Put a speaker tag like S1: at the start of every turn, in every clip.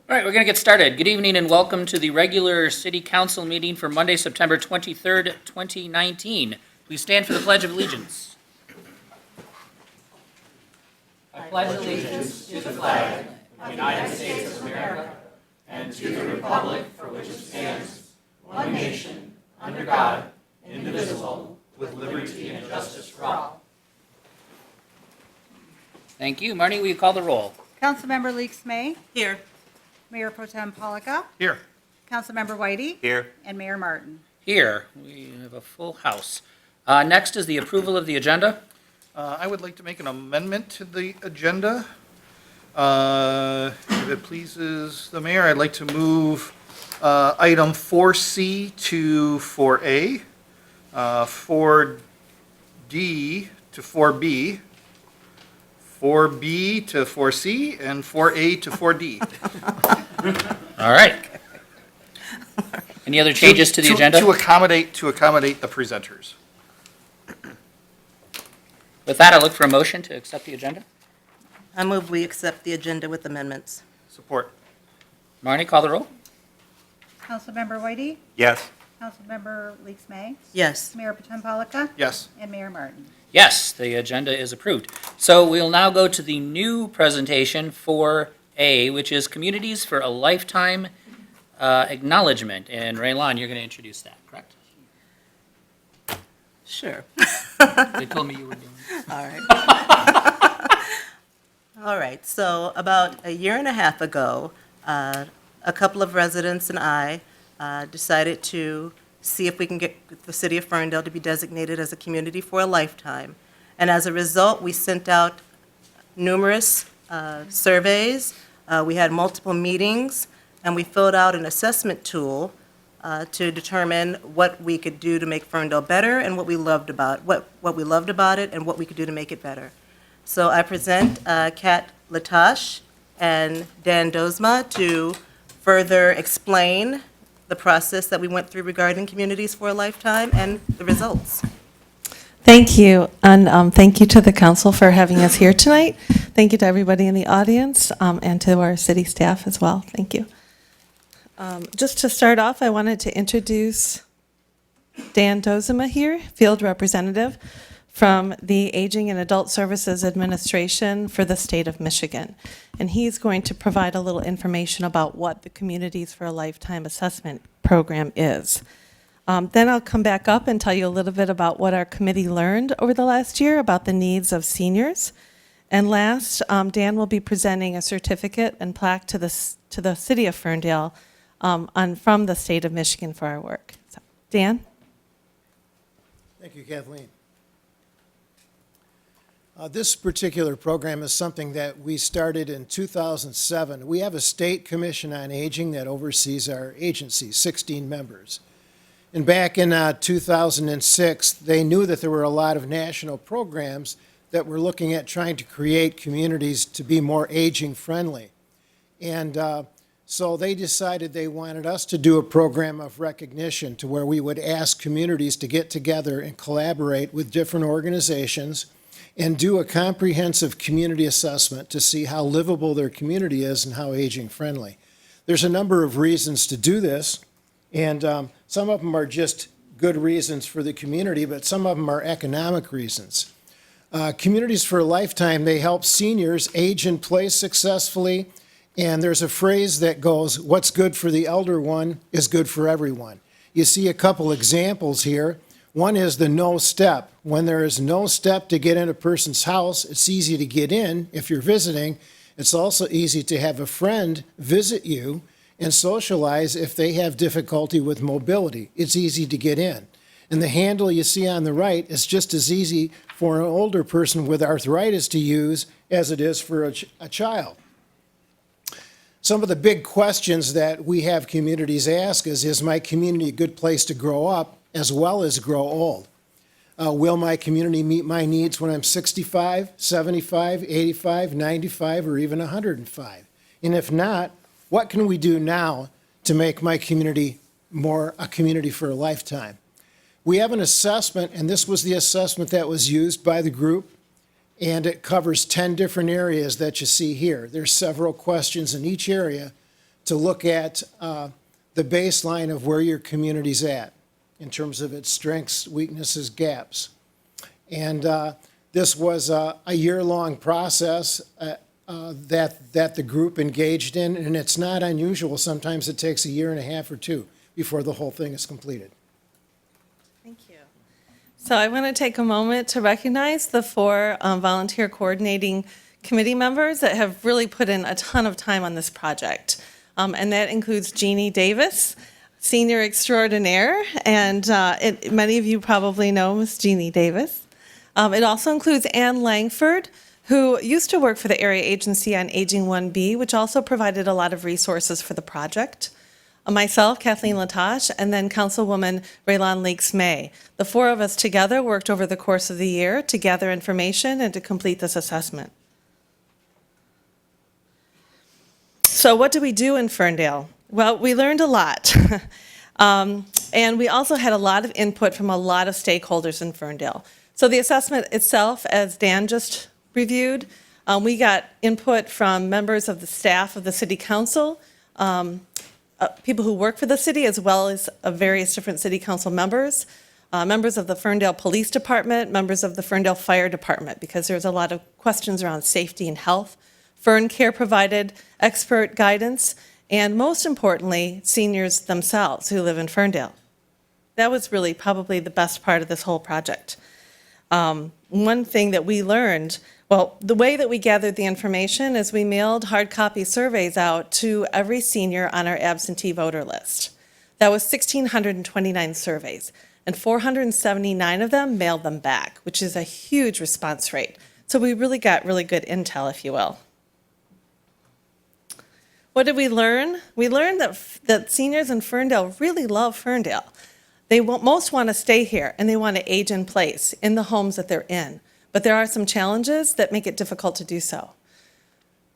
S1: All right, we're going to get started. Good evening and welcome to the regular City Council meeting for Monday, September 23rd, 2019. Please stand for the Pledge of Allegiance. I pledge allegiance to the flag of the United States of America and to the republic for which it stands, one nation, under God, indivisible, with liberty and justice for all. Thank you. Marnie, will you call the roll?
S2: Councilmember Leaks May.
S3: Here.
S2: Mayor Pro Tem Polika.
S4: Here.
S2: Councilmember Whitey.
S4: Here.
S2: And Mayor Martin.
S1: Here. We have a full house. Next is the approval of the agenda.
S4: I would like to make an amendment to the agenda. If it pleases the mayor, I'd like to move item 4C to 4A, 4D to 4B, 4B to 4C, and 4A to 4D.
S1: All right. Any other changes to the agenda?
S4: To accommodate the presenters.
S1: With that, I look for a motion to accept the agenda.
S3: I move we accept the agenda with amendments.
S4: Support.
S1: Marnie, call the roll.
S2: Councilmember Whitey.
S4: Yes.
S2: Councilmember Leaks May.
S3: Yes.
S2: Mayor Pro Tem Polika.
S4: Yes.
S2: And Mayor Martin.
S1: Yes, the agenda is approved. So we'll now go to the new presentation 4A, which is Communities for a Lifetime Acknowledgement. And Raylon, you're going to introduce that, correct?
S3: Sure.
S1: They told me you were doing it.
S3: All right. All right. So about a year and a half ago, a couple of residents and I decided to see if we can get the city of Ferndale to be designated as a community for a lifetime. And as a result, we sent out numerous surveys. We had multiple meetings, and we filled out an assessment tool to determine what we could do to make Ferndale better and what we loved about it and what we could do to make it better. So I present Kat Latash and Dan Dozma to further explain the process that we went through regarding Communities for a Lifetime and the results.
S5: Thank you, and thank you to the council for having us here tonight. Thank you to everybody in the audience and to our city staff as well. Thank you. Just to start off, I wanted to introduce Dan Dozema here, field representative from the Aging and Adult Services Administration for the state of Michigan. And he's going to provide a little information about what the Communities for a Lifetime Assessment Program is. Then I'll come back up and tell you a little bit about what our committee learned over the last year about the needs of seniors. And last, Dan will be presenting a certificate and plaque to the city of Ferndale from the state of Michigan for our work. So, Dan?
S6: Thank you, Kathleen. This particular program is something that we started in 2007. We have a state commission on aging that oversees our agency, 16 members. And back in 2006, they knew that there were a lot of national programs that were looking at trying to create communities to be more aging friendly. And so they decided they wanted us to do a program of recognition to where we would ask communities to get together and collaborate with different organizations and do a comprehensive community assessment to see how livable their community is and how aging friendly. There's a number of reasons to do this, and some of them are just good reasons for the community, but some of them are economic reasons. Communities for a Lifetime, they help seniors age in place successfully, and there's a phrase that goes, what's good for the elder one is good for everyone. You see a couple examples here. One is the no step. When there is no step to get in a person's house, it's easy to get in if you're visiting. It's also easy to have a friend visit you and socialize if they have difficulty with mobility. It's easy to get in. And the handle you see on the right is just as easy for an older person with arthritis to use as it is for a child. Some of the big questions that we have communities ask is my community a good place to grow up as well as grow old? Will my community meet my needs when I'm 65, 75, 85, 95, or even 105? And if not, what can we do now to make my community more a community for a lifetime? We have an assessment, and this was the assessment that was used by the group, and it covers 10 different areas that you see here. There's several questions in each area, to look at the baseline of where your community's at in terms of its strengths, weaknesses, gaps. And this was a year-long process that the group engaged in, and it's not unusual. Sometimes it takes a year and a half or two before the whole thing is completed.
S5: Thank you. So I want to take a moment to recognize the 4 volunteer coordinating committee members that have really put in a ton of time on this project. And that includes Jeannie Davis, senior extraordinaire, and many of you probably know Miss Jeannie Davis. It also includes Ann Langford, who used to work for the Area Agency on Aging 1B, which also provided a lot of resources for the project. Myself, Kathleen Latache, and then Councilwoman Raylon Leaks-May. The 4 of us together worked over the course of the year to gather information and to complete this assessment. So what did we do in Ferndale? Well, we learned a lot. And we also had a lot of input from a lot of stakeholders in Ferndale. So the assessment itself, as Dan just reviewed, we got input from members of the staff of the city council, people who work for the city, as well as various different city council members, members of the Ferndale Police Department, members of the Ferndale Fire Department, because there's a lot of questions around safety and health. Fern Care provided expert guidance, and most importantly, seniors themselves who live in Ferndale. That was really probably the best part of this whole project. One thing that we learned, well, the way that we gathered the information is we mailed hard copy surveys out to every senior on our absentee voter list. That was 1,629 surveys, and 479 of them mailed them back, which is a huge response rate. So we really got really good intel, if you will. What did we learn? We learned that seniors in Ferndale really love Ferndale. They most want to stay here, and they want to age in place in the homes that they're in. But there are some challenges that make it difficult to do so.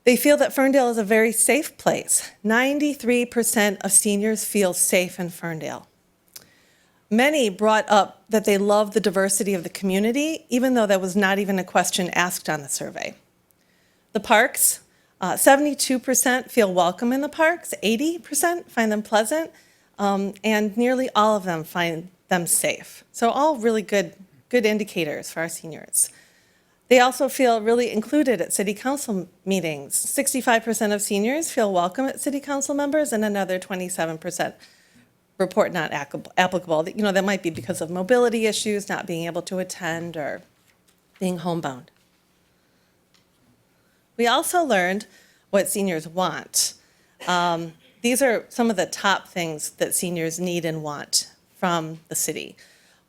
S5: They feel that Ferndale is a very safe place. 93% of seniors feel safe in Ferndale. Many brought up that they love the diversity of the community, even though that was not even a question asked on the survey. The parks, 72% feel welcome in the parks, 80% find them pleasant, and nearly all of them find them safe. So all really good indicators for our seniors. They also feel really included at city council meetings. 65% of seniors feel welcome at city council members, and another 27% report not applicable. You know, that might be because of mobility issues, not being able to attend, or being homebound. We also learned what seniors want. These are some of the top things that seniors need and want from the city.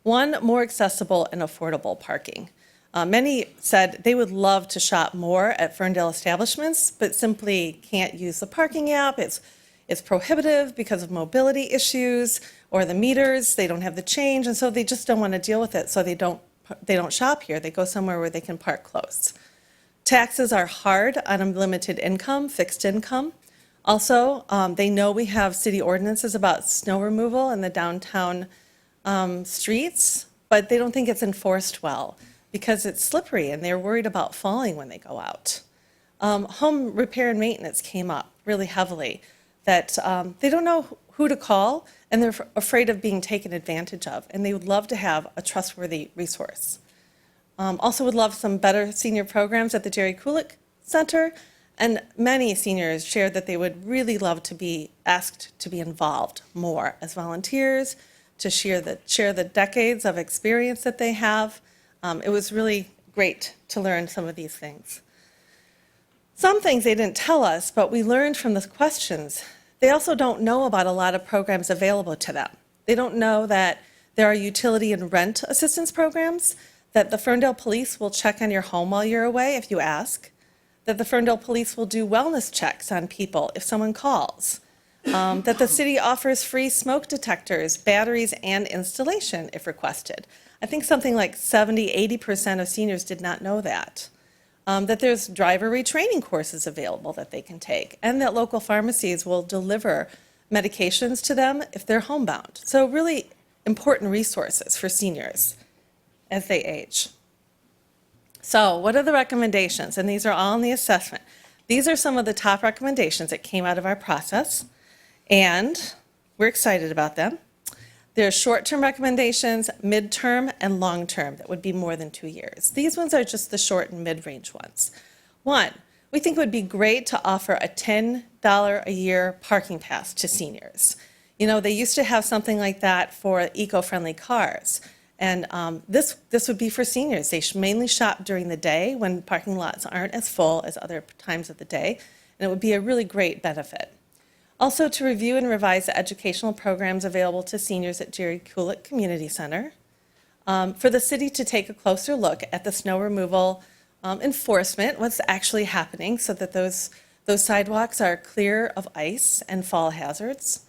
S5: One, more accessible and affordable parking. Many said they would love to shop more at Ferndale establishments, but simply can't use the parking app. It's prohibitive because of mobility issues or the meters. They don't have the change, and so they just don't want to deal with it. So they don't shop here. They go somewhere where they can park close. Taxes are hard on a limited income, fixed income. Also, they know we have city ordinances about snow removal in the downtown streets, but they don't think it's enforced well because it's slippery and they're worried about falling when they go out. Home repair and maintenance came up really heavily, that they don't know who to call and they're afraid of being taken advantage of, and they would love to have a trustworthy resource. Also would love some better senior programs at the Jerry Kulik Center, and many seniors shared that they would really love to be asked to be involved more as volunteers, to share the decades of experience that they have. It was really great to learn some of these things. Some things they didn't tell us, but we learned from the questions. They also don't know about a lot of programs available to them. They don't know that there are utility and rent assistance programs, that the Ferndale Police will check on your home while you're away if you ask, that the Ferndale Police will do wellness checks on people if someone calls, that the city offers free smoke detectors, batteries, and installation if requested. I think something like 70–80% of seniors did not know that. That there's driver retraining courses available that they can take, and that local pharmacies will deliver medications to them if they're homebound. So really important resources for seniors as they age. So what are the recommendations? And these are all in the assessment. These are some of the top recommendations that came out of our process, and we're excited about them. There are short-term recommendations, midterm, and long-term that would be more than 2 years. These ones are just the short and mid-range ones. One, we think it would be great to offer a $10 a year parking pass to seniors. You know, they used to have something like that for eco-friendly cars. And this would be for seniors. They should mainly shop during the day when parking lots aren't as full as other times of the day. And it would be a really great benefit. Also, to review and revise the educational programs available to seniors at Jerry Kulik Community Center. For the city to take a closer look at the snow removal enforcement, what's actually happening so that those sidewalks are clear of ice and fall hazards.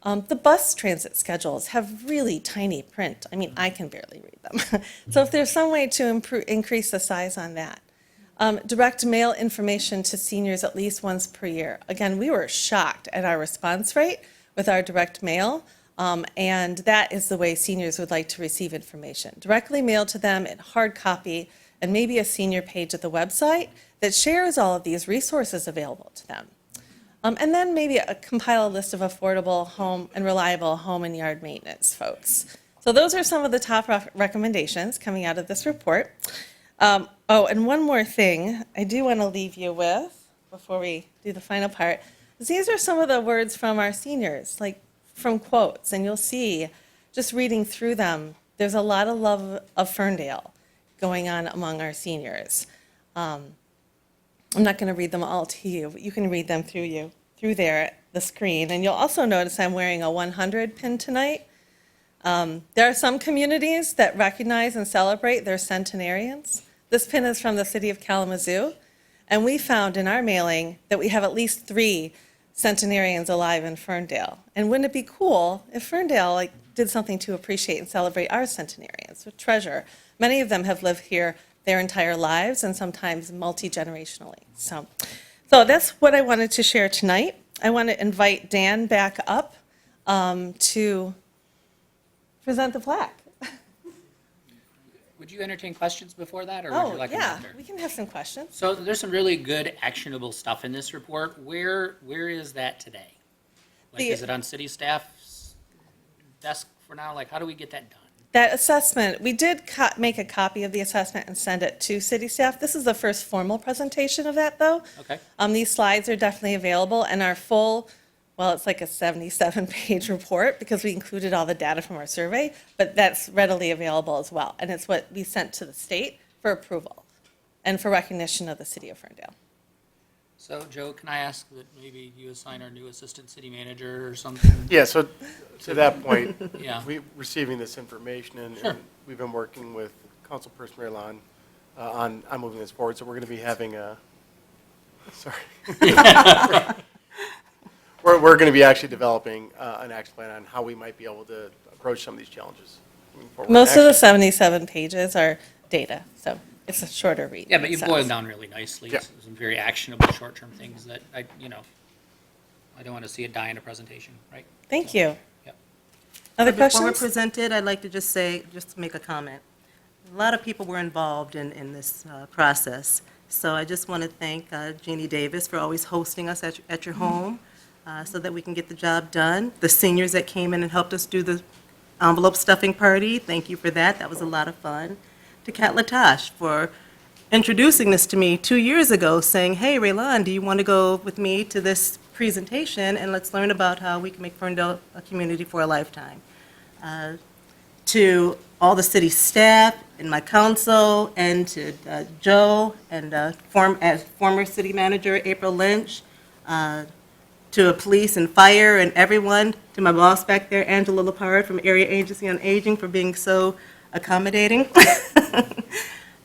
S5: The bus transit schedules have really tiny print. I mean, I can barely read them. So if there's some way to increase the size on that. Direct mail information to seniors at least once per year. Again, we were shocked at our response rate with our direct mail, and that is the way seniors would like to receive information. Directly mailed to them in hard copy, and maybe a senior page at the website that shares all of these resources available to them. And then maybe compile a list of affordable home and reliable home and yard maintenance folks. So those are some of the top recommendations coming out of this report. And one more thing I do want to leave you with before we do the final part, is these are some of the words from our seniors, like from quotes, and you'll see, just reading through them, there's a lot of love of Ferndale going on among our seniors. I'm not going to read them all to you, but you can read them through there, the screen. And you'll also notice I'm wearing a 100 pin tonight. There are some communities that recognize and celebrate their centenarians. This pin is from the city of Kalamazoo, and we found in our mailing that we have at least 3 centenarians alive in Ferndale. And wouldn't it be cool if Ferndale did something to appreciate and celebrate our centenarians with treasure? Many of them have lived here their entire lives and sometimes multi-generationally. So that's what I wanted to share tonight. I want to invite Dan back up to present the plaque.
S1: Would you entertain questions before that, or would you like them after?
S5: We can have some questions.
S1: So there's some really good actionable stuff in this report. Where is that today? Is it on city staff's desk for now? How do we get that done?
S5: That assessment, we did make a copy of the assessment and send it to city staff. This is the first formal presentation of that, though.
S1: Okay.
S5: These slides are definitely available, and our full, well, it's like a 77-page report because we included all the data from our survey, but that's readily available as well. And it's what we sent to the state for approval and for recognition of the city of Ferndale.
S1: So, Joe, can I ask that maybe you assign our new assistant city manager or something?
S7: Yeah, so to that point,
S1: Yeah.
S7: we receiving this information, and
S1: Sure.
S7: and we've been working with Councilperson Raylon on moving this forward, so we're going to be having we're going to be actually developing an action plan on how we might be able to approach some of these challenges moving forward.
S5: Most of the
S7: Actually,
S5: 77 pages are data, so it's a shorter read.
S1: Yeah, but you
S5: So-
S1: boiled down really nicely.
S7: Yeah.
S1: Some very actionable short-term things that I don't want to see it die in a presentation, right?
S5: Thank you.
S1: Yep.
S5: Other
S3: Before we're
S5: questions?
S3: presented, I'd like to just make a comment. A lot of people were involved in this process, so I just want to thank Jeannie Davis for always hosting us at your home so that we can get the job done. The seniors that came in and helped us do the envelope stuffing party, thank you for that. That was a lot of fun. To Kat Latash for introducing this to me 2 years ago, saying, hey, Raylon, do you want to go with me to this presentation, and let's learn about how we can make Ferndale a community for a lifetime. To all the city staff and my council, and to Joe and as former city manager April Lynch, to police and fire and everyone, to my boss back there, Angela Lepard from Area Agency on Aging, for being so accommodating.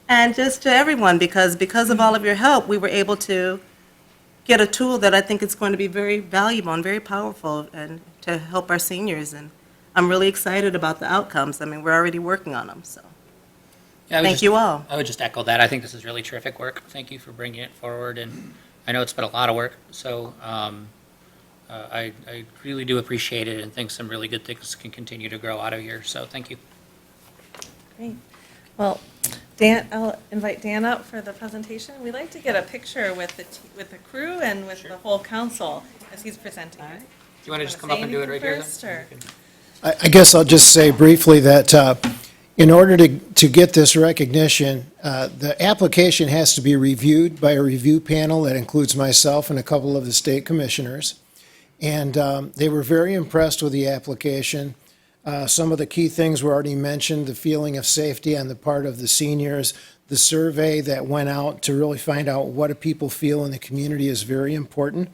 S3: And just to everyone, because of all of your help, we were able to get a tool that I think is going to be very valuable and very powerful and to help our seniors. And I'm really excited about the outcomes. I mean, we're already working on them, so.
S1: Yeah,
S3: Thank you all.
S1: I would just echo that. I think this is really terrific work. Thank you for bringing it forward, and I know it's been a lot of work, so I really do appreciate it and think some really good things can continue to grow out of here, so thank you.
S5: Great. Well, Dan, I'll invite Dan up for the presentation. We'd like to get a picture with the crew and with the whole council as he's presenting it.
S1: Do you want to just come up and do it right here?
S5: First, or?
S6: I guess I'll just say briefly that in order to get this recognition, the application has to be reviewed by a review panel that includes myself and a couple of the state commissioners. And they were very impressed with the application. Some of the key things were already mentioned, the feeling of safety on the part of the seniors, the survey that went out to really find out what do people feel in the community is very important,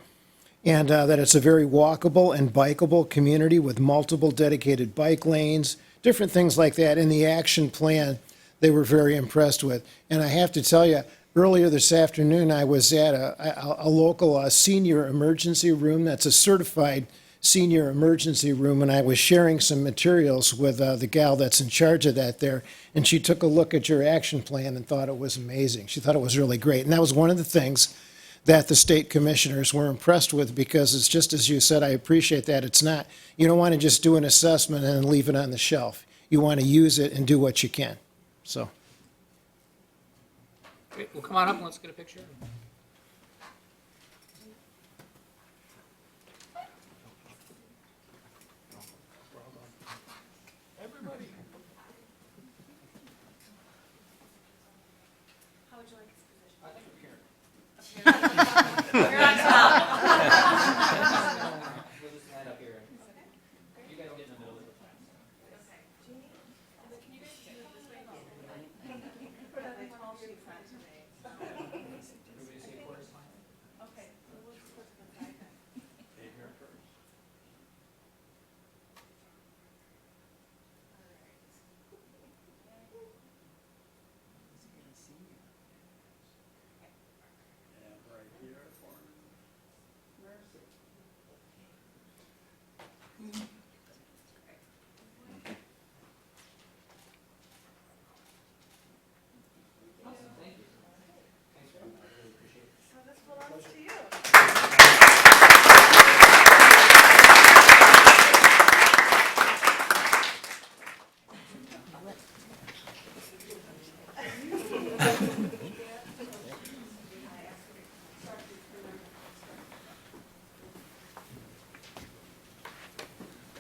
S6: and that it's a very walkable and bikeable community with multiple dedicated bike lanes, different things like that. In the action plan, they were very impressed with. And I have to tell you, earlier this afternoon, I was at a local senior emergency room that's a certified senior emergency room, and I was sharing some materials with the gal that's in charge of that there, and she took a look at your action plan and thought it was amazing. She thought it was really great. And that was one of the things that the state commissioners were impressed with, because it's just as you said, I appreciate that. It's not, you don't want to just do an assessment and then leave it on the shelf. You want to use it and do what you can. So.
S1: Great. Well, come on up and let's get a picture.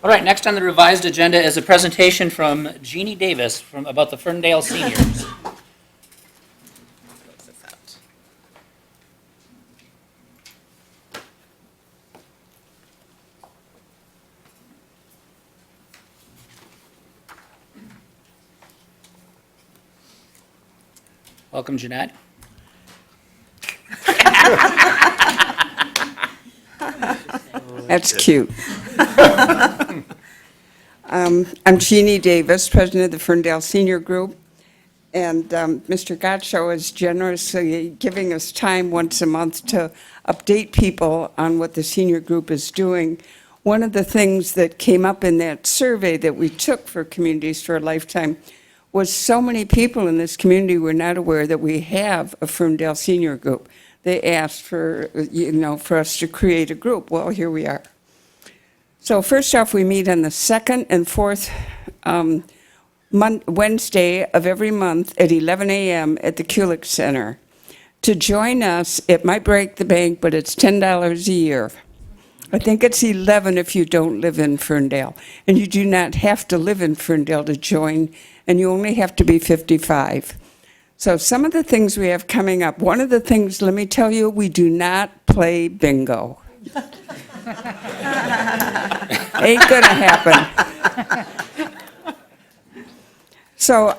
S1: All right, next on the revised agenda is a presentation from Jeannie Davis about the Ferndale seniors. Welcome, Jeanette.
S8: That's cute. I'm Jeannie Davis, president of the Ferndale Senior Group, and Mr. Gottschow is generously giving us time once a month to update people on what the senior group is doing. One of the things that came up in that survey that we took for Communities for a Lifetime was so many people in this community were not aware that we have a Ferndale Senior Group. They asked for, for us to create a group. Well, here we are. So first off, we meet on the second and fourth Wednesday of every month at 11 a.m. at the Kulik Center. To join us, it might break the bank, but it's $10 a year. I think it's 11 if you don't live in Ferndale. And you do not have to live in Ferndale to join, and you only have to be 55. So some of the things we have coming up, one of the things, let me tell you, we do not play bingo. Ain't gonna happen. So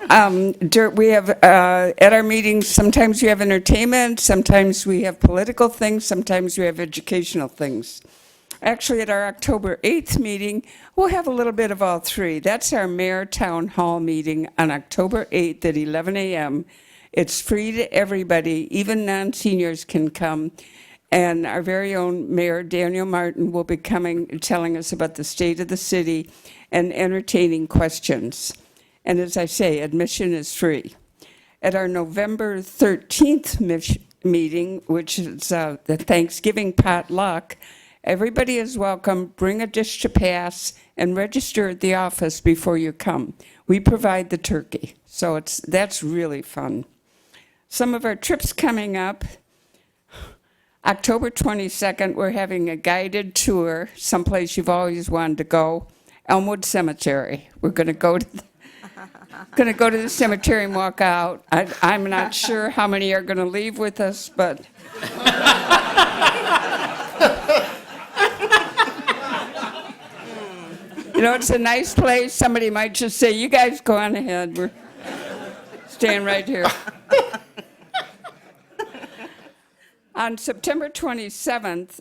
S8: we have, at our meetings, sometimes we have entertainment, sometimes we have political things, sometimes we have educational things. Actually, at our October 8th meeting, we'll have a little bit of all three. That's our Mayor Town Hall meeting on October 8th at 11 a.m. It's free to everybody, even non-seniors can come. And our very own Mayor Daniel Martin will be coming and telling us about the state of the city and entertaining questions. And as I say, admission is free. At our November 13th meeting, which is the Thanksgiving potluck, Everybody is welcome. Bring a dish to pass and register at the office before you come. We provide the turkey, so that's really fun. Some of our trips coming up. October 22nd, we're having a guided tour, someplace you've always wanted to go, Elmwood Cemetery. We're going to go to the cemetery and walk out. I'm not sure how many are going to leave with us, but you know, it's a nice place. Somebody might just say, "You guys go on ahead. We're staying right here." On September 27th,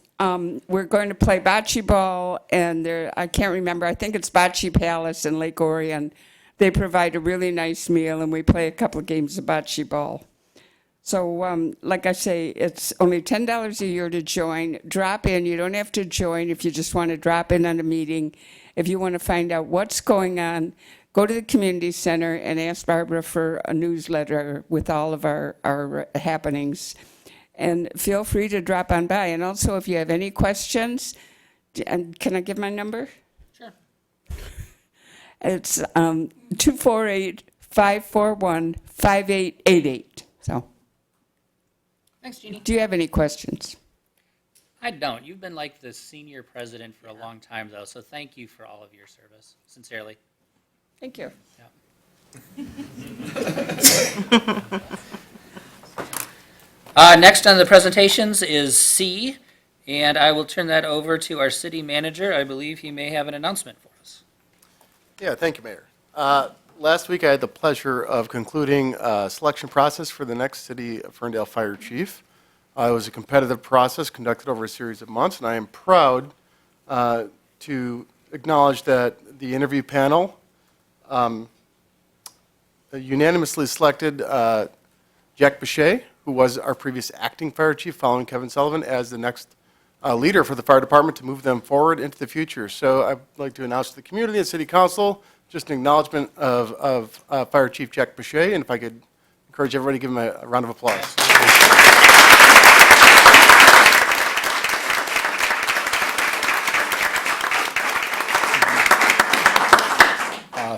S8: we're going to play bocce ball, and I can't remember, I think it's Bocce Palace in Lake Orion. They provide a really nice meal, and we play a couple of games of bocce ball. So, like I say, it's only $10 a year to join. Drop in. You don't have to join if you just want to drop in on a meeting. If you want to find out what's going on, go to the community center and ask Barbara for a newsletter with all of our happenings. And feel free to drop on by. And also, if you have any questions, and can I give my number?
S1: Sure.
S8: It's 248-541-5888. So,
S1: Thanks, Jeannie.
S8: do you have any questions?
S1: I don't. You've been like the senior president for a long time, though, so thank you for all of your service. Sincerely.
S8: Thank you.
S1: Next on the presentations is C, and I will turn that over to our city manager. I believe he may have an announcement for us.
S7: Yeah, thank you, Mayor. Last week, I had the pleasure of concluding a selection process for the next City of Ferndale Fire Chief. It was a competitive process conducted over a series of months, and I am proud to acknowledge that the interview panel unanimously selected Jack Bichet, who was our previous acting fire chief following Kevin Sullivan, as the next leader for the fire department to move them forward into the future. So I'd like to announce to the community and City Council just an acknowledgement of Fire Chief Jack Bichet, and if I could encourage everybody to give him a round of applause.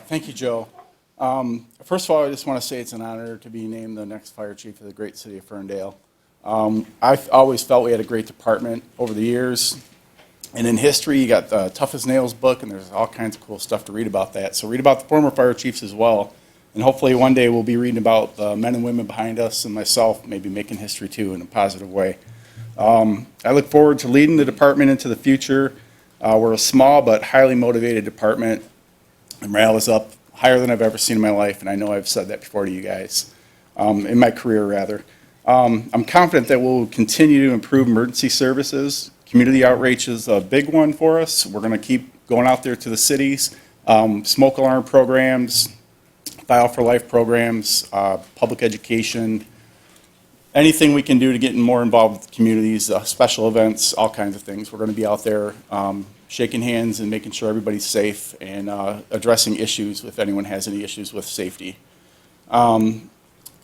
S9: Thank you, Joe. First of all, I just want to say it's an honor to be named the next fire chief of the great city of Ferndale. I've always felt we had a great department over the years. And in history, you got the Tough as Nails book, and there's all kinds of cool stuff to read about that. So read about the former fire chiefs as well. And hopefully one day we'll be reading about the men and women behind us and myself maybe making history too in a positive way. I look forward to leading the department into the future. We're a small but highly motivated department. The morale is up higher than I've ever seen in my life, and I know I've said that before to you guys, in my career rather. I'm confident that we'll continue to improve emergency services. Community outreach is a big one for us. We're going to keep going out there to the cities, smoke alarm programs, File for Life programs, public education, anything we can do to get more involved with communities, special events, all kinds of things. We're going to be out there shaking hands and making sure everybody's safe and addressing issues if anyone has any issues with safety.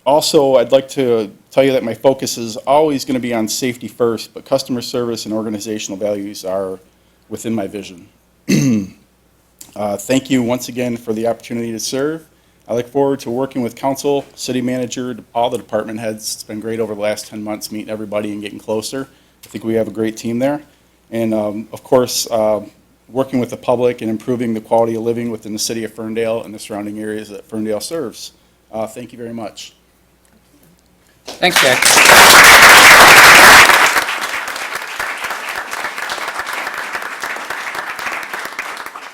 S9: Also, I'd like to tell you that my focus is always going to be on safety first, but customer service and organizational values are within my vision. Thank you once again for the opportunity to serve. I look forward to working with council, city manager, all the department heads. It's been great over the last 10 months meeting everybody and getting closer. I think we have a great team there. And of course, working with the public and improving the quality of living within the city of Ferndale and the surrounding areas that Ferndale serves. Thank you very much.
S1: Thanks, Jack.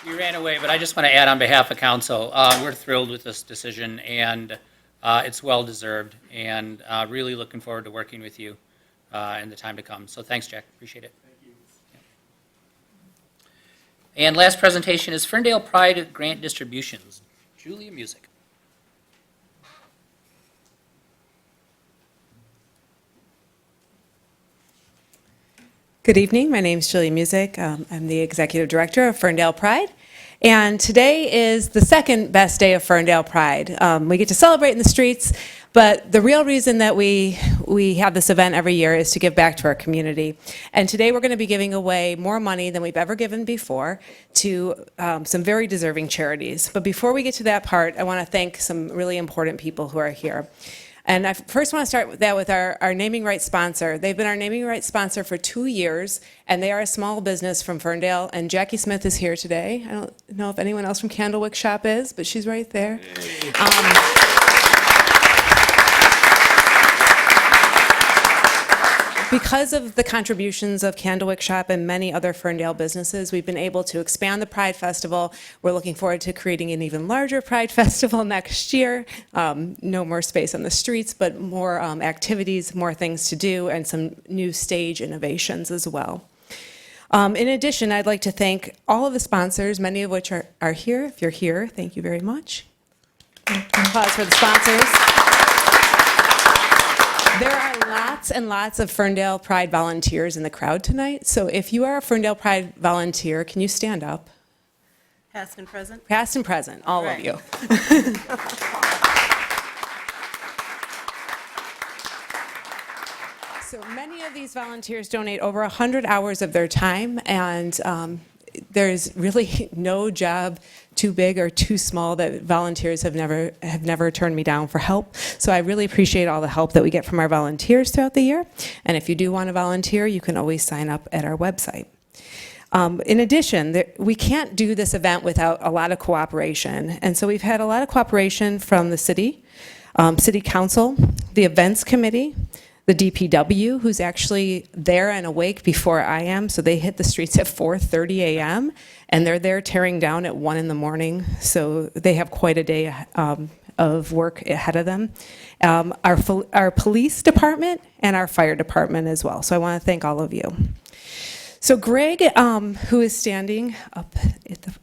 S1: You ran away, but I just want to add on behalf of council, we're thrilled with this decision, and it's well-deserved, and really looking forward to working with you in the time to come. So thanks, Jack. Appreciate it. Thank you. And last presentation is Ferndale Pride Grant Distributions. Julia Music.
S10: Good evening. My name is Julia Music. I'm the Executive Director of Ferndale Pride. And today is the second best day of Ferndale Pride. We get to celebrate in the streets, But the real reason that we have this event every year is to give back to our community. And today we're going to be giving away more money than we've ever given before to some very deserving charities. But before we get to that part, I want to thank some really important people who are here. And I first want to start with that with our naming rights sponsor. They've been our naming rights sponsor for 2 years, and they are a small business from Ferndale. And Jackie Smith is here today. I don't know if anyone else from Candlewick Shop is, but she's right there. Because of the contributions of Candlewick Shop and many other Ferndale businesses, we've been able to expand the Pride Festival. We're looking forward to creating an even larger Pride Festival next year. No more space on the streets, but more activities, more things to do, and some new stage innovations as well. In addition, I'd like to thank all of the sponsors, many of which are here. If you're here, thank you very much. Applause for the sponsors. There are lots and lots of Ferndale Pride volunteers in the crowd tonight. So if you are a Ferndale Pride volunteer, can you stand up?
S3: Past and present?
S10: Past and present, all of you. So many of these volunteers donate over 100 hours of their time, and there's really no job too big or too small that volunteers have never turned me down for help. So I really appreciate all the help that we get from our volunteers throughout the year. And if you do want to volunteer, you can always sign up at our website. In addition, we can't do this event without a lot of cooperation. And so we've had a lot of cooperation from the city, city council, the events committee, the DPW, who's actually there and awake before I am. So they hit the streets at 4:30 a.m. and they're there tearing down at 1 in the morning. So they have quite a day of work ahead of them. Our police department and our fire department as well. So I want to thank all of you. So Greg, who is standing up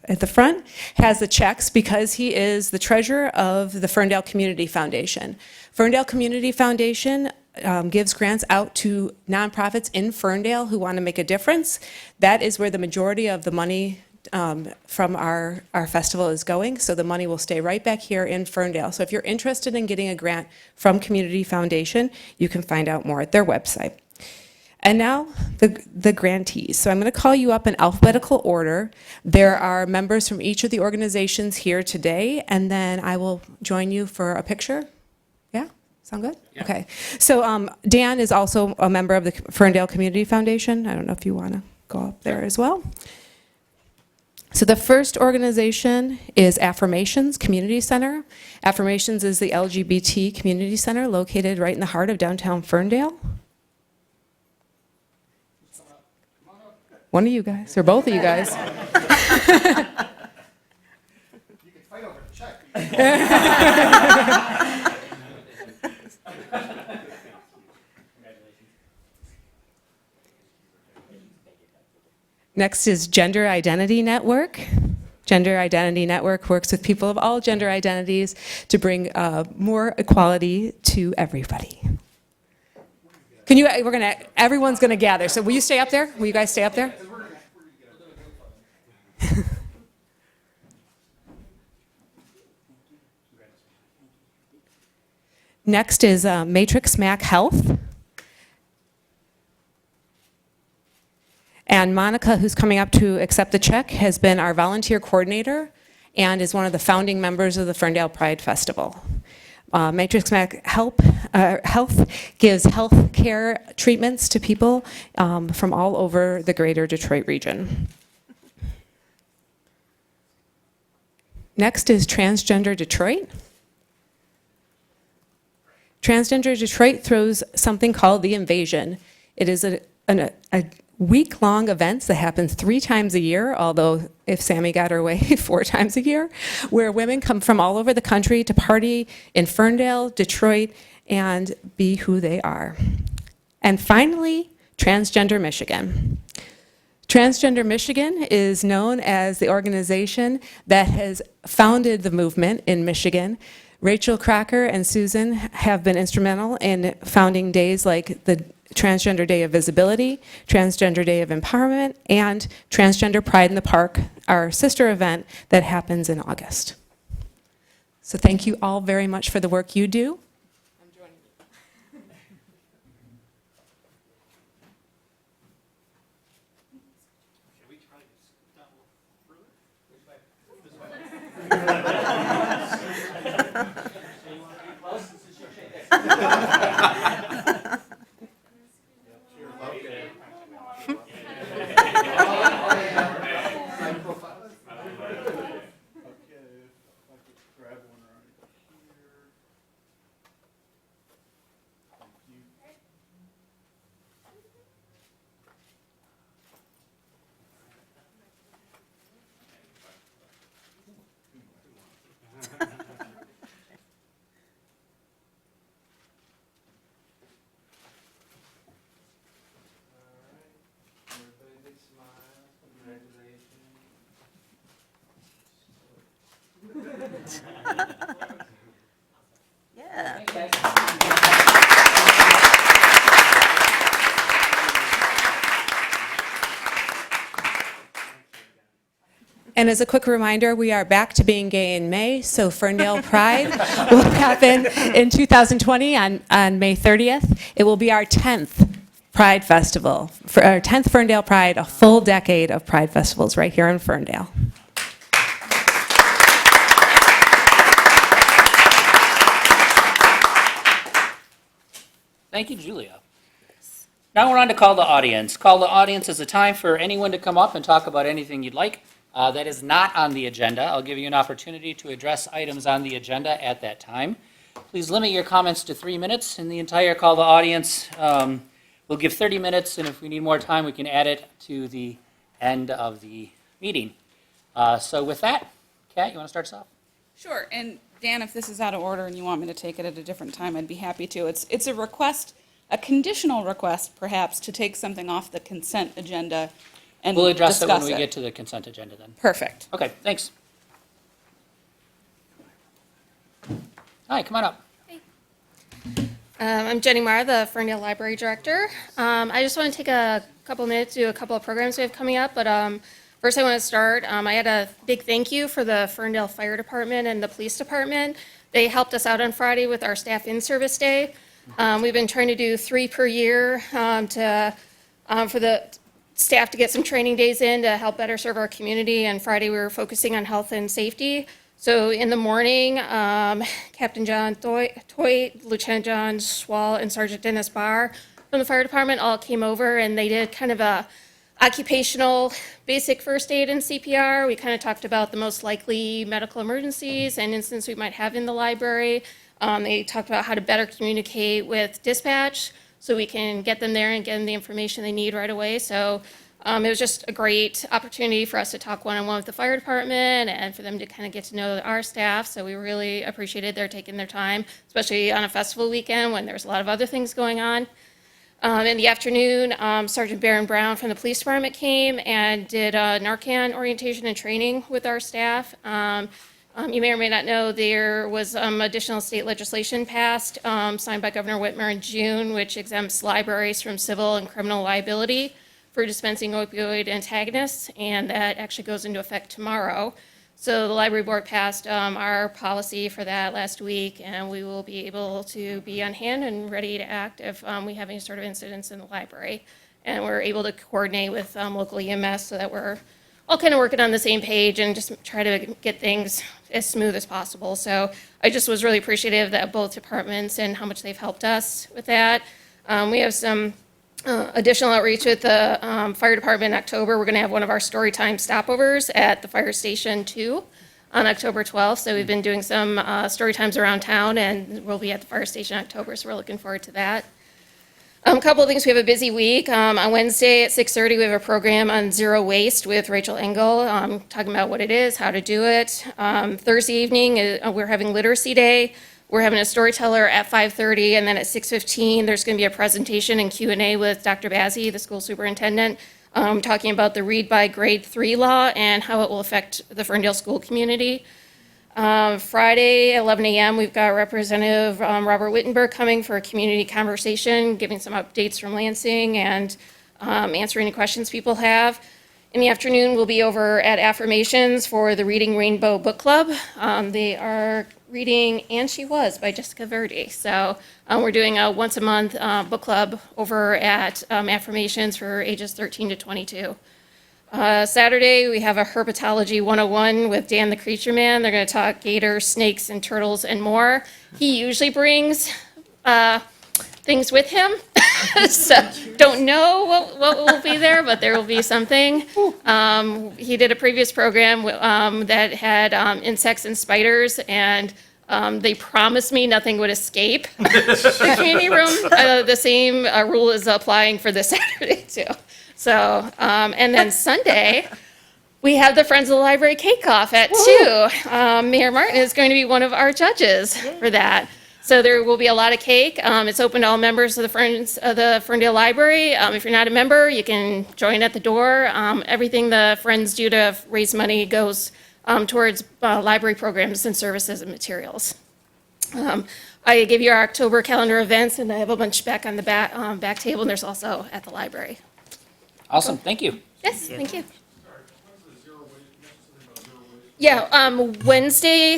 S10: at the front, has the checks because he is the treasurer of the Ferndale Community Foundation. Ferndale Community Foundation gives grants out to nonprofits in Ferndale who want to make a difference. That is where the majority of the money from our festival is going. So the money will stay right back here in Ferndale. So if you're interested in getting a grant from Community Foundation, you can find out more at their website. And now the grantees. So I'm going to call you up in alphabetical order. There are members from each of the organizations here today, and then I will join you for a picture. Yeah? Sound good?
S1: Yeah.
S10: Okay. So Dan is also a member of the Ferndale Community Foundation. I don't know if you want to go up there as well. So the first organization is Affirmations Community Center. Affirmations is the LGBT community center located right in the heart of downtown Ferndale. One of you guys, or both of you guys.
S4: You can fight over the check.
S10: Next is Gender Identity Network. Gender Identity Network works with people of all gender identities to bring more equality to everybody. Can you, everyone's gonna gather. So will you stay up there? Will you guys stay up there? Next is Matrix Mac Health. And Monica, who's coming up to accept the check, has been our volunteer coordinator and is one of the founding members of the Ferndale Pride Festival. Matrix Mac Health gives health care treatments to people from all over the greater Detroit region. Next is Transgender Detroit. Transgender Detroit throws something called The Invasion. It is a week-long event that happens 3 times a year, although if Sammy got her way, 4 times a year, where women come from all over the country to party in Ferndale, Detroit, and be who they are. And finally, Transgender Michigan. Transgender Michigan is known as the organization that has founded the movement in Michigan. Rachel Crocker and Susan have been instrumental in founding days like the Transgender Day of Visibility, Transgender Day of Empowerment, and Transgender Pride in the Park, our sister event that happens in August. So thank you all very much for the work you do. I'm
S3: Yeah.
S10: And as a quick reminder, we are back to being gay in May, so Ferndale Pride will happen in 2020 on May 30th. It will be our 10th Pride Festival, for our 10th Ferndale Pride, a full decade of Pride festivals right here in Ferndale.
S1: Thank you, Julia. Now we're on to call the audience. Call the audience is a time for anyone to come up and talk about anything you'd like. That is not on the agenda. I'll give you an opportunity to address items on the agenda at that time. Please limit your comments to 3 minutes in the entire call to audience. We'll give 30 minutes, and if we need more time, we can add it to the end of the meeting. So with that, Kat, you want to start us off?
S11: Sure, and Dan, if this is out of order and you want me to take it at a different time, I'd be happy to. It's a request, a conditional request, perhaps, to take something off the consent agenda and
S1: We'll address it when
S11: discuss
S1: we get to the consent agenda then.
S11: Perfect.
S1: Okay, thanks. Hi, come on up.
S12: I'm Jenny Marr, the Ferndale Library Director. I just want to take a couple minutes to do a couple of programs we have coming up, but first I want to start, I had a big thank you for the Ferndale Fire Department and the Police Department. They helped us out on Friday with our Staff In-Service Day. We've been trying to do 3 per year for the staff to get some training days in to help better serve our community, and Friday we were focusing on health and safety. So in the morning, Captain John Toit, Lieutenant John Swall, and Sergeant Dennis Barr from the fire department all came over, and they did kind of a occupational basic first aid and CPR. We kind of talked about the most likely medical emergencies and incidents we might have in the library. They talked about how to better communicate with dispatch so we can get them there and get them the information they need right away. So it was just a great opportunity for us to talk one-on-one with the fire department and for them to kind of get to know our staff. So we really appreciated their taking their time, especially on a festival weekend when there's a lot of other things going on. In the afternoon, Sergeant Baron Brown from the police department came and did Narcan orientation and training with our staff. You may or may not know there was additional state legislation passed, signed by Governor Whitmer in June, which exempts libraries from civil and criminal liability for dispensing opioid antagonists, and that actually goes into effect tomorrow. So the library board passed our policy for that last week, and we will be able to be on hand and ready to act if we have any sort of incidents in the library. And we're able to coordinate with local EMS so that we're all kind of working on the same page and just try to get things as smooth as possible. So I just was really appreciative that both departments and how much they've helped us with that. We have some additional outreach with the fire department in October. We're going to have one of our story time stopovers at the fire station 2 on October 12th. So we've been doing some story times around town, and we'll be at the fire station in October, so we're looking forward to that. A couple of things. We have a busy week. On Wednesday at 6:30, we have a program on zero waste with Rachel Engel, talking about what it is, how to do it. Thursday evening, we're having Literacy Day. We're having a storyteller at 5:30, and then at 6:15, there's going to be a presentation and Q&A with Dr. Bazzi, the school superintendent, talking about the Read by Grade 3 law and how it will affect the Ferndale school community. Friday, 11 a.m., we've got Representative Robert Wittenberg coming for a community conversation, giving some updates from Lansing and answering any questions people have. In the afternoon, we'll be over at Affirmations for the Reading Rainbow Book Club. They are reading And She Was by Jessica Verdi. So we're doing a once-a-month book club over at Affirmations for ages 13 to 22. Saturday, we have a Herpetology 101 with Dan the Creature Man. They're going to talk gators, snakes, and turtles, and more. He usually brings things with him, so don't know what will be there, but there will be something. He did a previous program that had insects and spiders, and they promised me nothing would escape the community room. The same rule is applying for this Saturday, too. So, and then Sunday, we have the Friends of the Library Cake-Off at 2. Mayor Martin is going to be one of our judges for that. So there will be a lot of cake. It's open to all members of the Friends of the Ferndale Library. If you're not a member, you can join at the door. Everything the Friends do to raise money goes towards library programs and services and materials. I gave you our October calendar events, and I have a bunch back on the back table, and there's also at the library.
S1: Awesome, thank you.
S12: Yes, thank you. Yeah,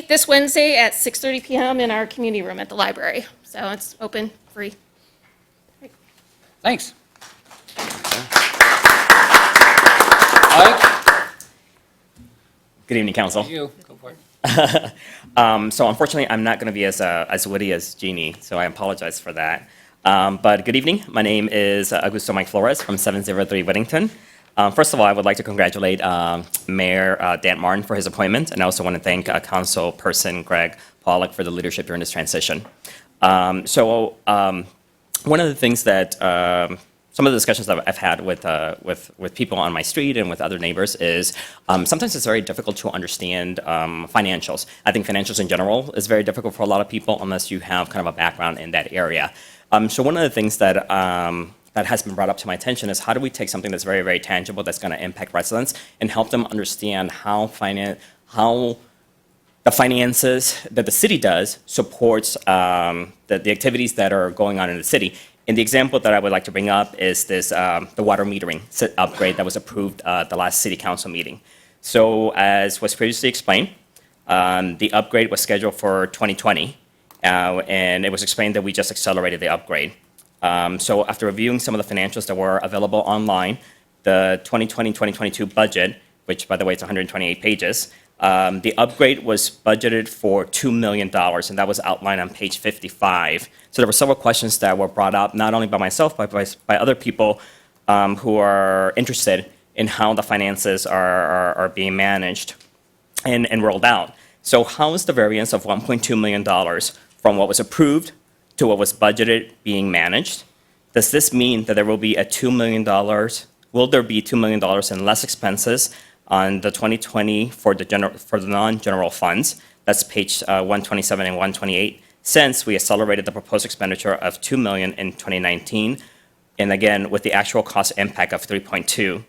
S12: this Wednesday at 6:30 PM in our community room at the library. So it's open, free.
S1: Thanks. Mike?
S13: Good evening, Council.
S1: You, go for it.
S13: So unfortunately, I'm not going to be as witty as Jeannie, so I apologize for that. But good evening. My name is Augusto Mike Flores from 703 Whittington. First of all, I would like to congratulate Mayor Dan Martin for his appointment, and I also want to thank Councilperson Greg Pollock for the leadership during this transition. One of the things that some of the discussions that I've had with people on my street and with other neighbors is sometimes it's very difficult to understand financials. I think financials in general is very difficult for a lot of people unless you have kind of a background in that area. So one of the things that that has been brought up to my attention is how do we take something that's very, very tangible that's going to impact residents and help them understand how the finances that the city does supports the activities that are going on in the city. And the example that I would like to bring up is this the water metering upgrade that was approved at the last city council meeting. So as was previously explained, the upgrade was scheduled for 2020, and it was explained that we just accelerated the upgrade. So after reviewing some of the financials that were available online, the 2020-2022 budget, which by the way is 128 pages, the upgrade was budgeted for $2 million, and that was outlined on page 55. So there were several questions that were brought up, not only by myself, but by other people who are interested in how the finances are being managed and rolled out. So how is the variance of $1.2 million from what was approved to what was budgeted being managed? Does this mean that there will be $2 million, will there be $2 million in less expenses on the 2020 for the non-general funds? That's page 127 and 128, since we accelerated the proposed expenditure of $2 million in 2019, and again, with the actual cost impact of 3.2.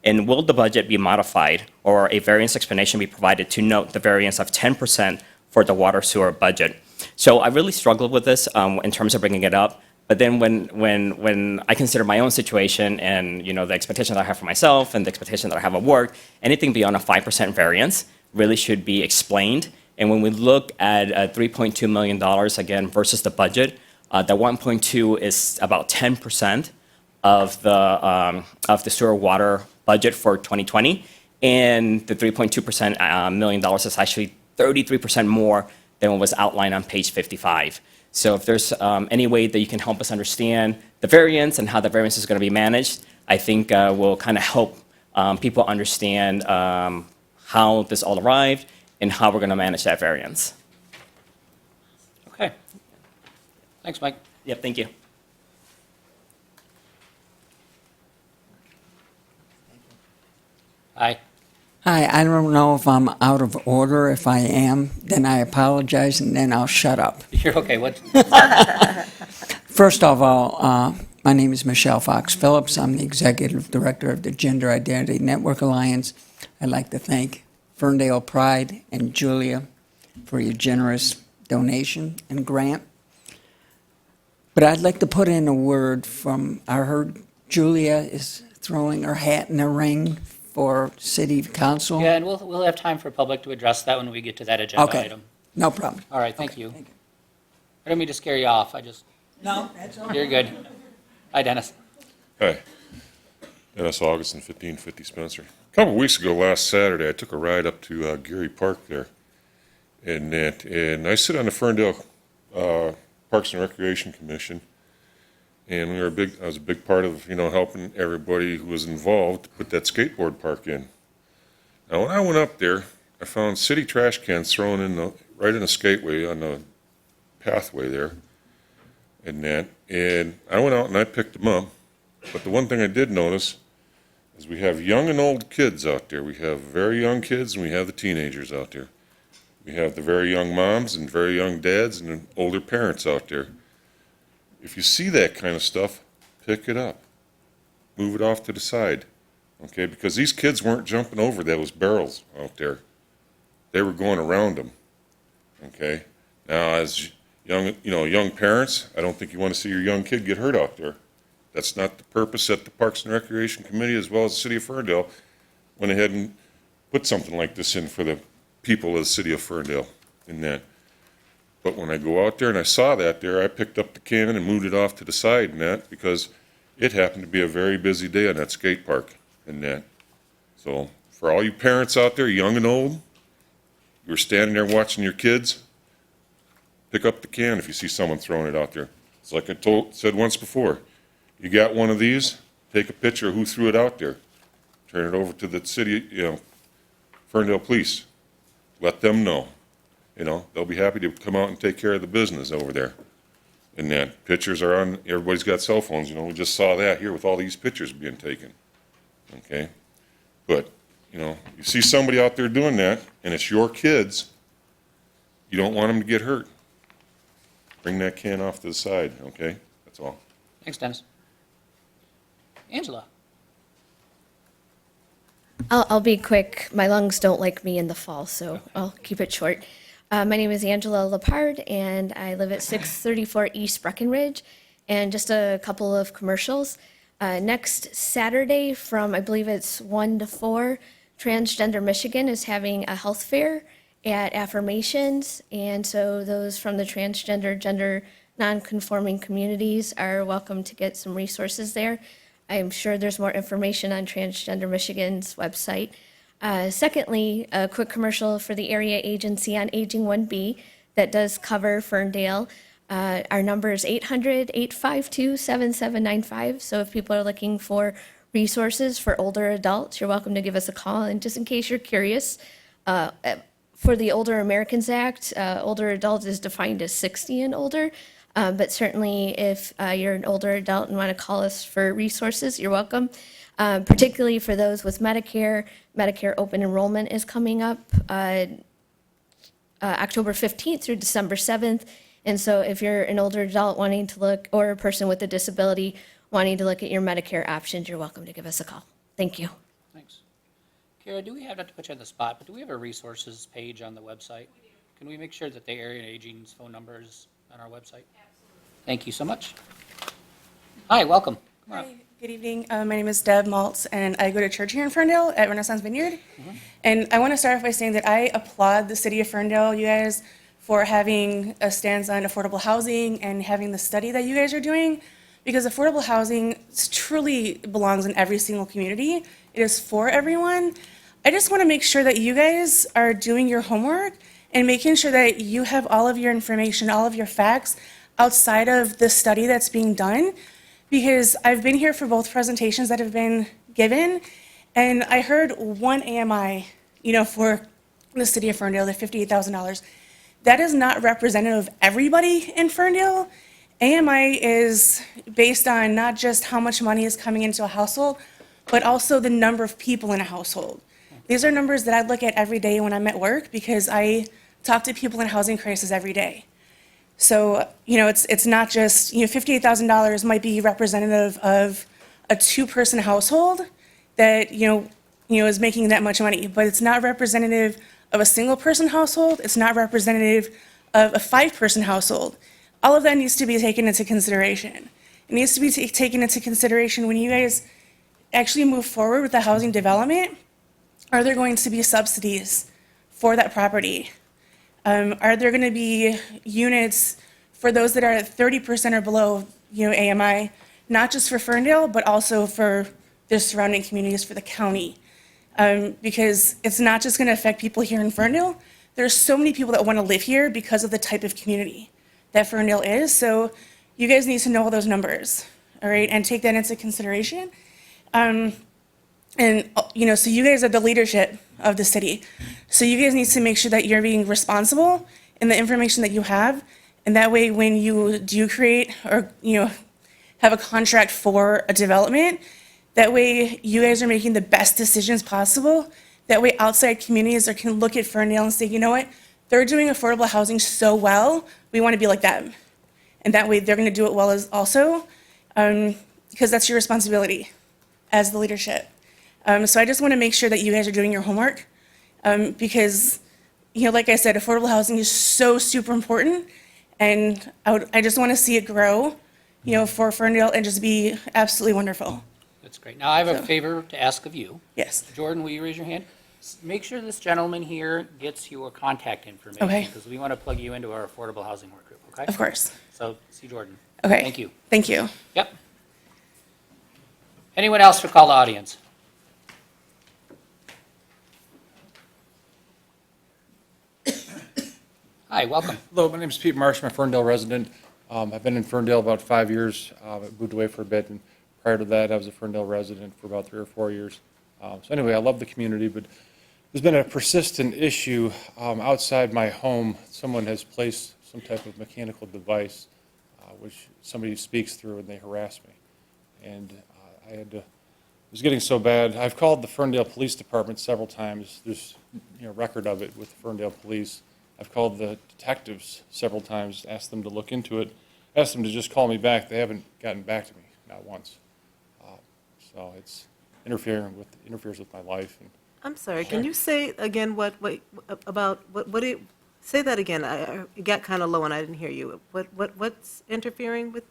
S13: And will the budget be modified or a variance explanation be provided to note the variance of 10% for the water sewer budget? So I really struggled with this in terms of bringing it up. But then when I consider my own situation and the expectation that I have for myself and the expectation that I have at work, anything beyond a 5% variance really should be explained. And when we look at $3.2 million again versus the budget, the 1.2 is about 10% of the sewer water budget for 2020, and the 3.2% million dollars is actually 33% more than what was outlined on page 55. So if there's any way that you can help us understand the variance and how the variance is going to be managed, I think will kind of help people understand how this all arrived and how we're going to manage that variance.
S1: Okay. Thanks, Mike.
S13: Yep, thank you.
S1: Aye.
S14: Hi, I don't know if I'm out of order. If I am, then I apologize, and then I'll shut up.
S1: You're okay. What?
S14: First of all, my name is Michelle Fox Phillips. I'm the Executive Director of the Gender Identity Network Alliance. I'd like to thank Ferndale Pride and Julia for your generous donation and grant. But I'd like to put in a word from, I heard Julia is throwing her hat in the ring for city council.
S1: Yeah, and we'll have time for public to address that when we get to that agenda
S14: Okay,
S1: item.
S14: no problem.
S1: All right, thank you.
S14: Thank you.
S1: I don't mean to scare you off.
S14: No, that's all right.
S1: You're good. Hi, Dennis.
S15: Hi, Dennis Augustin, 1550 Spencer. A couple weeks ago, last Saturday, I took a ride up to Geary Park there, and I sit on the Ferndale Parks and Recreation Commission, and I was a big part of helping everybody who was involved to put that skateboard park in. Now, when I went up there, I found city trash cans thrown right in the skateway on the pathway there, and I went out and I picked them up. But the one thing I did notice is we have young and old kids out there. We have very young kids and we have the teenagers out there. We have the very young moms and very young dads and older parents out there. If you see that kind of stuff, pick it up. Move it off to the side, okay? Because these kids weren't jumping over those barrels out there. they were going around them. Okay? Now, as young parents, I don't think you want to see your young kid get hurt out there. That's not the purpose that the Parks and Recreation Committee, as well as the City of Ferndale, went ahead and put something like this in for the people of the City of Ferndale in that. But when I go out there and I saw that there, I picked up the can and moved it off to the side and that, because it happened to be a very busy day on that skate park and that. So for all you parents out there, young and old, you're standing there watching your kids, pick up the can if you see someone throwing it out there. It's like I said once before, you got one of these, take a picture of who threw it out there, turn it over to the city, Ferndale Police, let them know. They'll be happy to come out and take care of the business over there. And that pictures are on, everybody's got cell phones, we just saw that here with all these pictures being taken. Okay? But, you see somebody out there doing that, and it's your kids, you don't want them to get hurt. Bring that can off to the side, okay? That's all.
S1: Thanks, Dennis. Angela.
S16: I'll be quick. My lungs don't like me in the fall, so I'll keep it short. My name is Angela Lepard, and I live at 634 East Breckenridge. And just a couple of commercials. Next Saturday from, I believe it's 1 to 4, Transgender Michigan is having a health fair at Affirmations. And so those from the transgender, gender non-conforming communities are welcome to get some resources there. I'm sure there's more information on Transgender Michigan's website. Secondly, a quick commercial for the Area Agency on Aging 1B that does cover Ferndale. Our number is 800-852-7795. So if people are looking for resources for older adults, you're welcome to give us a call. And just in case you're curious, for the Older Americans Act, older adult is defined as 60 and older. But certainly if you're an older adult and want to call us for resources, you're welcome. Particularly for those with Medicare. Medicare open enrollment is coming up October 15th through December 7th. And so if you're an older adult wanting to look, or a person with a disability wanting to look at your Medicare options, you're welcome to give us a call. Thank you.
S1: Thanks. Kara, do we have, not to put you on the spot, but do we have a resources page on the website? We do. Can we make sure that the Area Aging's phone number is on our website? Absolutely. Thank you so much. Hi, welcome. Come on up.
S17: Hi, good evening. My name is Deb Maltz, and I go to church here in Ferndale at Renaissance Vineyard. And I want to start off by saying that I applaud the city of Ferndale, you guys, for having a stance on affordable housing and having the study that you guys are doing, because affordable housing truly belongs in every single community. It is for everyone. I just want to make sure that you guys are doing your homework and making sure that you have all of your information, all of your facts outside of the study that's being done, because I've been here for both presentations that have been given, and I heard one AMI, for the city of Ferndale, the $58,000. That is not representative of everybody in Ferndale. AMI is based on not just how much money is coming into a household, but also the number of people in a household. These are numbers that I look at every day when I'm at work, because I talk to people in housing crisis every day. So, it's not just, $58,000 might be representative of a two-person household that, is making that much money, but it's not representative of a single-person household. It's not representative of a five-person household. All of that needs to be taken into consideration. It needs to be taken into consideration when you guys actually move forward with the housing development. Are there going to be subsidies for that property? Are there going to be units for those that are at 30% or below, AMI, not just for Ferndale, but also for the surrounding communities, for the county? Because it's not just going to affect people here in Ferndale. There's so many people that want to live here because of the type of community that Ferndale is. So you guys need to know all those numbers, all right, and take that into consideration. So you guys are the leadership of the city. So you guys need to make sure that you're being responsible in the information that you have. And that way, when you do create or, have a contract for a development, that way you guys are making the best decisions possible. That way outside communities can look at Ferndale and say, you know what, they're doing affordable housing so well, we want to be like them. And that way they're going to do it well as also, because that's your responsibility as the leadership. So I just want to make sure that you guys are doing your homework, because like I said, affordable housing is so super important, and I just want to see it grow, for Ferndale and just be absolutely wonderful.
S1: That's great. Now, I have a
S17: So-
S1: favor to ask of you.
S17: Yes.
S1: Jordan, will you raise your hand? Make sure this gentleman here gets your contact information.
S17: Okay.
S1: Because we want to plug you into our affordable housing work group, okay?
S17: Of course.
S1: So, see Jordan.
S17: Okay.
S1: Thank you.
S17: Thank you.
S1: Yep. Anyone else for call to audience? Hi, welcome.
S18: Hello, my name is Pete Marsh. I'm a Ferndale resident. I've been in Ferndale about 5 years. I moved away for a bit, and prior to that, I was a Ferndale resident for about 3 or 4 years. So anyway, I love the community, but there's been a persistent issue outside my home. Someone has placed some type of mechanical device, which somebody speaks through, and they harass me. And it was getting so bad. I've called the Ferndale Police Department several times. There's record of it with the Ferndale Police. I've called the detectives several times, asked them to look into it, asked them to just call me back. They haven't gotten back to me, not once. So it's interferes with my life. And
S3: I'm sorry, can you say again say that again? It got kind of low and I didn't hear you. What's interfering with?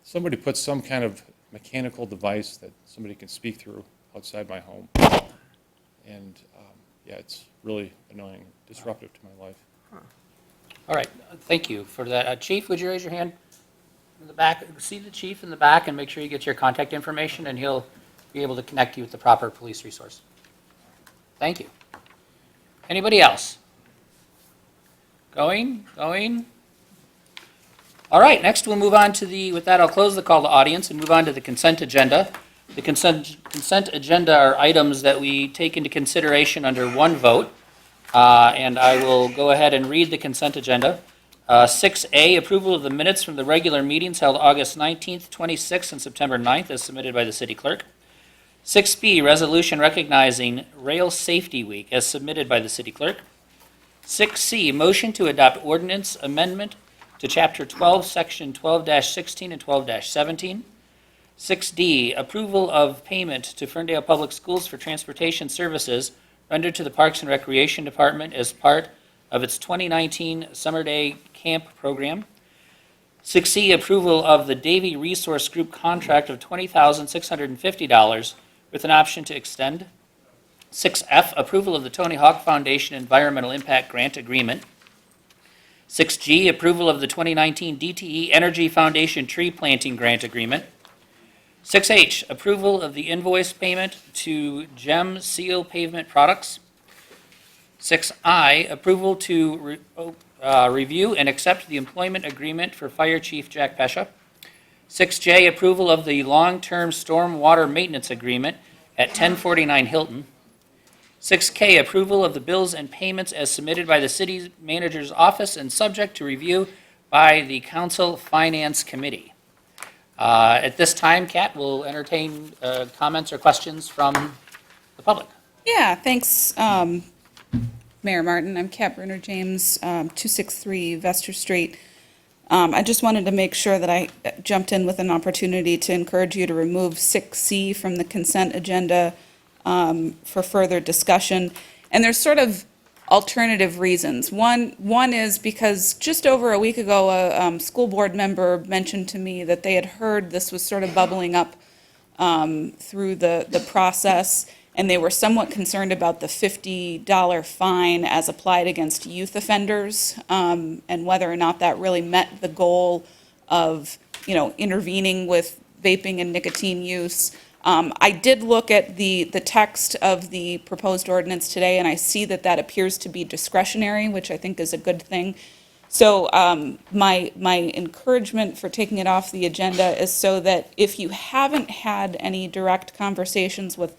S18: somebody put some kind of mechanical device that somebody can speak through outside my home. And yeah, it's really annoying, disruptive to my life.
S1: All right, thank you for that. Chief, would you raise your hand in the back? See the chief in the back and make sure you get your contact information, and he'll be able to connect you with the proper police resource. Thank you. Anybody else? Going? All right, next we'll move on to with that, I'll close the call to audience and move on to the consent agenda. The consent agenda are items that we take into consideration under one vote. And I will go ahead and read the consent agenda. 6A, approval of the minutes from the regular meetings held August 19th, 26th, and September 9th, as submitted by the city clerk. 6B, resolution recognizing Rail Safety Week, as submitted by the city clerk. 6C, motion to adopt ordinance amendment to Chapter 12, Section 12-16 and 12-17. 6D, approval of payment to Ferndale Public Schools for transportation services rendered to the Parks and Recreation Department as part of its 2019 Summer Day Camp program. 6C, approval of the Davie Resource Group contract of $20,650 with an option to extend. 6F, approval of the Tony Hawk Foundation Environmental Impact Grant Agreement. 6G, approval of the 2019 DTE Energy Foundation Tree Planting Grant Agreement. 6H, approval of the invoice payment to Gem Seal Pavement Products. 6I, approval to review and accept the employment agreement for Fire Chief Jack Pesha. 6J, approval of the long-term stormwater maintenance agreement at 1049 Hilton. 6K, approval of the bills and payments as submitted by the city manager's office and subject to review by the Council Finance Committee. At this time, Kat will entertain comments or questions from the public.
S11: Yeah, thanks, Mayor Martin. I'm Kat Bruner James, 263 Vester Street. I just wanted to make sure that I jumped in with an opportunity to encourage you to remove 6C from the consent agenda for further discussion. And there's sort of alternative reasons. One is because just over a week ago, a school board member mentioned to me that they had heard this was sort of bubbling up through the process, and they were somewhat concerned about the $50 fine as applied against youth offenders, and whether or not that really met the goal of, intervening with vaping and nicotine use. I did look at the text of the proposed ordinance today, and I see that appears to be discretionary, which I think is a good thing. So my encouragement for taking it off the agenda is so that if you haven't had any direct conversations with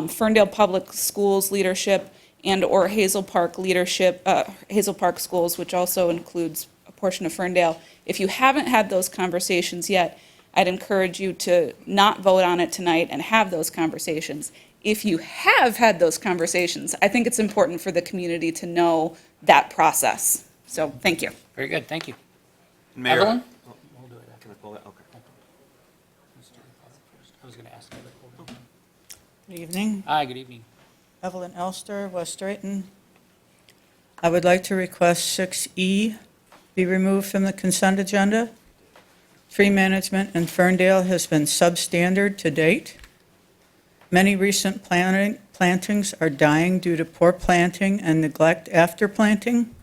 S11: Ferndale Public Schools leadership and or Hazel Park leadership, Hazel Park Schools, which also includes a portion of Ferndale, if you haven't had those conversations yet, I'd encourage you to not vote on it tonight and have those conversations. If you have had those conversations, I think it's important for the community to know that process. So, thank you.
S1: Very good, thank you.
S7: Mayor.
S1: Evelyn?
S7: Can I pull that? Okay.
S1: I was going to ask.
S19: Good evening.
S1: Hi, good evening.
S19: Evelyn Elster, West Drayton. I would like to request 6E be removed from the consent agenda. Tree management in Ferndale has been substandard to date. Many recent plantings are dying due to poor planting and neglect after planting.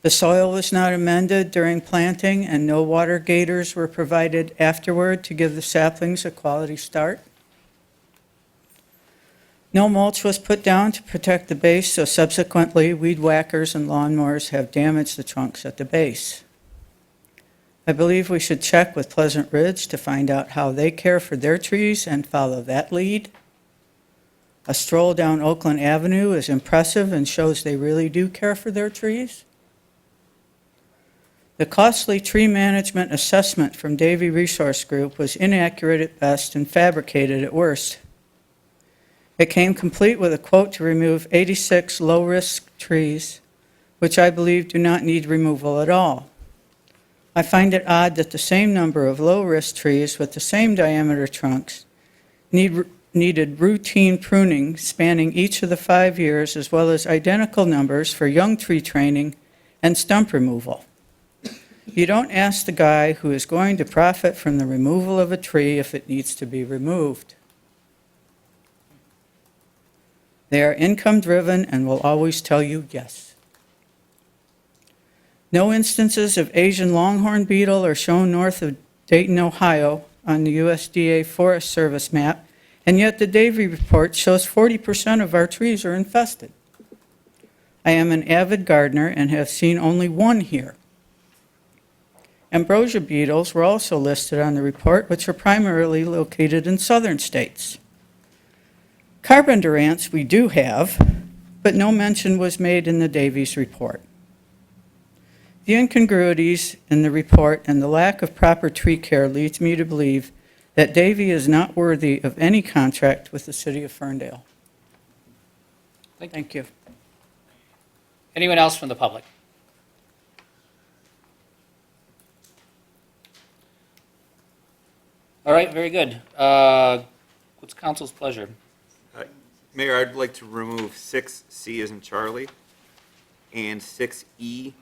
S19: The soil was not amended during planting, and no water gators were provided afterward to give the saplings a quality start. No mulch was put down to protect the base, so subsequently, weed whackers and lawnmowers have damaged the trunks at the base. I believe we should check with Pleasant Ridge to find out how they care for their trees and follow that lead. A stroll down Oakland Avenue is impressive and shows they really do care for their trees. The costly tree management assessment from Davie Resource Group was inaccurate at best and fabricated at worst. It came complete with a quote to remove 86 low-risk trees, which I believe do not need removal at all. I find it odd that the same number of low-risk trees with the same diameter trunks needed routine pruning spanning each of the 5 years, as well as identical numbers for young tree training and stump removal. You don't ask the guy who is going to profit from the removal of a tree if it needs to be removed. They are income-driven and will always tell you yes. No instances of Asian longhorn beetle are shown north of Dayton, Ohio on the USDA Forest Service map, and yet the Davie report shows 40% of our trees are infested. I am an avid gardener and have seen only one here. Ambrosia beetles were also listed on the report, which are primarily located in southern states. Carpenter ants we do have, but no mention was made in the Davies report. The incongruities in the report and the lack of proper tree care leads me to believe that Davie is not worthy of any contract with the city of Ferndale. Thank you.
S1: Anyone else from the public? All right, very good. What's council's pleasure?
S20: Mayor, I'd like to remove 6C as in Charlie and 6E,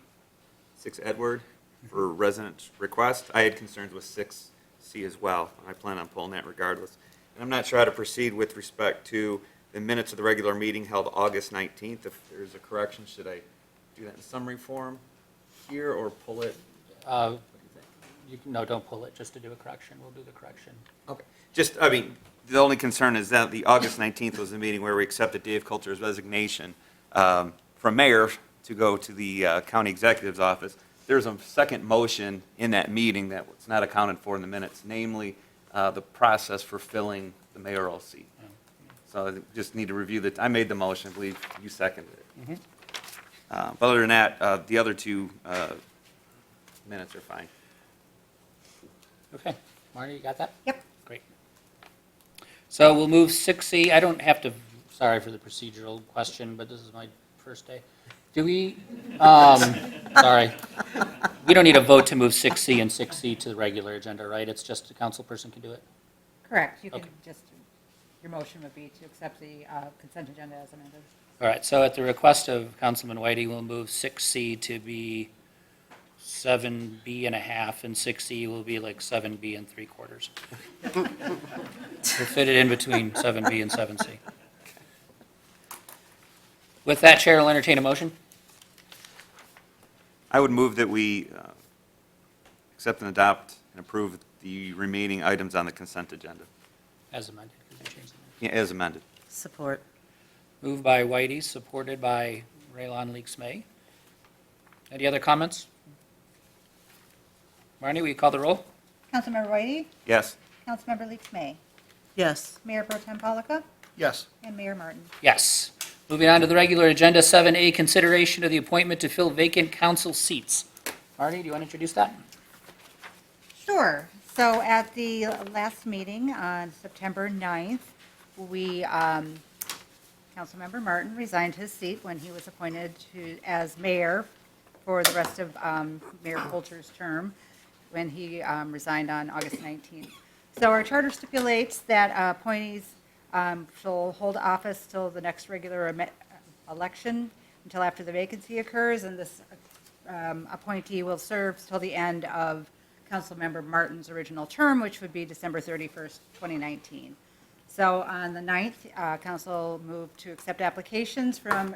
S20: 6 Edward, for resident request. I had concerns with 6C as well. I plan on pulling that regardless. And I'm not sure how to proceed with respect to the minutes of the regular meeting held August 19th. If there's a correction, should I do that in summary form here or pull it?
S1: No, don't pull it, just to do a correction. We'll do the correction.
S20: Okay. Just, I mean, the only concern is that the August 19th was the meeting where we accepted Dave Coulter's resignation from mayor to go to the county executive's office. There's a second motion in that meeting that was not accounted for in the minutes, namely the process for filling the mayoral seat. So I just need to review that. I made the motion, I believe you seconded it. But other than that, the other two minutes are fine.
S1: Okay. Marty, you got that?
S2: Yep.
S1: Great. So we'll move 6C. I don't have to, sorry for the procedural question, but this is my first day. Do we, sorry. We don't need a vote to move 6C and 6C to the regular agenda, right? It's just a council person can do it?
S2: Correct. You can
S1: Okay.
S2: just, your motion would be to accept the consent agenda as amended.
S1: All right, so at the request of Councilman Whitey, we'll move 6C to be 7B and a half, and 6E will be like 7B and 3/4. We'll fit it in between 7B and 7C. With that, Chair will entertain a motion.
S20: I would move that we accept and adopt and approve the remaining items on the consent agenda.
S1: As amended, because you changed the name.
S20: Yeah, as amended.
S3: Support.
S1: Moved by Whitey, supported by Raylon Leaks May. Any other comments? Marnie, will you call the roll?
S2: Councilmember Whitey?
S20: Yes.
S2: Councilmember Leaks May?
S3: Yes.
S2: Mayor Pro Tem Polika?
S4: Yes.
S2: And Mayor Martin?
S1: Yes. Moving on to the regular agenda, 7A, consideration of the appointment to fill vacant council seats. Marnie, do you want to introduce that?
S2: Sure. So at the last meeting on September 9th, we, Councilmember Martin resigned his seat when he was appointed as mayor for the rest of Mayor Coulter's term, when he resigned on August 19th. So our charter stipulates that appointees shall hold office till the next regular election. until after the vacancy occurs, and this appointee will serve till the end of Councilmember Martin's original term, which would be December 31st, 2019. So on the 9th, council moved to accept applications from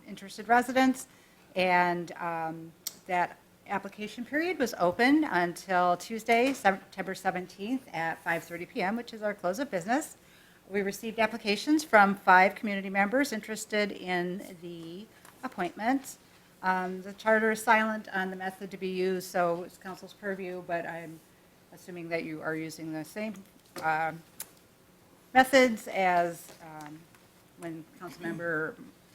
S2: interested residents, and that application period was open until Tuesday, September 17th at 5:30 p.m., which is our close of business. We received applications from 5 community members interested in the appointment. The charter is silent on the method to be used, so it's council's purview, but I'm assuming that you are using the same methods as when Councilmember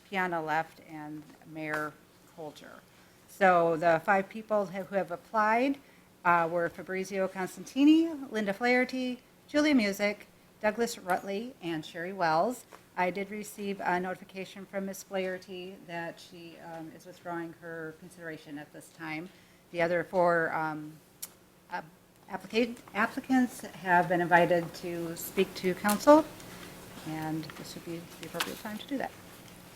S2: Piana left and Mayor Coulter. So the 5 people who have applied were Fabrizio Constantini, Linda Flaherty, Julia Music, Douglas Rutley, and Sherry Wells. I did receive a notification from Ms. Flaherty that she is withdrawing her consideration at this time. The other 4 applicants have been invited to speak to council, and this would be the appropriate time to do that.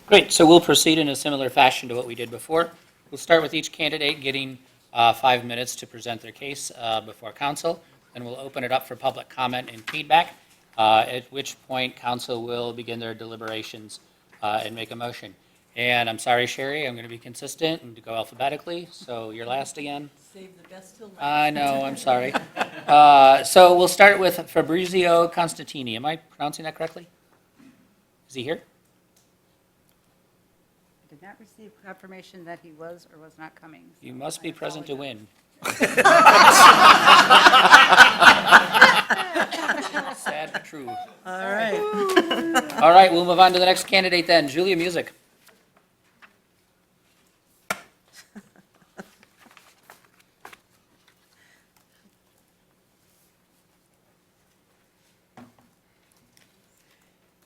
S1: Great, so we'll proceed in a similar fashion to what we did before. We'll start with each candidate getting 5 minutes to present their case before council, and we'll open it up for public comment and feedback, at which point council will begin their deliberations and make a motion. And I'm sorry, Sherry, I'm going to be consistent and to go alphabetically, so you're last again.
S3: Save the best till last.
S1: I know, I'm sorry. So we'll start with Fabrizio Constantini. Am I pronouncing that correctly? Is he here?
S2: I did not receive confirmation that he was or was not coming.
S1: You must be present to win. Sad but true.
S3: All right.
S1: All right, we'll move on to the next candidate then. Julia Music.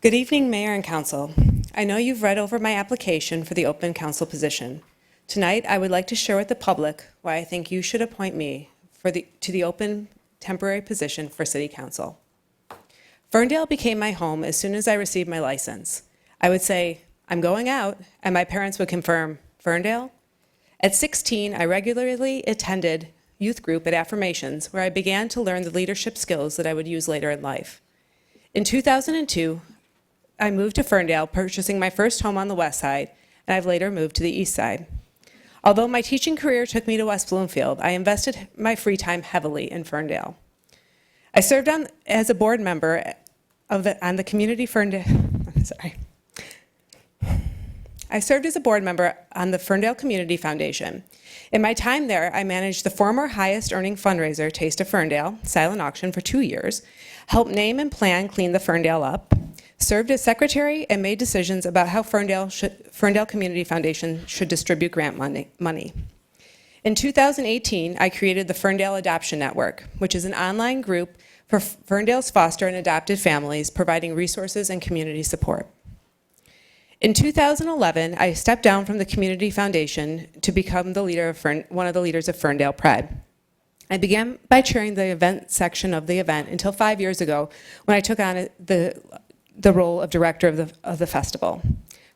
S10: Good evening, Mayor and Council. I know you've read over my application for the open council position. Tonight, I would like to share with the public why I think you should appoint me to the open temporary position for City Council. Ferndale became my home as soon as I received my license. I would say, I'm going out, and my parents would confirm, Ferndale? At 16, I regularly attended youth group at Affirmations, where I began to learn the leadership skills that I would use later in life. In 2002, I moved to Ferndale, purchasing my first home on the west side, and I've later moved to the east side. Although my teaching career took me to West Bloomfield, I invested my free time heavily in Ferndale. I served as a board member on the community Ferndale. I'm sorry. I served as a board member on the Ferndale Community Foundation. In my time there, I managed the former highest earning fundraiser, Taste of Ferndale, silent auction for 2 years, helped name and plan Clean the Ferndale Up, served as secretary, and made decisions about how Ferndale Community Foundation should distribute grant money. In 2018, I created the Ferndale Adoption Network, which is an online group for Ferndale's foster and adopted families, providing resources and community support. In 2011, I stepped down from the Community Foundation to become the leader of one of the leaders of Ferndale Pride. I began by chairing the event section of the event until 5 years ago, when I took on the role of director of the festival.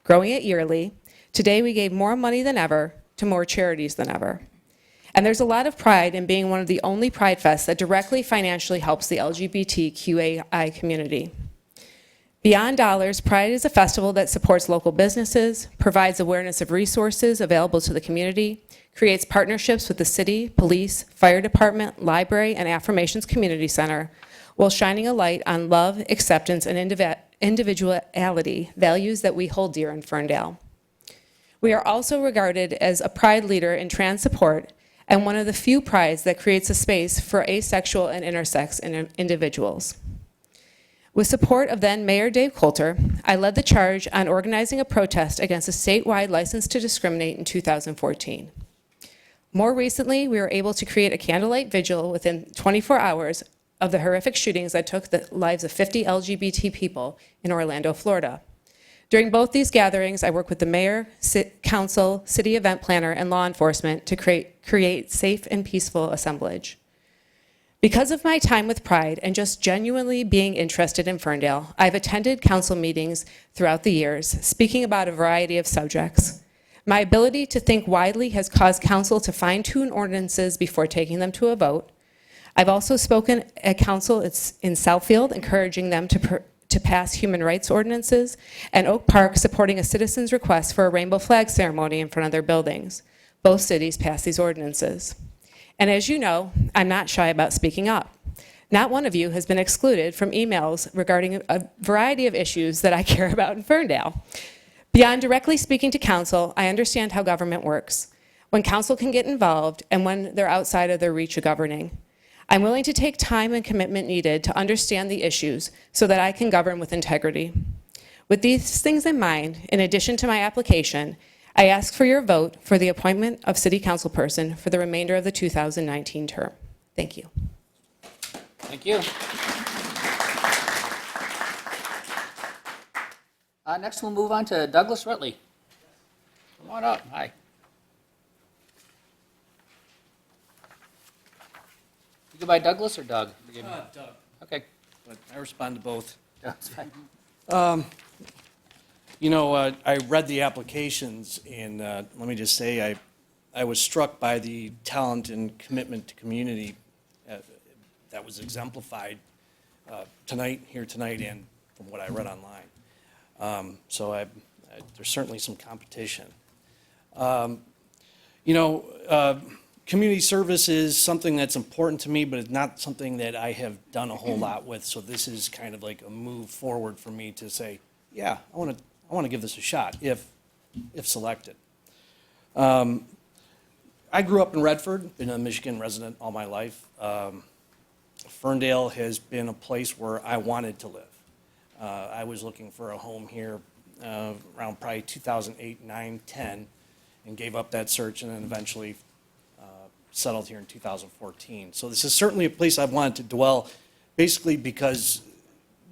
S10: Growing it yearly, today we gave more money than ever to more charities than ever. And there's a lot of pride in being one of the only Pride Fests that directly financially helps the LGBTQAI community. Beyond dollars, Pride is a festival that supports local businesses, provides awareness of resources available to the community, creates partnerships with the city, police, fire department, library, and Affirmations Community Center, while shining a light on love, acceptance, and individuality, values that we hold dear in Ferndale. We are also regarded as a Pride leader in trans support and one of the few Prides that creates a space for asexual and intersex individuals. With support of then Mayor Dave Coulter, I led the charge on organizing a protest against a statewide license to discriminate in 2014. More recently, we were able to create a candlelight vigil within 24 hours of the horrific shootings that took the lives of 50 LGBT people in Orlando, Florida. During both these gatherings, I worked with the mayor, council, city event planner, and law enforcement to create safe and peaceful assemblage. Because of my time with Pride and just genuinely being interested in Ferndale, I've attended council meetings throughout the years, speaking about a variety of subjects. My ability to think widely has caused council to fine-tune ordinances before taking them to a vote. I've also spoken at council in Southfield, encouraging them to pass human rights ordinances, and Oak Park supporting a citizen's request for a rainbow flag ceremony in front of their buildings. Both cities passed these ordinances. And as you know, I'm not shy about speaking up. Not one of you has been excluded from emails regarding a variety of issues that I care about in Ferndale. Beyond directly speaking to council, I understand how government works, when council can get involved and when they're outside of their reach of governing. I'm willing to take time and commitment needed to understand the issues so that I can govern with integrity. With these things in mind, in addition to my application, I ask for your vote for the appointment of City Council person for the remainder of the 2019 term. Thank you.
S1: Thank you. Next, we'll move on to Douglas Rutley. Come on up. Hi. You go by Douglas or Doug?
S21: Doug.
S1: Okay.
S21: But I respond to both.
S1: That's fine.
S21: I read the applications, and let me just say, I was struck by the talent and commitment to community that was exemplified here tonight, and from what I read online. There's certainly some competition. Community service is something that's important to me, but it's not something that I have done a whole lot with. So this is kind of like a move forward for me to say, yeah, I want to give this a shot if selected. I grew up in Redford, been a Michigan resident all my life. Ferndale has been a place where I wanted to live. I was looking for a home here around probably 2008, 9, 10, and gave up that search and then eventually settled here in 2014. So this is certainly a place I've wanted to dwell, basically because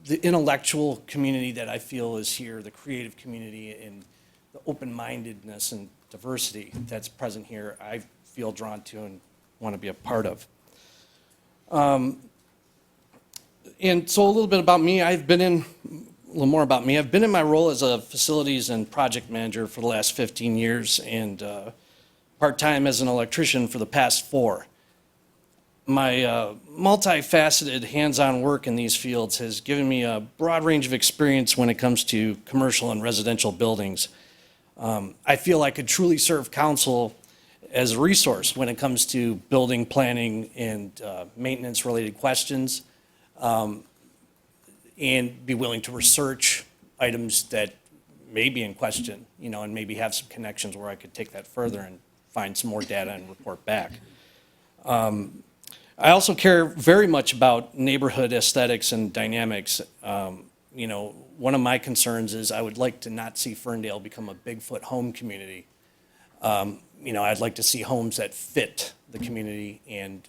S21: the intellectual community that I feel is here, the creative community and the open-mindedness and diversity that's present here, I feel drawn to and want to be a part of. And so a little bit about me, a little more about me. I've been in my role as a facilities and project manager for the last 15 years and part-time as an electrician for the past 4. My multifaceted hands-on work in these fields has given me a broad range of experience when it comes to commercial and residential buildings. I feel I could truly serve council as a resource when it comes to building planning and maintenance-related questions, and be willing to research items that may be in question, and maybe have some connections where I could take that further and find some more data and report back. I also care very much about neighborhood aesthetics and dynamics. One of my concerns is I would like to not see Ferndale become a Bigfoot home community. I'd like to see homes that fit the community, and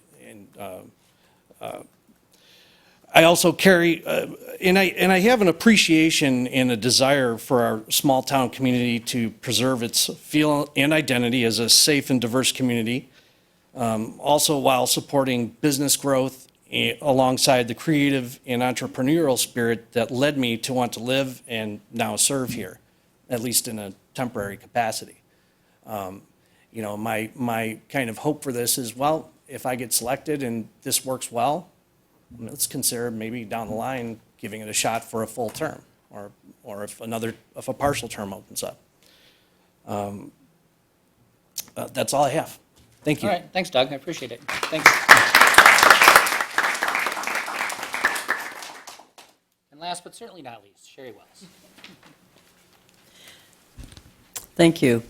S21: I also carry, and I have an appreciation and a desire for our small town community to preserve its feel and identity as a safe and diverse community, also while supporting business growth alongside the creative and entrepreneurial spirit that led me to want to live and now serve here, at least in a temporary capacity. My kind of hope for this is, well, if I get selected and this works well, let's consider maybe down the line giving it a shot for a full term, or if a partial term opens up. That's all I have. Thank you.
S1: All right, thanks, Doug. I appreciate it. Thanks. And last but certainly not least, Sherry Wells.
S22: Thank you.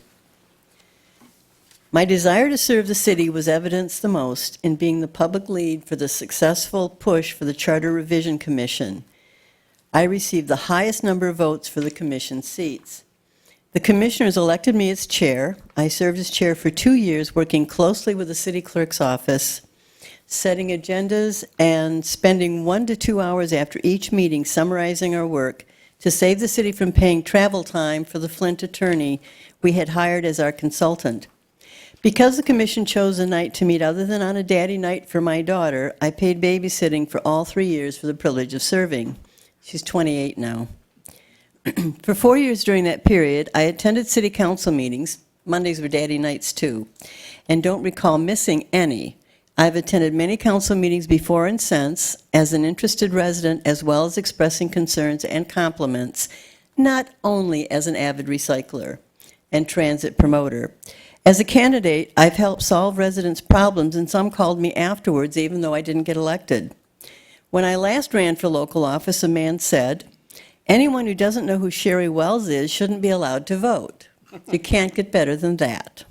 S22: My desire to serve the city was evidenced the most in being the public lead for the successful push for the Charter Revision Commission. I received the highest number of votes for the commission seats. The commissioners elected me as chair. I served as chair for 2 years, working closely with the city clerk's office, setting agendas and spending 1 to 2 hours after each meeting summarizing our work to save the city from paying travel time for the Flint attorney we had hired as our consultant. Because the commission chose a night to meet other than on a daddy night for my daughter, I paid babysitting for all 3 years for the privilege of serving. She's 28 now. For 4 years during that period, I attended city council meetings, Mondays were daddy nights too, and don't recall missing any. I've attended many council meetings before and since as an interested resident, as well as expressing concerns and compliments, not only as an avid recycler and transit promoter. As a candidate, I've helped solve residents' problems, and some called me afterwards, even though I didn't get elected. When I last ran for local office, a man said, "Anyone who doesn't know who Sherry Wells is shouldn't be allowed to vote." You can't get better than that.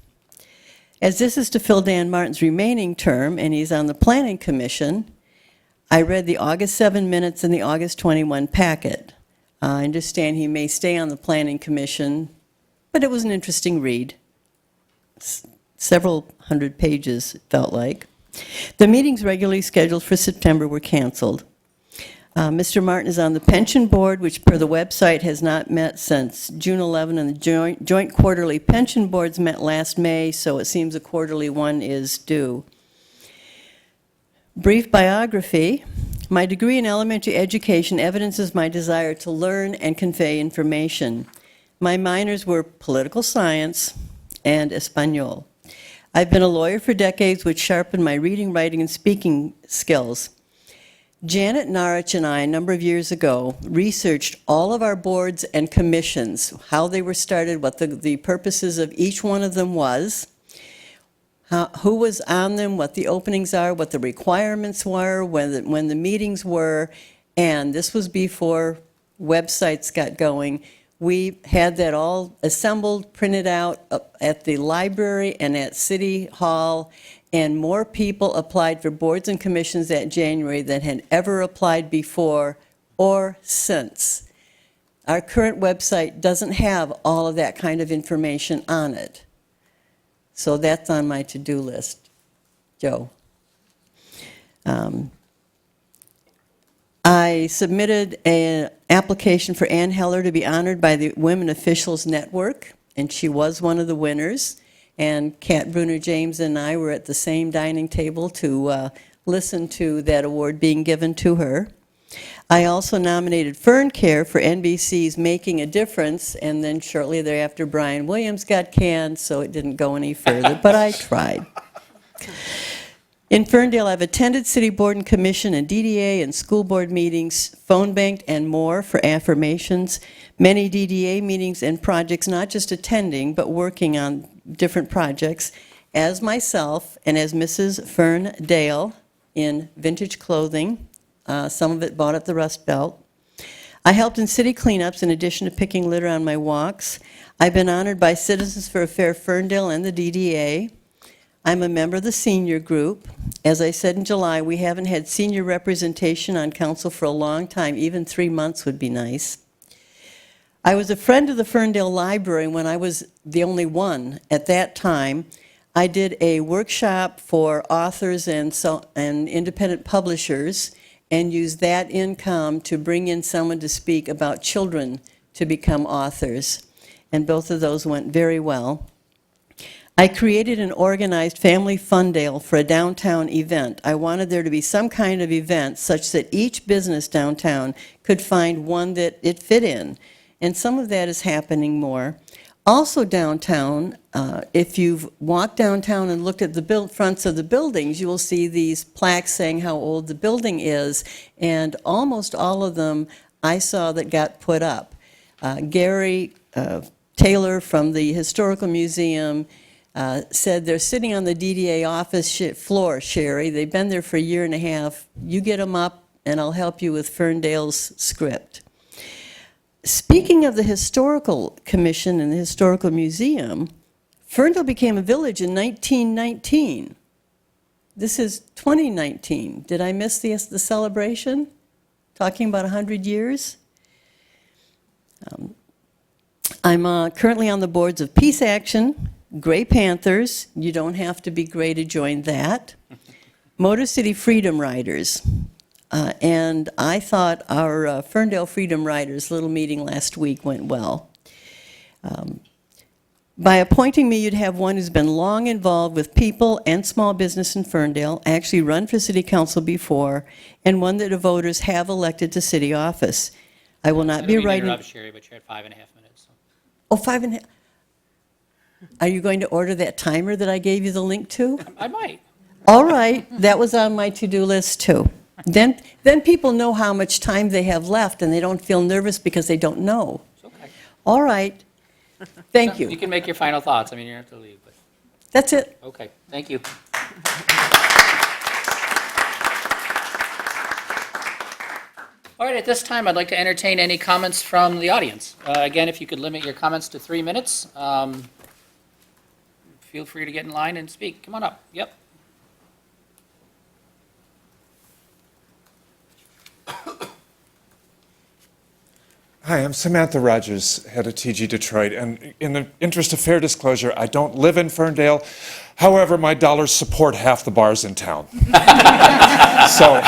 S22: As this is to fill Dan Martin's remaining term, and he's on the Planning Commission, I read the August 7 minutes and the August 21 packet. I understand he may stay on the Planning Commission, but it was an interesting read. Several hundred pages, it felt like. The meetings regularly scheduled for September were canceled. Mr. Martin is on the pension board, which per the website has not met since June 11, and the joint quarterly pension boards met last May, so it seems a quarterly one is due. Brief biography. My degree in elementary education evidences my desire to learn and convey information. My minors were political science and Espanol. I've been a lawyer for decades, which sharpened my reading, writing, and speaking skills. Janet Narich and I, a number of years ago, researched all of our boards and commissions, how they were started, what the purposes of each one of them was, who was on them, what the openings are, what the requirements were, when the meetings were, and this was before websites got going. We had that all assembled, printed out at the library and at City Hall, and more people applied for boards and commissions that January than had ever applied before or since. Our current website doesn't have all of that kind of information on it. So that's on my to-do list. Joe. I submitted an application for Ann Heller to be honored by the Women Officials Network, and she was one of the winners. And Kat Bruner-James and I were at the same dining table to listen to that award being given to her. I also nominated Ferncare for NBC's Making a Difference, and then shortly thereafter Brian Williams got canned, so it didn't go any further, but I tried. In Ferndale, I've attended City Board and Commission and DDA and school board meetings, phone banked and more for affirmations, many DDA meetings and projects, not just attending, but working on different projects, as myself and as Mrs. Ferndale in vintage clothing, some of it bought at the Rust Belt. I helped in city cleanups in addition to picking litter on my walks. I've been honored by Citizens for a Fair Ferndale and the DDA. I'm a member of the senior group. As I said in July, we haven't had senior representation on council for a long time. Even 3 months would be nice. I was a friend of the Ferndale Library when I was the only one at that time. I did a workshop for authors and independent publishers and used that income to bring in someone to speak about children to become authors. And both of those went very well. I created and organized Family Fundale for a downtown event. I wanted there to be some kind of event such that each business downtown could find one that it fit in. And some of that is happening more. Also downtown, if you've walked downtown and looked at the fronts of the buildings, you will see these plaques saying how old the building is, and almost all of them I saw that got put up. Gary Taylor from the Historical Museum said they're sitting on the DDA office floor, Sherry. They've been there for a year and a half. You get them up, and I'll help you with Ferndale's script. Speaking of the Historical Commission and the Historical Museum, Ferndale became a village in 1919. This is 2019. Did I miss the celebration? Talking about 100 years? I'm currently on the boards of Peace Action, Gray Panthers, you don't have to be gray to join that, Motor City Freedom Riders. And I thought our Ferndale Freedom Riders little meeting last week went well. By appointing me, you'd have one who's been long involved with people and small business in Ferndale, actually run for city council before, and one that the voters have elected to city office. I will not be writing...
S1: Interrupt, Sherry, but you're at 5.5 minutes. So.
S22: Oh, 5.5. Are you going to order that timer that I gave you the link to?
S1: I might.
S22: All right, that was on my to-do list too. Then people know how much time they have left and they don't feel nervous because they don't know.
S1: It's okay.
S22: All right, thank
S1: You
S22: you.
S1: can make your final thoughts. I mean, you don't have to leave, but,
S22: That's it.
S1: okay, thank you. All right, at this time, I'd like to entertain any comments from the audience. Again, if you could limit your comments to 3 minutes. Feel free to get in line and speak. Come on up. Yep.
S5: Hi, I'm Samantha Rogers, head of TG Detroit, and in the interest of fair disclosure, I don't live in Ferndale. However, my dollars support half the bars in town. So,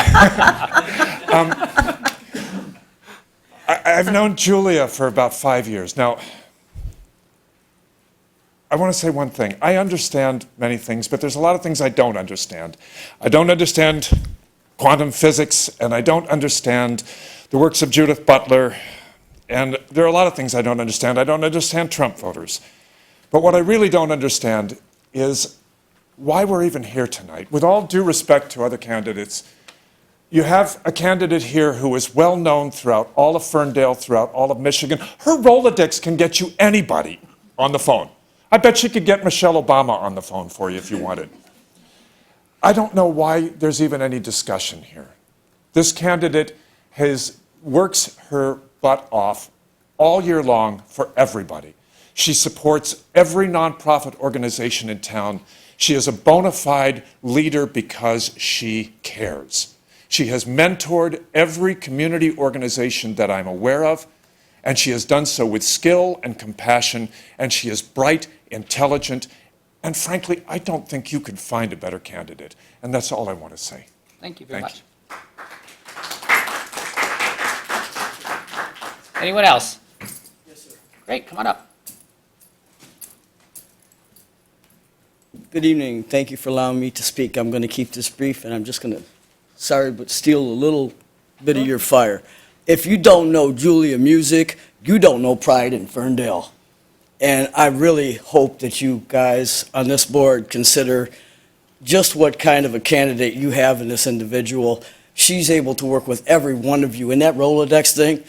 S5: I've known Julia for about 5 years. Now, I want to say one thing. I understand many things, but there's a lot of things I don't understand. I don't understand quantum physics, and I don't understand the works of Judith Butler. And there are a lot of things I don't understand. I don't understand Trump voters. But what I really don't understand is why we're even here tonight. With all due respect to other candidates, you have a candidate here who is well known throughout all of Ferndale, throughout all of Michigan. Her Rolodex can get you anybody on the phone. I bet she could get Michelle Obama on the phone for you if you wanted. I don't know why there's even any discussion here. This candidate works her butt off all year long for everybody. She supports every nonprofit organization in town. She is a bona fide leader because she cares. She has mentored every community organization that I'm aware of, and she has done so with skill and compassion, and she is bright, intelligent, and frankly, I don't think you could find a better candidate. And that's all I want to say.
S1: Thank you very much. Anyone else? Yes, sir. Great, come on up.
S6: Good evening. Thank you for allowing me to speak. I'm going to keep this brief, and I'm just going to, sorry, but steal a little bit of your fire. If you don't know Julia Music, you don't know Pride in Ferndale. And I really hope that you guys on this board consider just what kind of a candidate you have in this individual. She's able to work with every one of you. And that Rolodex thing,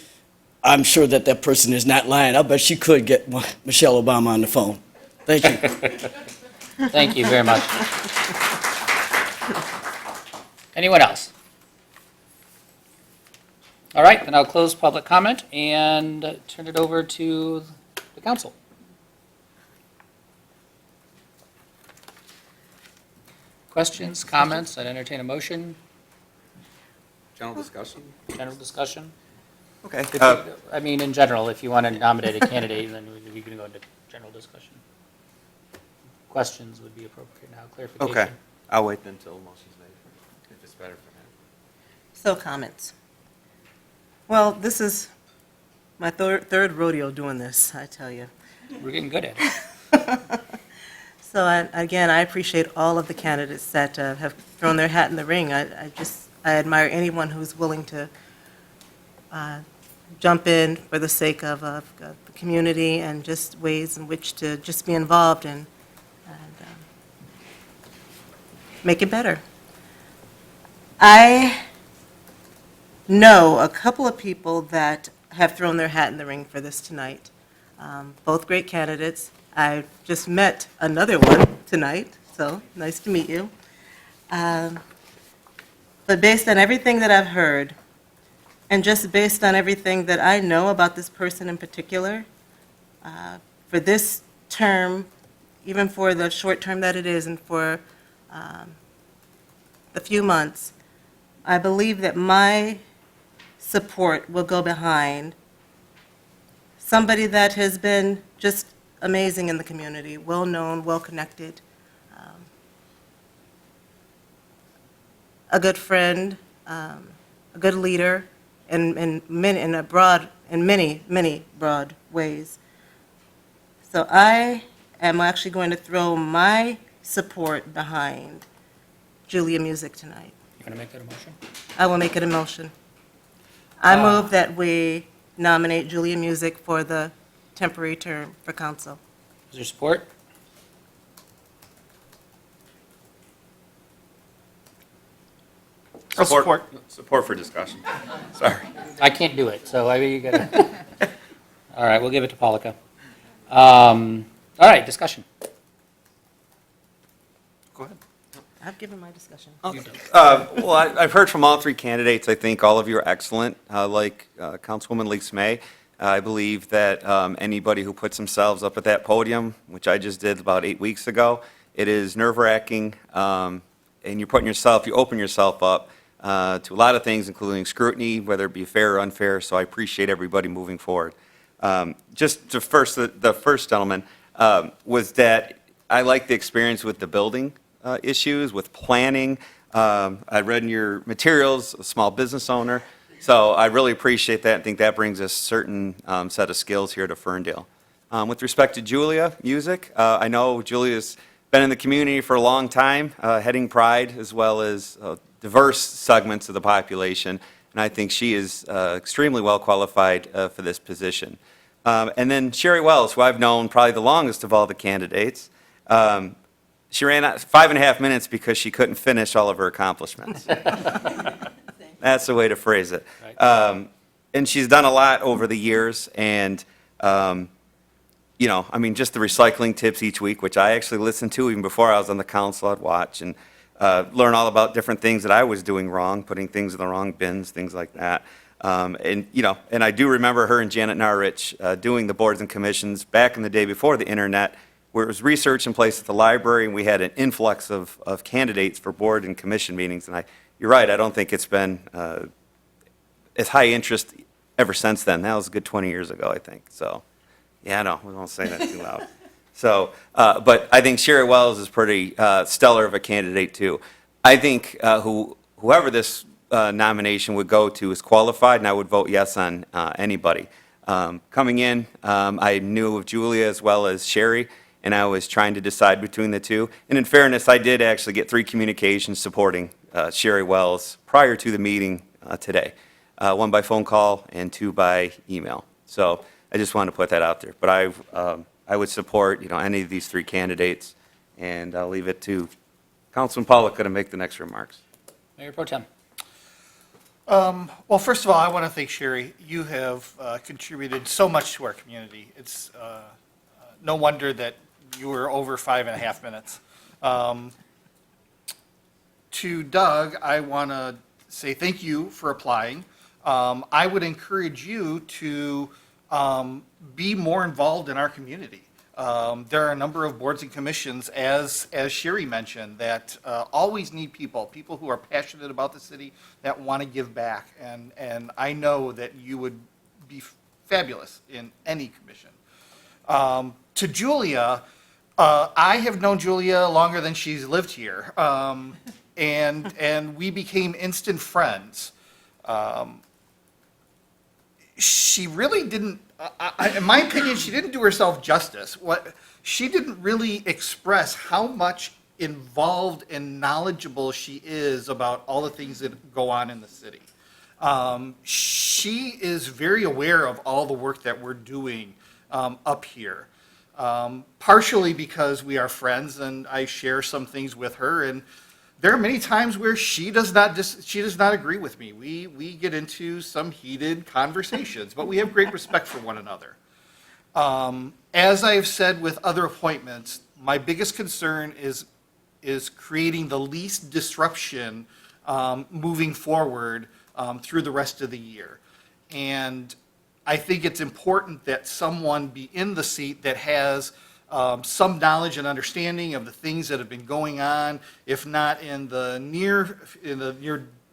S6: I'm sure that that person is not lying. I bet she could get Michelle Obama on the phone. Thank you.
S1: Thank you very much. Anyone else? All right, then I'll close public comment and turn it over to the council. Questions, comments? I'd entertain a motion.
S20: General discussion?
S1: General discussion?
S20: Okay.
S1: I mean, in general, if you want to nominate a candidate, then we can go into general discussion. Questions would be appropriate now, clarification.
S20: Okay, I'll wait until motion's made, if it's better for him.
S3: So comments. Well, this is my third rodeo doing this, I tell you.
S1: We're getting good at it.
S3: So again, I appreciate all of the candidates that have thrown their hat in the ring. I admire anyone who's willing to jump in for the sake of the community and just ways in which to just be involved and make it better. I know a couple of people that have thrown their hat in the ring for this tonight. Both great candidates. I just met another one tonight, so nice to meet you. But based on everything that I've heard, and just based on everything that I know about this person in particular, for this term, even for the short term that it is, and for the few months, I believe that my support will go behind somebody that has been just amazing in the community, well-known, well-connected, a good friend, a good leader in many broad ways. So I am actually going to throw my support behind Julia Music tonight.
S1: You want to make that a motion?
S3: I will make it a motion. I move that we nominate Julia Music for the temporary term for council.
S1: Is there support?
S20: Support for discussion. Sorry.
S1: I can't do it, so I mean, you gotta. All right, we'll give it to Polika. All right, discussion.
S20: Go ahead.
S3: I've given my discussion.
S20: Well, I've heard from all three candidates. I think all of you are excellent. Like Councilwoman Leaks May, I believe that anybody who puts themselves up at that podium, which I just did about 8 weeks ago, it is nerve-wracking, and you open yourself up to a lot of things, including scrutiny, whether it be fair or unfair. So I appreciate everybody moving forward. Just to the first gentleman was that I like the experience with the building issues, with planning. I read in your materials, a small business owner. So I really appreciate that and think that brings a certain set of skills here to Ferndale. With respect to Julia Music, I know Julia's been in the community for a long time, heading Pride as well as diverse segments of the population, and I think she is extremely well qualified for this position. And then Sherry Wells, who I've known probably the longest of all the candidates. She ran out 5.5 minutes because she couldn't finish all of her accomplishments. That's the way to phrase it. And she's done a lot over the years, and you know, I mean, just the recycling tips each week, which I actually listened to even before I was on the council. I'd watch and learn all about different things that I was doing wrong, putting things in the wrong bins, things like that. And you know, and I do remember her and Janet Narrich doing the boards and commissions back in the day before the internet, where it was research in place at the library, and we had an influx of candidates for board and commission meetings. And you're right, I don't think it's been as high interest ever since then. That was a good 20 years ago, I think. So, yeah, no, we won't say that too loud. So, but I think Sherry Wells is pretty stellar of a candidate, too. I think whoever this nomination would go to is qualified, and I would vote yes on anybody. Coming in, I knew of Julia as well as Sherry, and I was trying to decide between the two. And in fairness, I did actually get 3 communications supporting Sherry Wells prior to the meeting today. 1 by phone call and 2 by email. So I just wanted to put that out there. But I would support, you know, any of these 3 candidates, and I'll leave it to Councilman Polika to make the next remarks.
S1: Mayor Pro Tem.
S4: Well, first of all, I want to thank Sherry. You have contributed so much to our community. It's no wonder that you were over 5.5 minutes. To Doug, I want to say thank you for applying. I would encourage you to be more involved in our community. There are a number of boards and commissions, as Sherry mentioned, that always need people who are passionate about the city, that want to give back. And I know that you would be fabulous in any commission. To Julia, I have known Julia longer than she's lived here, and we became instant friends. She really didn't, in my opinion, she didn't do herself justice. She didn't really express how much involved and knowledgeable she is about all the things that go on in the city. She is very aware of all the work that we're doing up here. Partially because we are friends and I share some things with her, and there are many times where she does not agree with me. We get into some heated conversations, but we have great respect for one another. As I have said with other appointments, my biggest concern is creating the least disruption moving forward through the rest of the year. And I think it's important that someone be in the seat that has some knowledge and understanding of the things that have been going on, if not in the near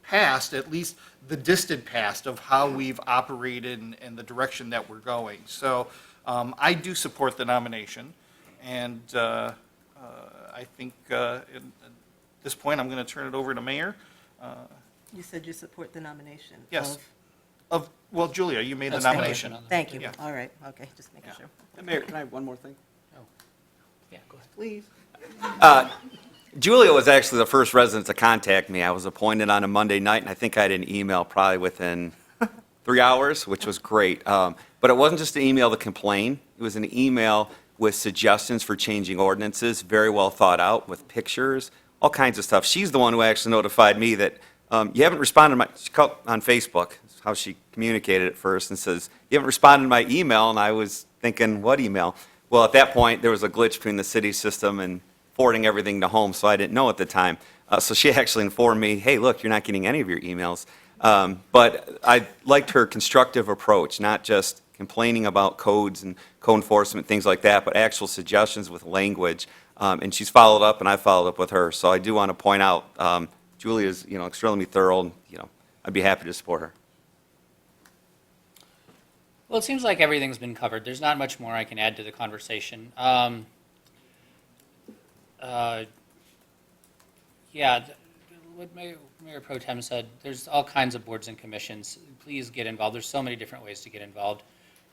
S4: past, at least the distant past of how we've operated and the direction that we're going. So I do support the nomination, and I think at this point I'm going to turn it over to Mayor.
S3: You said you support the nomination?
S4: Yes. Well, Julia, you made the
S1: That's the
S4: nomination.
S1: motion.
S3: Thank you.
S4: Yeah.
S3: All right, okay, just making sure.
S20: Mayor, can I have one more thing?
S1: Yeah, go ahead.
S3: Please.
S20: Julia was actually the first resident to contact me. I was appointed on a Monday night, and I think I had an email probably within 3 hours, which was great. But it wasn't just an email to complain. It was an email with suggestions for changing ordinances, very well thought out, with pictures, all kinds of stuff. She's the one who actually notified me that You haven't responded to my, she called on Facebook, is how she communicated it first, and says, you haven't responded to my email, and I was thinking, what email? Well, at that point, there was a glitch between the city system and forwarding everything to home, so I didn't know at the time. So she actually informed me, hey, look, you're not getting any of your emails. But I liked her constructive approach, not just complaining about codes and code enforcement, things like that, but actual suggestions with language. And she's followed up, and I followed up with her. So I do want to point out, Julia's, extremely thorough, and, I'd be happy to support her.
S1: Well, it seems like everything's been covered. There's not much more I can add to the conversation. Yeah, what Mayor Pro Tem said, there's all kinds of boards and commissions. Please get involved. There's so many different ways to get involved.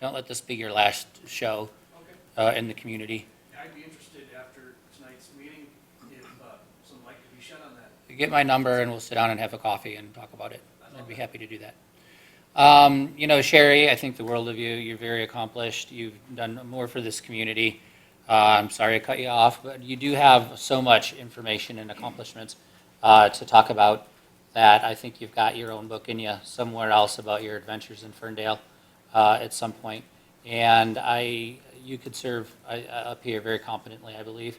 S1: Don't let this be your last show in the community.
S21: I'd be interested after tonight's meeting if some light could be shed on that.
S1: Get my number and we'll sit down and have a coffee and talk about it. I'd be happy to do that. Sherry, I think the world of you. You're very accomplished. You've done more for this community. I'm sorry I cut you off, but you do have so much information and accomplishments to talk about that I think you've got your own book in you somewhere else about your adventures in Ferndale at some point. And you could serve up here very competently, I believe.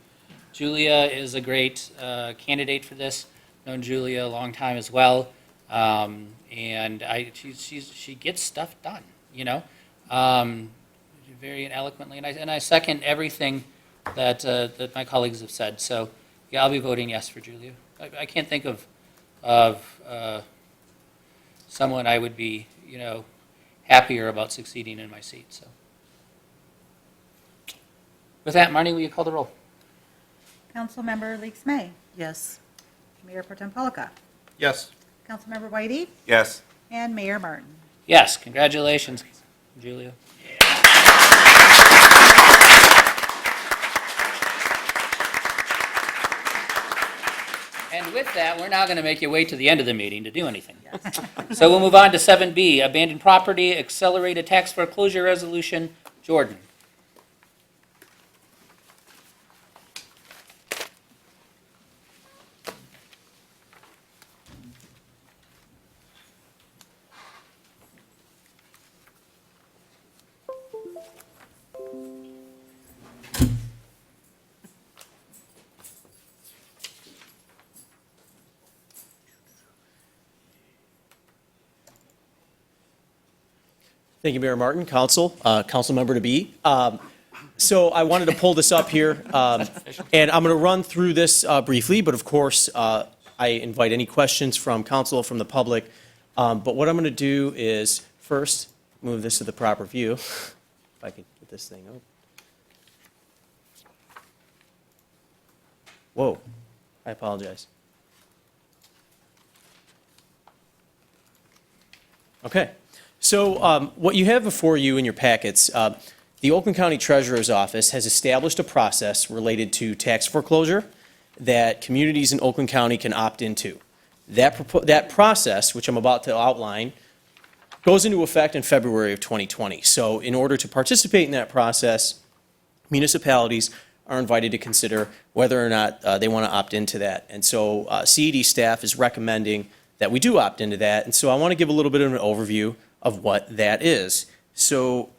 S1: Julia is a great candidate for this. Known Julia a long time as well. And she gets stuff done, very eloquently, and I second everything that my colleagues have said. So, yeah, I'll be voting yes for Julia. I can't think of someone I would be, happier about succeeding in my seat. So, with that, Marnie, will you call the roll?
S2: Councilmember Leaks May.
S3: Yes.
S2: Mayor Pro Tem Polika.
S4: Yes.
S2: Councilmember Whitey.
S20: Yes.
S2: And Mayor Martin.
S1: Yes, congratulations, Julia. And with that, we're now going to make you wait to the end of the meeting to do anything. So we'll move on to 7B, Abandoned Property Accelerated Tax Foreclosure Resolution. Jordan.
S8: Thank you, Mayor Martin, Council, Council Member to be. So I wanted to pull this up here, and I'm going to run through this briefly, but of course, I invite any questions from council, from the public. But what I'm going to do is first move this to the proper view, if I can get this thing up. Whoa, I apologize. Okay. So what you have before you in your packets, the Oakland County Treasurer's Office has established a process related to tax foreclosure that communities in Oakland County can opt into. That process, which I'm about to outline, goes into effect in February of 2020. So in order to participate in that process, municipalities are invited to consider whether or not they want to opt into that. And so CED staff is recommending that we do opt into that. And so I want to give a little bit of an overview of what that is. So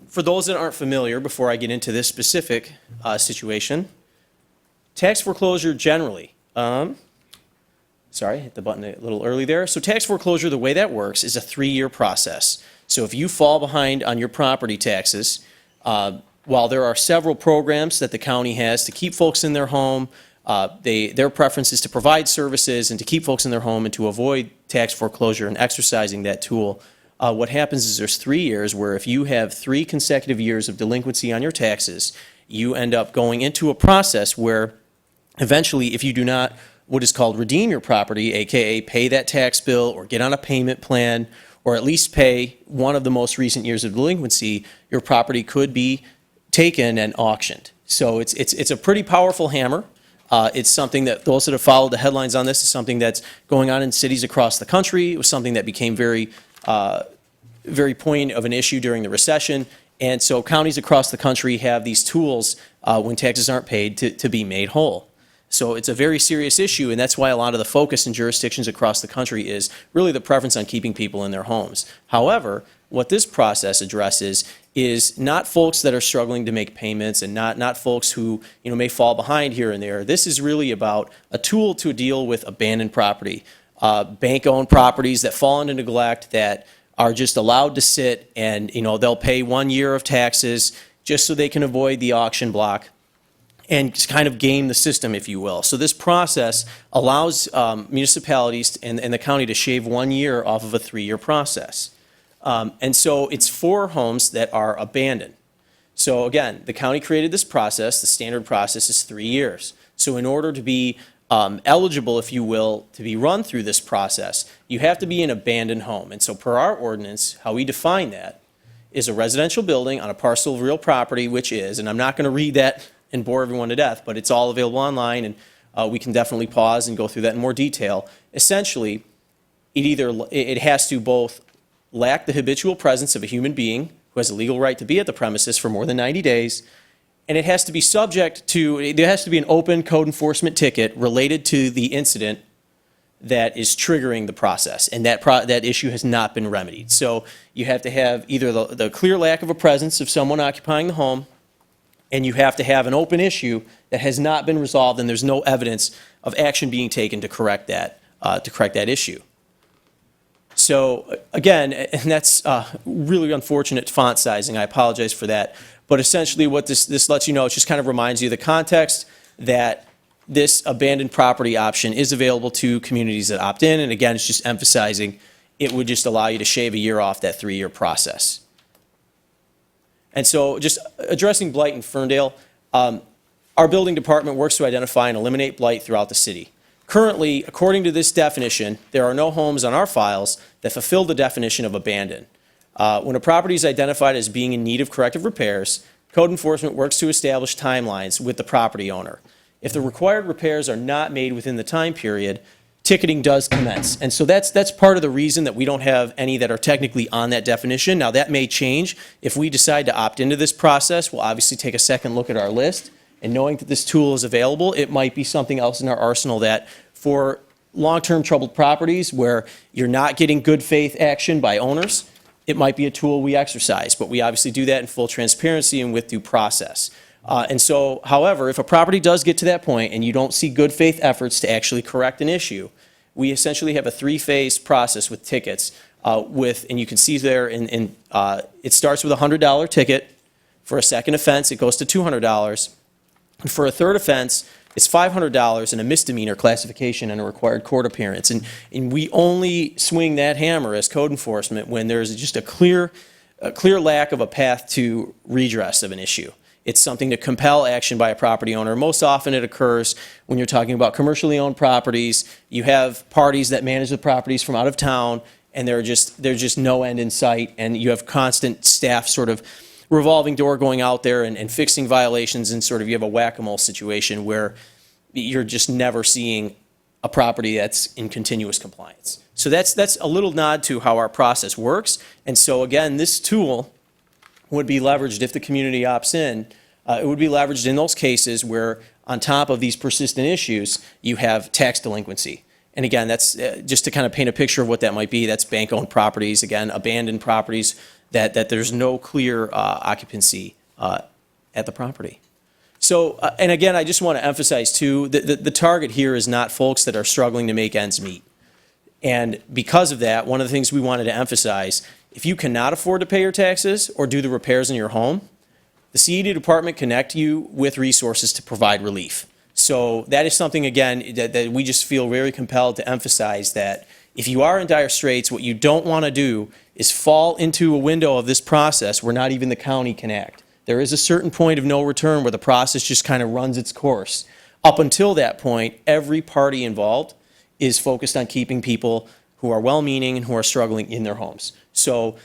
S8: for those that aren't familiar, before I get into this specific situation, tax foreclosure generally, sorry, I hit the button a little early there. So tax foreclosure, the way that works is a 3-year process. So if you fall behind on your property taxes, while there are several programs that the county has to keep folks in their home, their preference is to provide services and to keep folks in their home and to avoid tax foreclosure and exercising that tool. What happens is there's 3 years where if you have 3 consecutive years of delinquency on your taxes, you end up going into a process where eventually if you do not what is called redeem your property, aka pay that tax bill or get on a payment plan or at least pay one of the most recent years of delinquency, your property could be taken and auctioned. So it's a pretty powerful hammer. It's something that those that have followed the headlines on this is something that's going on in cities across the country. It was something that became very poignant of an issue during the recession. And so counties across the country have these tools when taxes aren't paid to be made whole. So it's a very serious issue, and that's why a lot of the focus in jurisdictions across the country is really the preference on keeping people in their homes. However, what this process addresses is not folks that are struggling to make payments and not folks who may fall behind here and there. This is really about a tool to deal with abandoned property, bank-owned properties that fall into neglect, that are just allowed to sit, and they'll pay 1 year of taxes just so they can avoid the auction block and kind of game the system, if you will. So this process allows municipalities and the county to shave 1 year off of a 3-year process. And so it's for homes that are abandoned. So again, the county created this process. The standard process is 3 years. So in order to be eligible, if you will, to be run through this process, you have to be an abandoned home. And so per our ordinance, how we define that is a residential building on a parcel of real property, which is, and I'm not going to read that and bore everyone to death, but it's all available online, and we can definitely pause and go through that in more detail. Essentially, it has to both lack the habitual presence of a human being who has a legal right to be at the premises for more than 90 days, and it has to be there has to be an open code enforcement ticket related to the incident that is triggering the process, and that issue has not been remedied. So you have to have either the clear lack of a presence of someone occupying the home, and you have to have an open issue that has not been resolved, and there's no evidence of action being taken to correct that issue. So again, and that's really unfortunate font sizing. I apologize for that. But essentially what this lets you know, it just kind of reminds you of the context that this abandoned property option is available to communities that opt in. And again, it's just emphasizing it would just allow you to shave a year off that 3-year process. And so just addressing blight in Ferndale, our building department works to identify and eliminate blight throughout the city. Currently, according to this definition, there are no homes on our files that fulfill the definition of abandoned. When a property is identified as being in need of corrective repairs, code enforcement works to establish timelines with the property owner. If the required repairs are not made within the time period, ticketing does commence. And so that's part of the reason that we don't have any that are technically on that definition. Now, that may change. If we decide to opt into this process, we'll obviously take a second look at our list. And knowing that this tool is available, it might be something else in our arsenal that for long-term troubled properties where you're not getting good faith action by owners, it might be a tool we exercise. But we obviously do that in full transparency and with due process. And so, however, if a property does get to that point and you don't see good faith efforts to actually correct an issue, we essentially have a 3-phase process with tickets and you can see there, it starts with a $100 ticket. For a second offense, it goes to $200. And for a third offense, it's $500 and a misdemeanor classification and a required court appearance. And we only swing that hammer as code enforcement when there's just a clear lack of a path to redress of an issue. It's something to compel action by a property owner. Most often it occurs when you're talking about commercially owned properties. You have parties that manage the properties from out of town, and there's just no end in sight, and you have constant staff sort of revolving door going out there and fixing violations, and sort of you have a whack-a-mole situation where you're just never seeing a property that's in continuous compliance. So that's a little nod to how our process works. And so again, this tool would be leveraged if the community opts in. It would be leveraged in those cases where on top of these persistent issues, you have tax delinquency. And again, that's just to kind of paint a picture of what that might be. That's bank-owned properties, again, abandoned properties that there's no clear occupancy at the property. So, and again, I just want to emphasize too, the target here is not folks that are struggling to make ends meet. And because of that, one of the things we wanted to emphasize, if you cannot afford to pay your taxes or do the repairs in your home, the CED department connect you with resources to provide relief. So that is something, again, that we just feel very compelled to emphasize, that if you are in dire straits, what you don't want to do is fall into a window of this process where not even the county can act. There is a certain point of no return where the process just kind of runs its course. Up until that point, every party involved is focused on keeping people who are well-meaning and who are struggling in their homes. So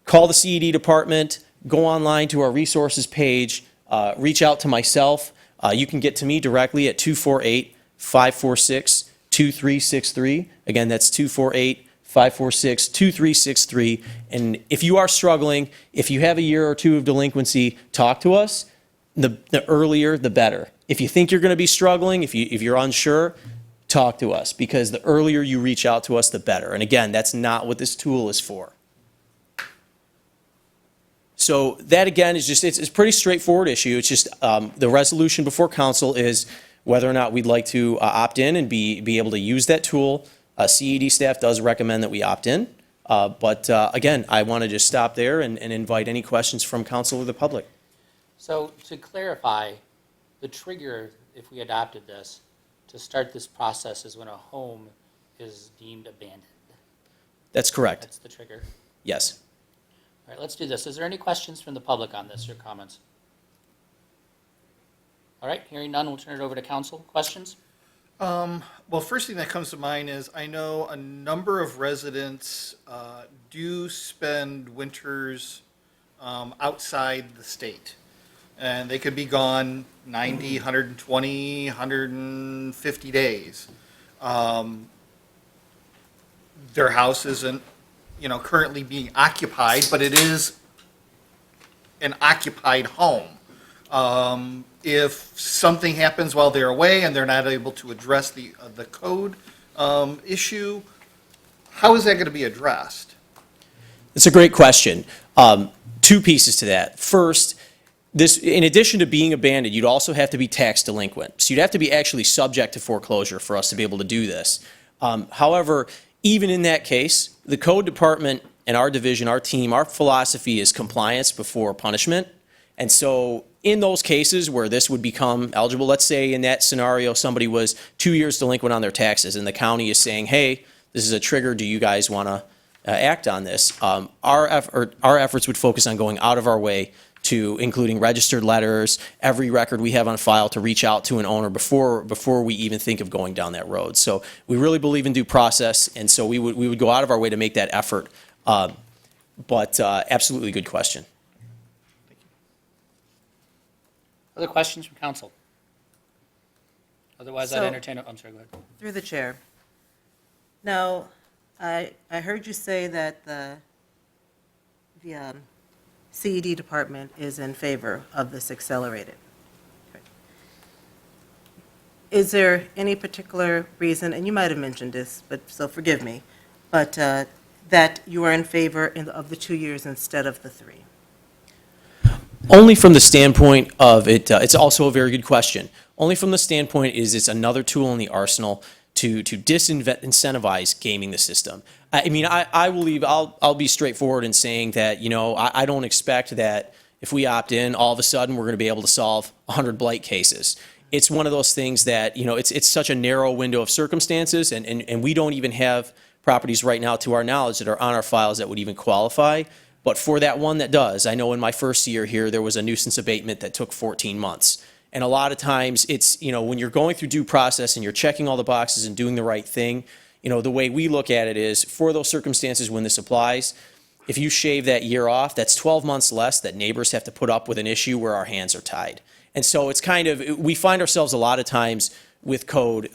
S8: call the CED department, go online to our resources page, reach out to myself. You can get to me directly at 248-546-2363. Again, that's 248-546-2363. And if you are struggling, if you have a year or two of delinquency, talk to us. the earlier, the better. If you think you're going to be struggling, if you're unsure, talk to us, because the earlier you reach out to us, the better. And again, that's not what this tool is for. So that, again, is just, it's a pretty straightforward issue. It's just the resolution before council is whether or not we'd like to opt in and be able to use that tool. CED staff does recommend that we opt in. But again, I want to just stop there and invite any questions from council or the public.
S1: So to clarify, the trigger, if we adopted this, to start this process is when a home is deemed abandoned.
S8: That's correct.
S1: That's the trigger.
S8: Yes.
S1: All right, let's do this. Is there any questions from the public on this or comments? All right, hearing none, we'll turn it over to council. Questions?
S4: Well, first thing that comes to mind is I know a number of residents do spend winters outside the state. And they could be gone 90, 120, 150 days. Their house isn't, currently being occupied, but it is an occupied home. If something happens while they're away and they're not able to address the code issue, how is that going to be addressed?
S8: It's a great question. Two pieces to that. First, this, in addition to being abandoned, you'd also have to be tax delinquent. So you'd have to be actually subject to foreclosure for us to be able to do this. However, even in that case, the code department and our division, our team, our philosophy is compliance before punishment. And so in those cases where this would become eligible, let's say in that scenario, somebody was 2 years delinquent on their taxes and the county is saying, hey, this is a trigger, do you guys want to act on this? Our efforts would focus on going out of our way to including registered letters, every record we have on file to reach out to an owner before we even think of going down that road. So we really believe in due process, and so we would go out of our way to make that effort. But absolutely good question.
S1: Other questions from council? Otherwise, I'd
S3: So-
S1: entertain, I'm sorry, go ahead.
S3: Through the chair. Now, I heard you say that the CED department is in favor of this accelerated. Is there any particular reason, and you might have mentioned this, but so forgive me, but that you are in favor of the 2 years instead of the 3?
S8: Only from the standpoint of it, it's also a very good question. Only from the standpoint is it's another tool in the arsenal to disincentivize gaming the system. I mean, I'll be straightforward in saying that, I don't expect that if we opt in, all of a sudden we're going to be able to solve 100 blight cases. It's one of those things that, it's such a narrow window of circumstances, and we don't even have properties right now, to our knowledge, that are on our files that would even qualify. But for that one that does, I know in my first year here, there was a nuisance abatement that took 14 months. And a lot of times it's, when you're going through due process and you're checking all the boxes and doing the right thing, the way we look at it is for those circumstances when this applies, if you shave that year off, that's 12 months less that neighbors have to put up with an issue where our hands are tied. And so it's kind of, we find ourselves a lot of times with code,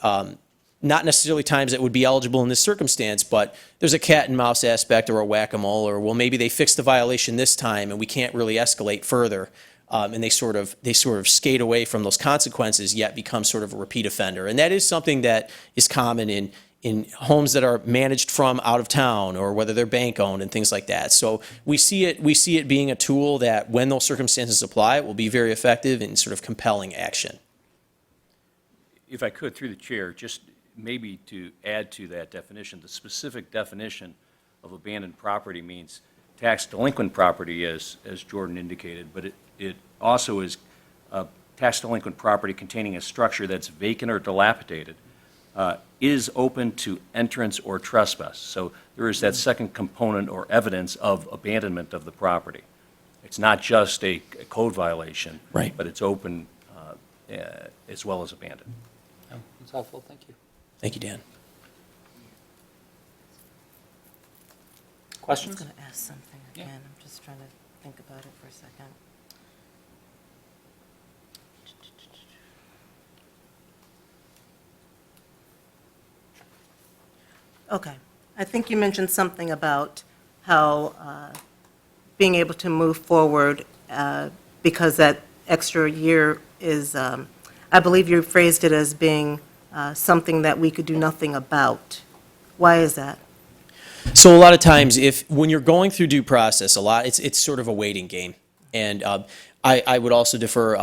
S8: not necessarily times that would be eligible in this circumstance, but there's a cat and mouse aspect or a whack-a-mole, or well, maybe they fixed the violation this time and we can't really escalate further. And they sort of skate away from those consequences, yet become sort of a repeat offender. And that is something that is common in homes that are managed from out of town, or whether they're bank owned and things like that. So we see it being a tool that, when those circumstances apply, it will be very effective in sort of compelling action.
S9: If I could, through the chair, just maybe to add to that definition, the specific definition of abandoned property means tax delinquent property, as Jordan indicated, but it also is tax delinquent property containing a structure that's vacant or dilapidated, is open to entrance or trespass. So there is that second component or evidence of abandonment of the property. It's not just a code violation,
S8: right,
S9: but it's open as well as abandoned.
S1: Oh, that's helpful, thank you.
S8: Thank you, Dan.
S1: Questions?
S3: I was going to ask something again.
S1: Yeah.
S3: I'm just trying to think about it for a second. Okay. I think you mentioned something about how being able to move forward because that extra year is, I believe you phrased it as being something that we could do nothing about. Why is that?
S8: So a lot of times, when you're going through due process, it's sort of a waiting game. And I would also defer,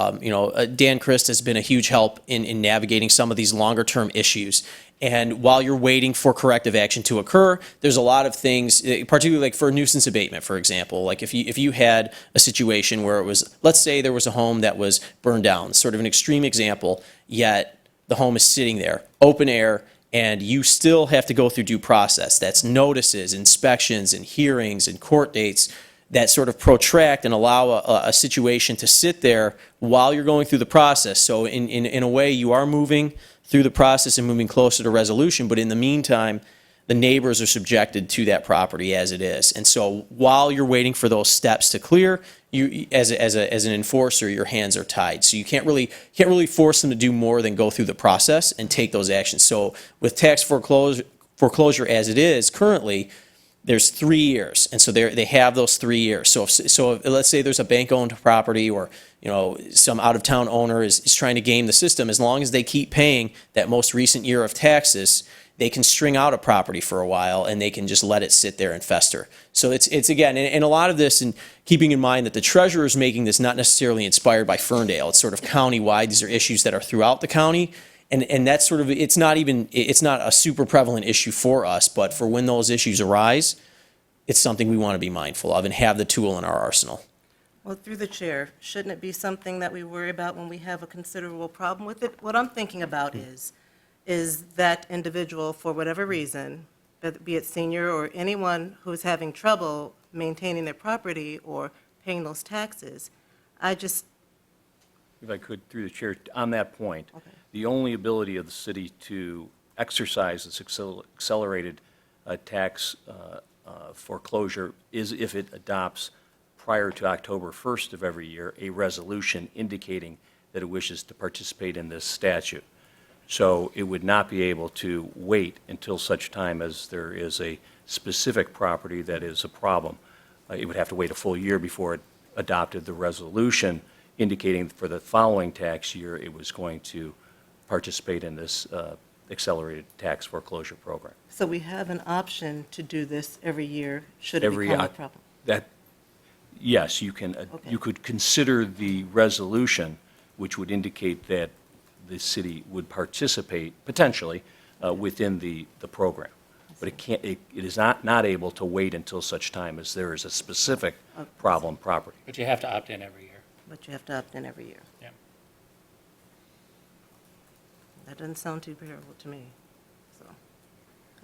S8: Dan Christ has been a huge help in navigating some of these longer-term issues. And while you're waiting for corrective action to occur, there's a lot of things, particularly like for nuisance abatement, for example. Like if you had a situation where it was, let's say there was a home that was burned down, sort of an extreme example, yet the home is sitting there, open air, and you still have to go through due process. That's notices, inspections, and hearings, and court dates that sort of protract and allow a situation to sit there while you're going through the process. So in a way, you are moving through the process and moving closer to resolution, but in the meantime, the neighbors are subjected to that property as it is. And so while you're waiting for those steps to clear, you, as an enforcer, your hands are tied. So you can't really force them to do more than go through the process and take those actions. So with tax foreclosure as it is currently, there's 3 years, and so they have those 3 years. So if let's say there's a bank-owned property, or some out-of-town owner is trying to game the system, as long as they keep paying that most recent year of taxes, they can string out a property for a while, and they can just let it sit there and fester. So it's again, and a lot of this, and keeping in mind that the treasurer is making this not necessarily inspired by Ferndale. It's sort of county-wide. These are issues that are throughout the county. And that's sort of, it's not a super prevalent issue for us, but for when those issues arise, it's something we want to be mindful of and have the tool in our arsenal.
S3: Well, through the chair, shouldn't it be something that we worry about when we have a considerable problem with it? What I'm thinking about is that individual, for whatever reason, be it senior or anyone who's having trouble maintaining their property or paying those taxes,
S9: If I could, through the chair, on that point,
S3: Okay.
S9: the only ability of the city to exercise this accelerated tax foreclosure is if it adopts, prior to October 1st of every year, a resolution indicating that it wishes to participate in this statute. So it would not be able to wait until such time as there is a specific property that is a problem. It would have to wait a full year before it adopted the resolution indicating for the following tax year it was going to participate in this accelerated tax foreclosure program.
S3: So we have an option to do this every year, should it become a problem?
S9: Yes, you can.
S3: Okay.
S9: You could consider the resolution, which would indicate that the city would participate potentially within the program. But it can't. It is not able to wait until such time as there is a specific problem property.
S1: But you have to opt in every year.
S3: But you have to opt in every year.
S1: Yeah.
S3: That doesn't sound too terrible to me. So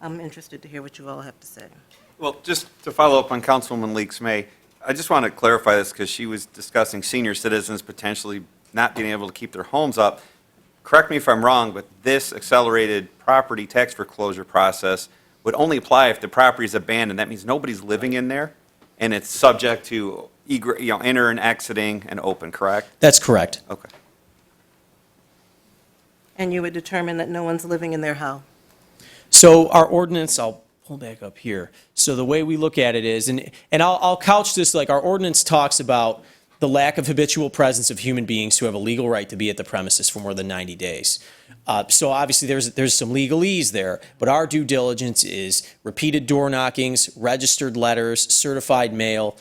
S3: I'm interested to hear what you all have to say.
S20: Well, just to follow up on Councilwoman Leaks May, I just want to clarify this because she was discussing senior citizens potentially not being able to keep their homes up. Correct me if I'm wrong, but this accelerated property tax foreclosure process would only apply if the property is abandoned. That means nobody's living in there, and it's subject to enter and exiting and open, correct?
S8: That's correct.
S20: Okay.
S3: And you would determine that no one's living in their house?
S8: So our ordinance, I'll pull back up here. So the way we look at it is, and I'll couch this like our ordinance talks about the lack of habitual presence of human beings who have a legal right to be at the premises for more than 90 days. So obviously there's some legalese there, but our due diligence is repeated door knockings, registered letters, certified mail,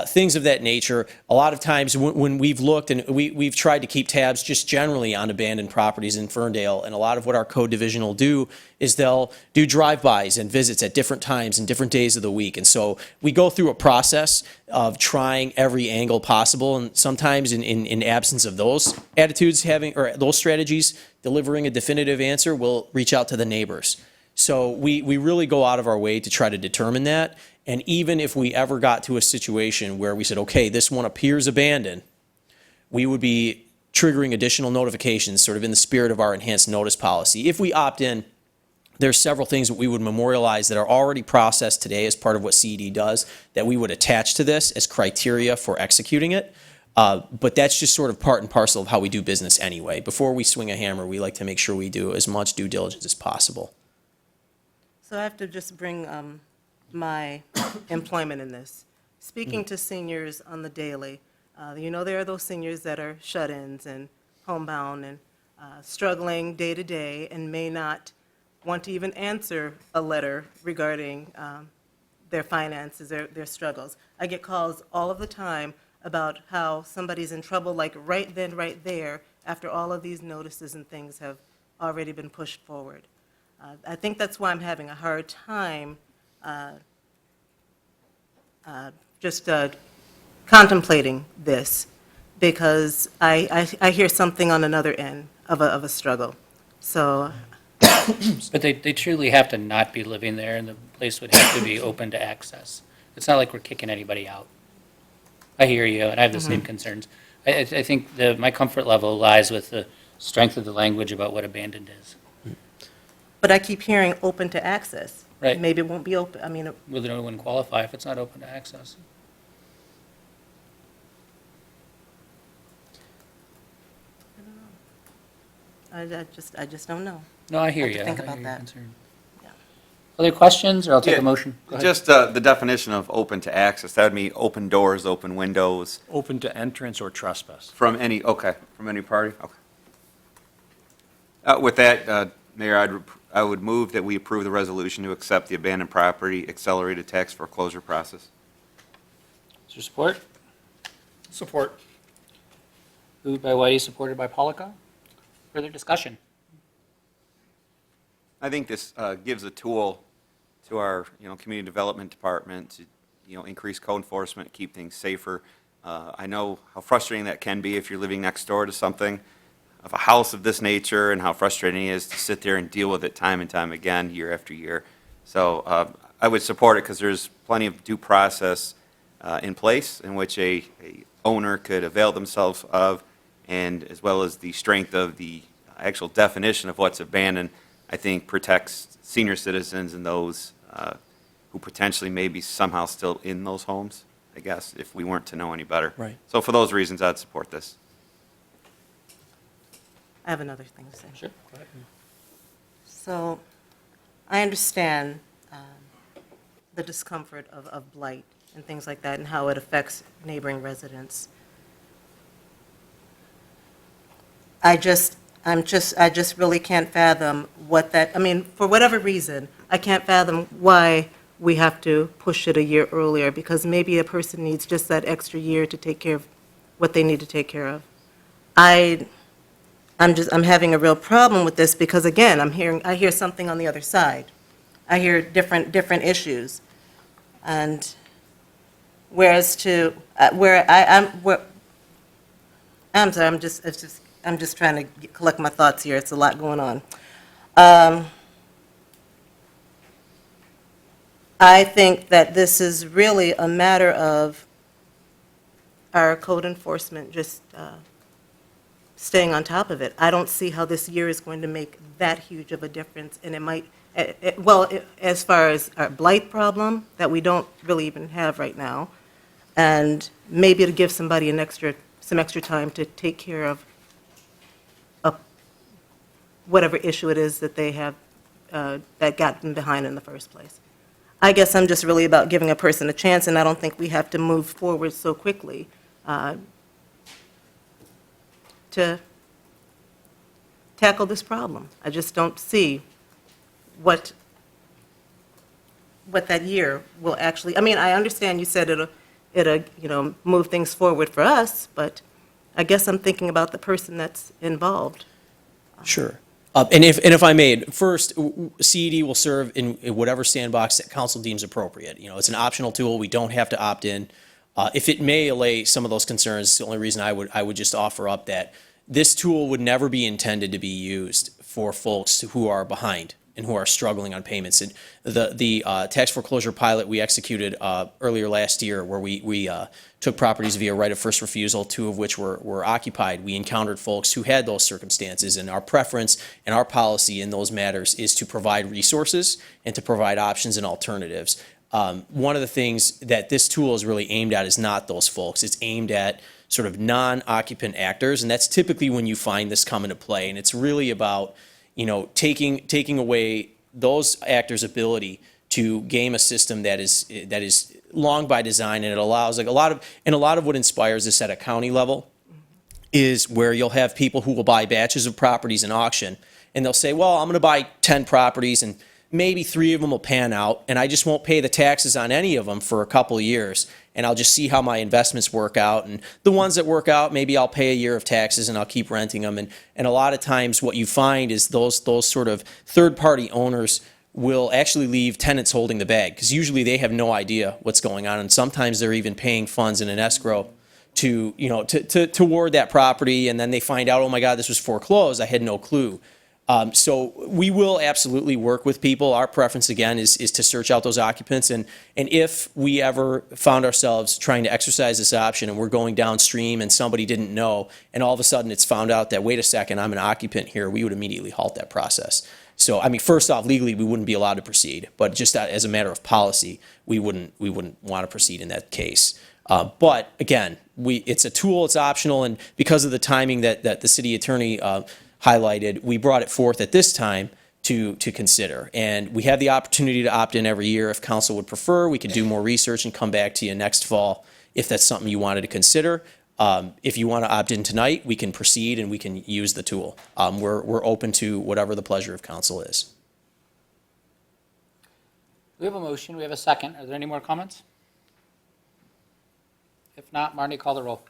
S8: things of that nature. A lot of times when we've looked and we've tried to keep tabs just generally on abandoned properties in Ferndale, and a lot of what our code division will do is they'll do drive-bys and visits at different times and different days of the week. And so we go through a process of trying every angle possible, and sometimes in absence of those attitudes or those strategies, delivering a definitive answer, we'll reach out to the neighbors. So we really go out of our way to try to determine that. And even if we ever got to a situation where we said, okay, this one appears abandoned, we would be triggering additional notifications sort of in the spirit of our enhanced notice policy. If we opt in, there's several things that we would memorialize that are already processed today as part of what CED does that we would attach to this as criteria for executing it. But that's just sort of part and parcel of how we do business anyway. Before we swing a hammer, we like to make sure we do as much due diligence as possible.
S3: So I have to just bring my employment in this. Speaking to seniors on the daily, There are those seniors that are shut-ins and homebound and struggling day to day and may not want to even answer a letter regarding their finances, their struggles. I get calls all of the time about how somebody's in trouble, like right then, right there, after all of these notices and things have already been pushed forward. I think that's why I'm having a hard time just contemplating this, because I hear something on another end of a struggle. So,
S12: But they truly have to not be living there, and the place would have to be open to access. It's not like we're kicking anybody out. I hear you, and I have the same concerns. I think my comfort level lies with the strength of the language about what abandoned is.
S3: but I keep hearing open to access.
S12: Right.
S3: Maybe it won't be open,
S12: Will no one qualify if it's not open to access?
S3: I just don't know.
S12: No, I hear
S3: Have to
S12: you.
S3: think
S12: I
S3: about
S12: hear your
S3: that.
S12: concern. Other questions, or I'll take
S20: Yeah,
S12: a motion? Go ahead.
S20: Just the definition of open to access, that would mean open doors, open windows.
S9: Open to entrance or trespass.
S20: From any party? Okay. With that, Mayor, I would move that we approve the resolution to accept the abandoned property accelerated tax foreclosure process.
S12: Is there support?
S4: Support.
S12: Moved by Whitey, supported by Polika. Further discussion?
S20: I think this gives a tool to our, community development department to, increase code enforcement, keep things safer. I know how frustrating that can be if you're living next door to something, of a house of this nature, and how frustrating it is to sit there and deal with it time and time again, year after year. So I would support it because there's plenty of due process in place in which a owner could avail themselves of, and as well as the strength of the actual definition of what's abandoned, I think protects senior citizens and those who potentially may be somehow still in those homes, I guess, if we weren't to know any better.
S8: Right.
S20: So for those reasons, I'd support this.
S3: I have another thing to say.
S12: Sure, go ahead.
S3: So, I understand the discomfort of blight and things like that and how it affects neighboring residents. I just really can't fathom what that, for whatever reason, I can't fathom why we have to push it a year earlier, because maybe a person needs just that extra year to take care of what they need to take care of. I'm having a real problem with this because, again, I hear something on the other side. I hear different issues. And whereas I'm sorry, I'm just trying to collect my thoughts here. It's a lot going on. I think that this is really a matter of our code enforcement just staying on top of it. I don't see how this year is going to make that huge of a difference, and it might, as far as our blight problem that we don't really even have right now, and maybe to give somebody some extra time to take care of whatever issue it is that they have that got them behind in the first place. I guess I'm just really about giving a person a chance, and I don't think we have to move forward so quickly to tackle this problem. I just don't see what that year will actually, I understand you said it'll move things forward for us, but I guess I'm thinking about the person that's involved.
S8: Sure. And if I may, first, CED will serve in whatever sandbox that council deems appropriate. It's an optional tool. We don't have to opt in. If it may allay some of those concerns, it's the only reason I would just offer up that this tool would never be intended to be used for folks who are behind and who are struggling on payments. And the tax foreclosure pilot we executed earlier last year, where we took properties via right of first refusal, 2 of which were occupied, we encountered folks who had those circumstances, and our preference and our policy in those matters is to provide resources and to provide options and alternatives. One of the things that this tool is really aimed at is not those folks. It's aimed at sort of non-occupant actors, and that's typically when you find this come into play. And it's really about taking away those actors' ability to game a system that is long by design, and it allows a lot of what inspires this at a county level is where you'll have people who will buy batches of properties in auction, and they'll say, well, I'm going to buy 10 properties and maybe 3 of them will pan out, and I just won't pay the taxes on any of them for a couple of years, and I'll just see how my investments work out. And the ones that work out, maybe I'll pay a year of taxes and I'll keep renting them. And a lot of times what you find is those sort of third-party owners will actually leave tenants holding the bag, because usually they have no idea what's going on, and sometimes they're even paying funds in an escrow to toward that property, and then they find out, oh my God, this was foreclosed, I had no clue. So we will absolutely work with people. Our preference, again, is to search out those occupants. And if we ever found ourselves trying to exercise this option and we're going downstream and somebody didn't know, and all of a sudden it's found out that, wait a second, I'm an occupant here, we would immediately halt that process. So, I mean, first off, legally, we wouldn't be allowed to proceed. But just as a matter of policy, we wouldn't want to proceed in that case. But, again, it's a tool, it's optional, and because of the timing that the city attorney highlighted, we brought it forth at this time to consider. And we have the opportunity to opt in every year. If council would prefer, we could do more research and come back to you next fall if that's something you wanted to consider. If you want to opt in tonight, we can proceed and we can use the tool. We're open to whatever the pleasure of council is.
S12: We have a motion, we have a second. Are there any more comments? If not, Marnie, call the roll.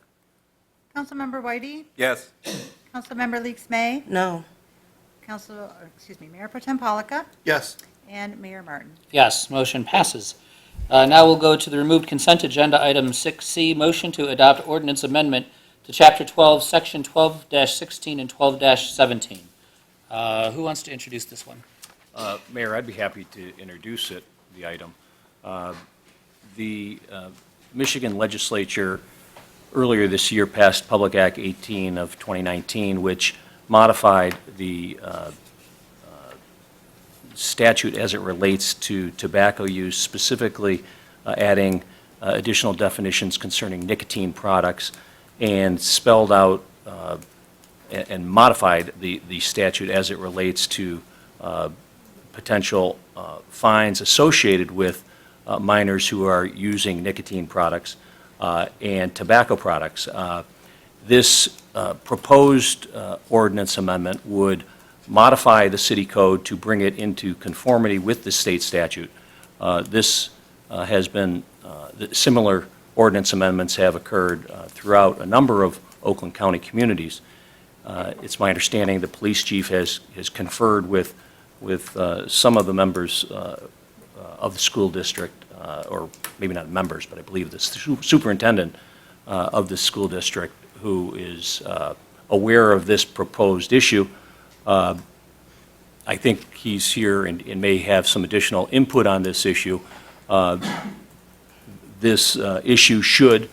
S2: Councilmember Whitey?
S20: Yes.
S2: Councilmember Leaks May?
S22: No.
S2: Mayor Pro Tem Polika?
S4: Yes.
S2: And Mayor Martin.
S12: Yes, motion passes. Now we'll go to the removed consent agenda, item 6C, motion to adopt ordinance amendment to Chapter 12, Section 12-16 and 12-17. Who wants to introduce this one?
S9: Mayor, I'd be happy to introduce the item. The Michigan legislature earlier this year passed Public Act 18 of 2019, which modified the statute as it relates to tobacco use, specifically adding additional definitions concerning nicotine products, and spelled out and modified the statute as it relates to potential fines associated with minors who are using nicotine products and tobacco products. This proposed ordinance amendment would modify the city code to bring it into conformity with the state statute. This has been, similar ordinance amendments have occurred throughout a number of Oakland County communities. It's my understanding the police chief has conferred with some of the members of the school district, or maybe not members, but I believe the superintendent of the school district, who is aware of this proposed issue. I think he's here and may have some additional input on this issue. This issue should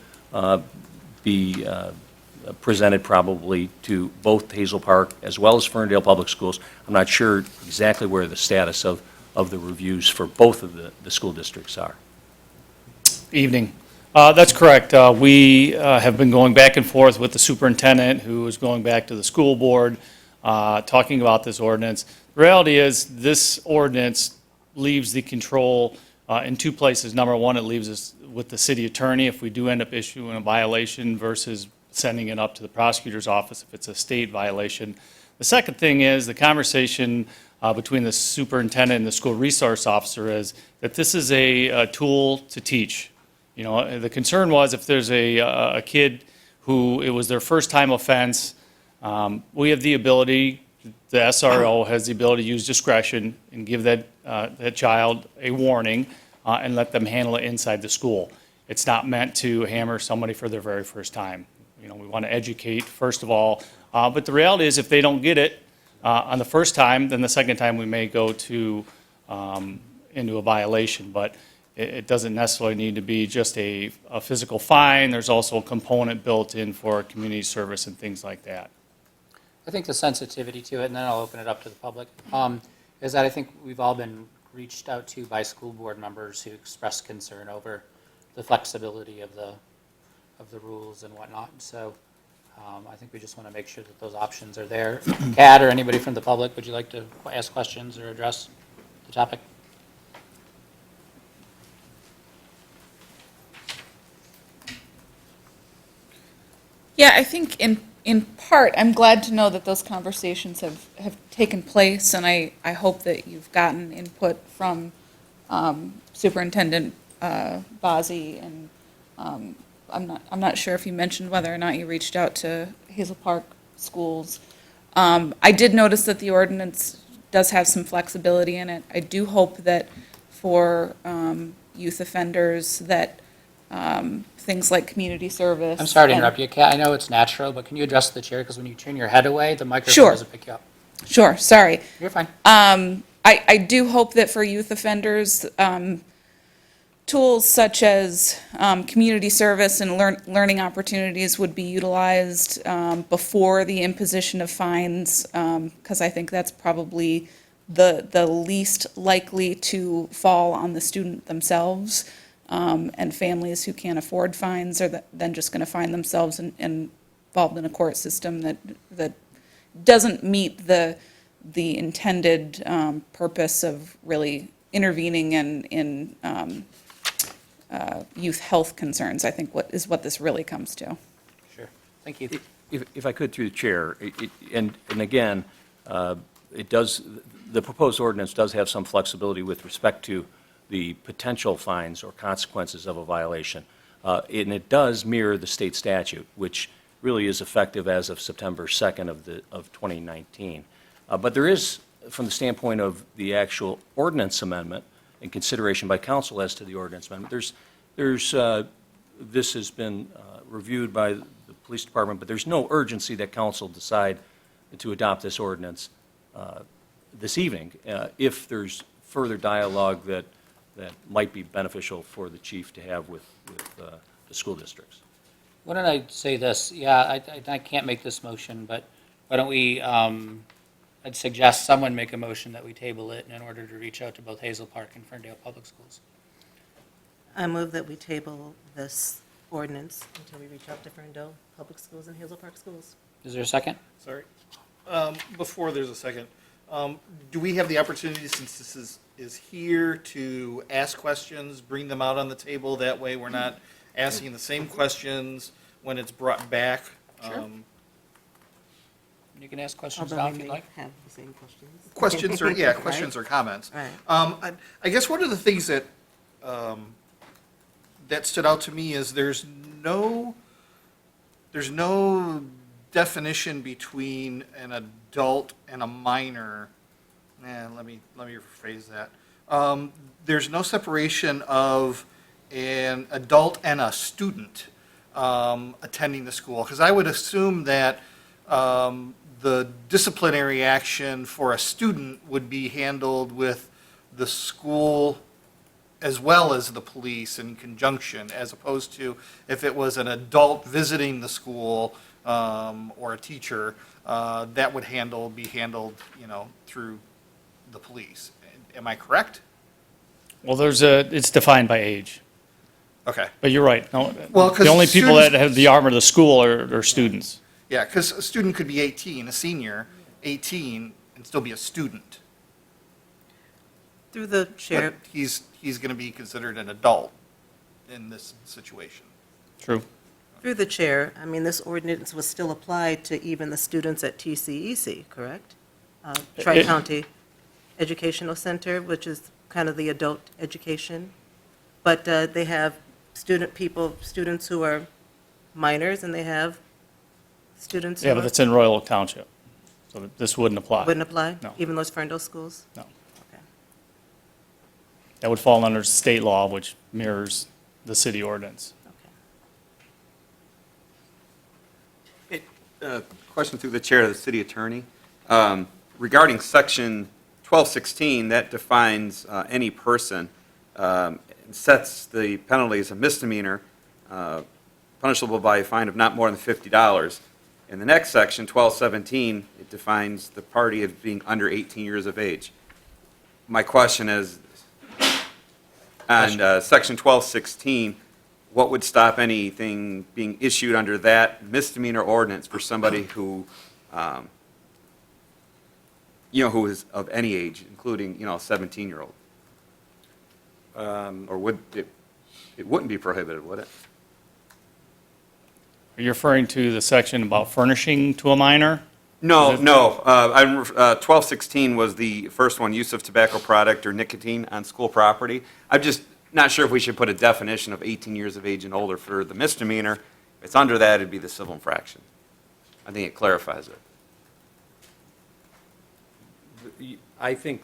S9: be presented probably to both Hazel Park as well as Ferndale Public Schools. I'm not sure exactly where the status of the reviews for both of the school districts are.
S18: Evening. That's correct. We have been going back and forth with the superintendent, who is going back to the school board, talking about this ordinance. The reality is, this ordinance leaves the control in two places. Number one, it leaves us with the city attorney if we do end up issuing a violation versus sending it up to the prosecutor's office if it's a state violation. The second thing is the conversation between the superintendent and the school resource officer is that this is a tool to teach. You know, the concern was if there's a kid who it was their first time offense, we have the ability, the SRO has the ability to use discretion and give that child a warning and let them handle it inside the school. It's not meant to hammer somebody for their very first time. You know, we want to educate first of all, but the reality is if they don't get it on the first time, then the second time we may go to into a violation. But it doesn't necessarily need to be just a physical fine. There's also a component built in for community service and things like that.
S12: I think the sensitivity to it, and then I'll open it up to the public, is that I think we've all been reached out to by school board members who express concern over the flexibility of the rules and whatnot. So I think we just want to make sure that those options are there. Kat or anybody from the public, would you like to ask questions or address the topic?
S11: Yeah, I think in part, I'm glad to know that those conversations have taken place, and I hope that you've gotten input from Superintendent Bazzi, and I'm not sure if you mentioned whether or not you reached out to Hazel Park schools. I did notice that the ordinance does have some flexibility in it. I do hope that for youth offenders that things like community service.
S12: I'm sorry to
S11: and-
S12: interrupt you, Kat. I know it's natural, but can you address the chair? Because when you turn your head away, the microphone
S11: Sure.
S12: doesn't pick you up.
S11: Sure, sorry.
S12: You're fine.
S11: I do hope that for youth offenders, tools such as community service and learning opportunities would be utilized before the imposition of fines, because I think that's probably the least likely to fall on the student themselves. And families who can't afford fines are then just going to find themselves involved in a court system that doesn't meet the intended purpose of really intervening in youth health concerns. I think what this really comes to.
S12: Sure. Thank you.
S9: If I could, through the chair, and again, it does, the proposed ordinance does have some flexibility with respect to the potential fines or consequences of a violation. And it does mirror the state statute, which really is effective as of September 2nd of 2019. But there is, from the standpoint of the actual ordinance amendment and consideration by council as to the ordinance amendment, this has been reviewed by the police department, but there's no urgency that council decide to adopt this ordinance this evening if there's further dialogue that might be beneficial for the chief to have with the school districts.
S12: Why don't I say this? Yeah, I can't make this motion, but why don't we, I'd suggest someone make a motion that we table it in order to reach out to both Hazel Park and Ferndale Public Schools.
S3: I move that we table this ordinance until we reach out to Ferndale Public Schools and Hazel Park Schools.
S12: Is there a second?
S4: Sorry. Before there's a second, do we have the opportunity, since this is here, to ask questions, bring them out on the table? That way we're not asking the same questions when it's brought back.
S12: Sure. You can ask questions
S3: Although
S12: now
S3: we
S12: if you'd
S3: may
S12: like.
S3: have the same questions.
S4: Questions or, yeah,
S3: Right?
S4: questions or comments.
S3: Right.
S4: I guess one of the things that, that stood out to me is there's no definition between an adult and a minor. Let me rephrase that. There's no separation of an adult and a student attending the school, because I would assume that the disciplinary action for a student would be handled with the school as well as the police in conjunction, as opposed to if it was an adult visiting the school or a teacher, that would be handled, through the police. Am I correct?
S13: Well, it's defined by age.
S4: Okay.
S13: But you're right. No,
S4: Well, 'cause
S13: the only people that
S4: students-
S13: have the arm of the school are students.
S4: Yeah, because a student could be 18, a senior, 18, and still be a student.
S3: Through the chair,
S4: But he's going to be considered an adult in this situation.
S13: True.
S3: through the chair, I mean, this ordinance was still applied to even the students at TCEC, correct? Tri-County Educational Center, which is kind of the adult education. But they have students who are minors, and they have students who
S13: Yeah, but it's in Royal Oak Township, so this wouldn't apply.
S3: wouldn't apply?
S13: No.
S3: Even those Ferndale schools?
S13: No.
S3: Okay.
S13: That would fall under state law, which mirrors the city ordinance.
S20: Question through the chair to the city attorney. Regarding section 1216, that defines any person, sets the penalty as a misdemeanor, punishable by a fine of not more than $50. In the next section, 1217, it defines the party as being under 18 years of age. My question is, on section 1216, what would stop anything being issued under that misdemeanor ordinance for somebody who, who is of any age, including, a 17-year-old? Or would it wouldn't be prohibited, would it?
S13: Are you referring to the section about furnishing to a minor?
S20: No, no. 1216 was the first one, use of tobacco product or nicotine on school property. I'm just not sure if we should put a definition of 18 years of age and older for the misdemeanor. If it's under that, it'd be the civil infraction. I think it clarifies it.
S9: I think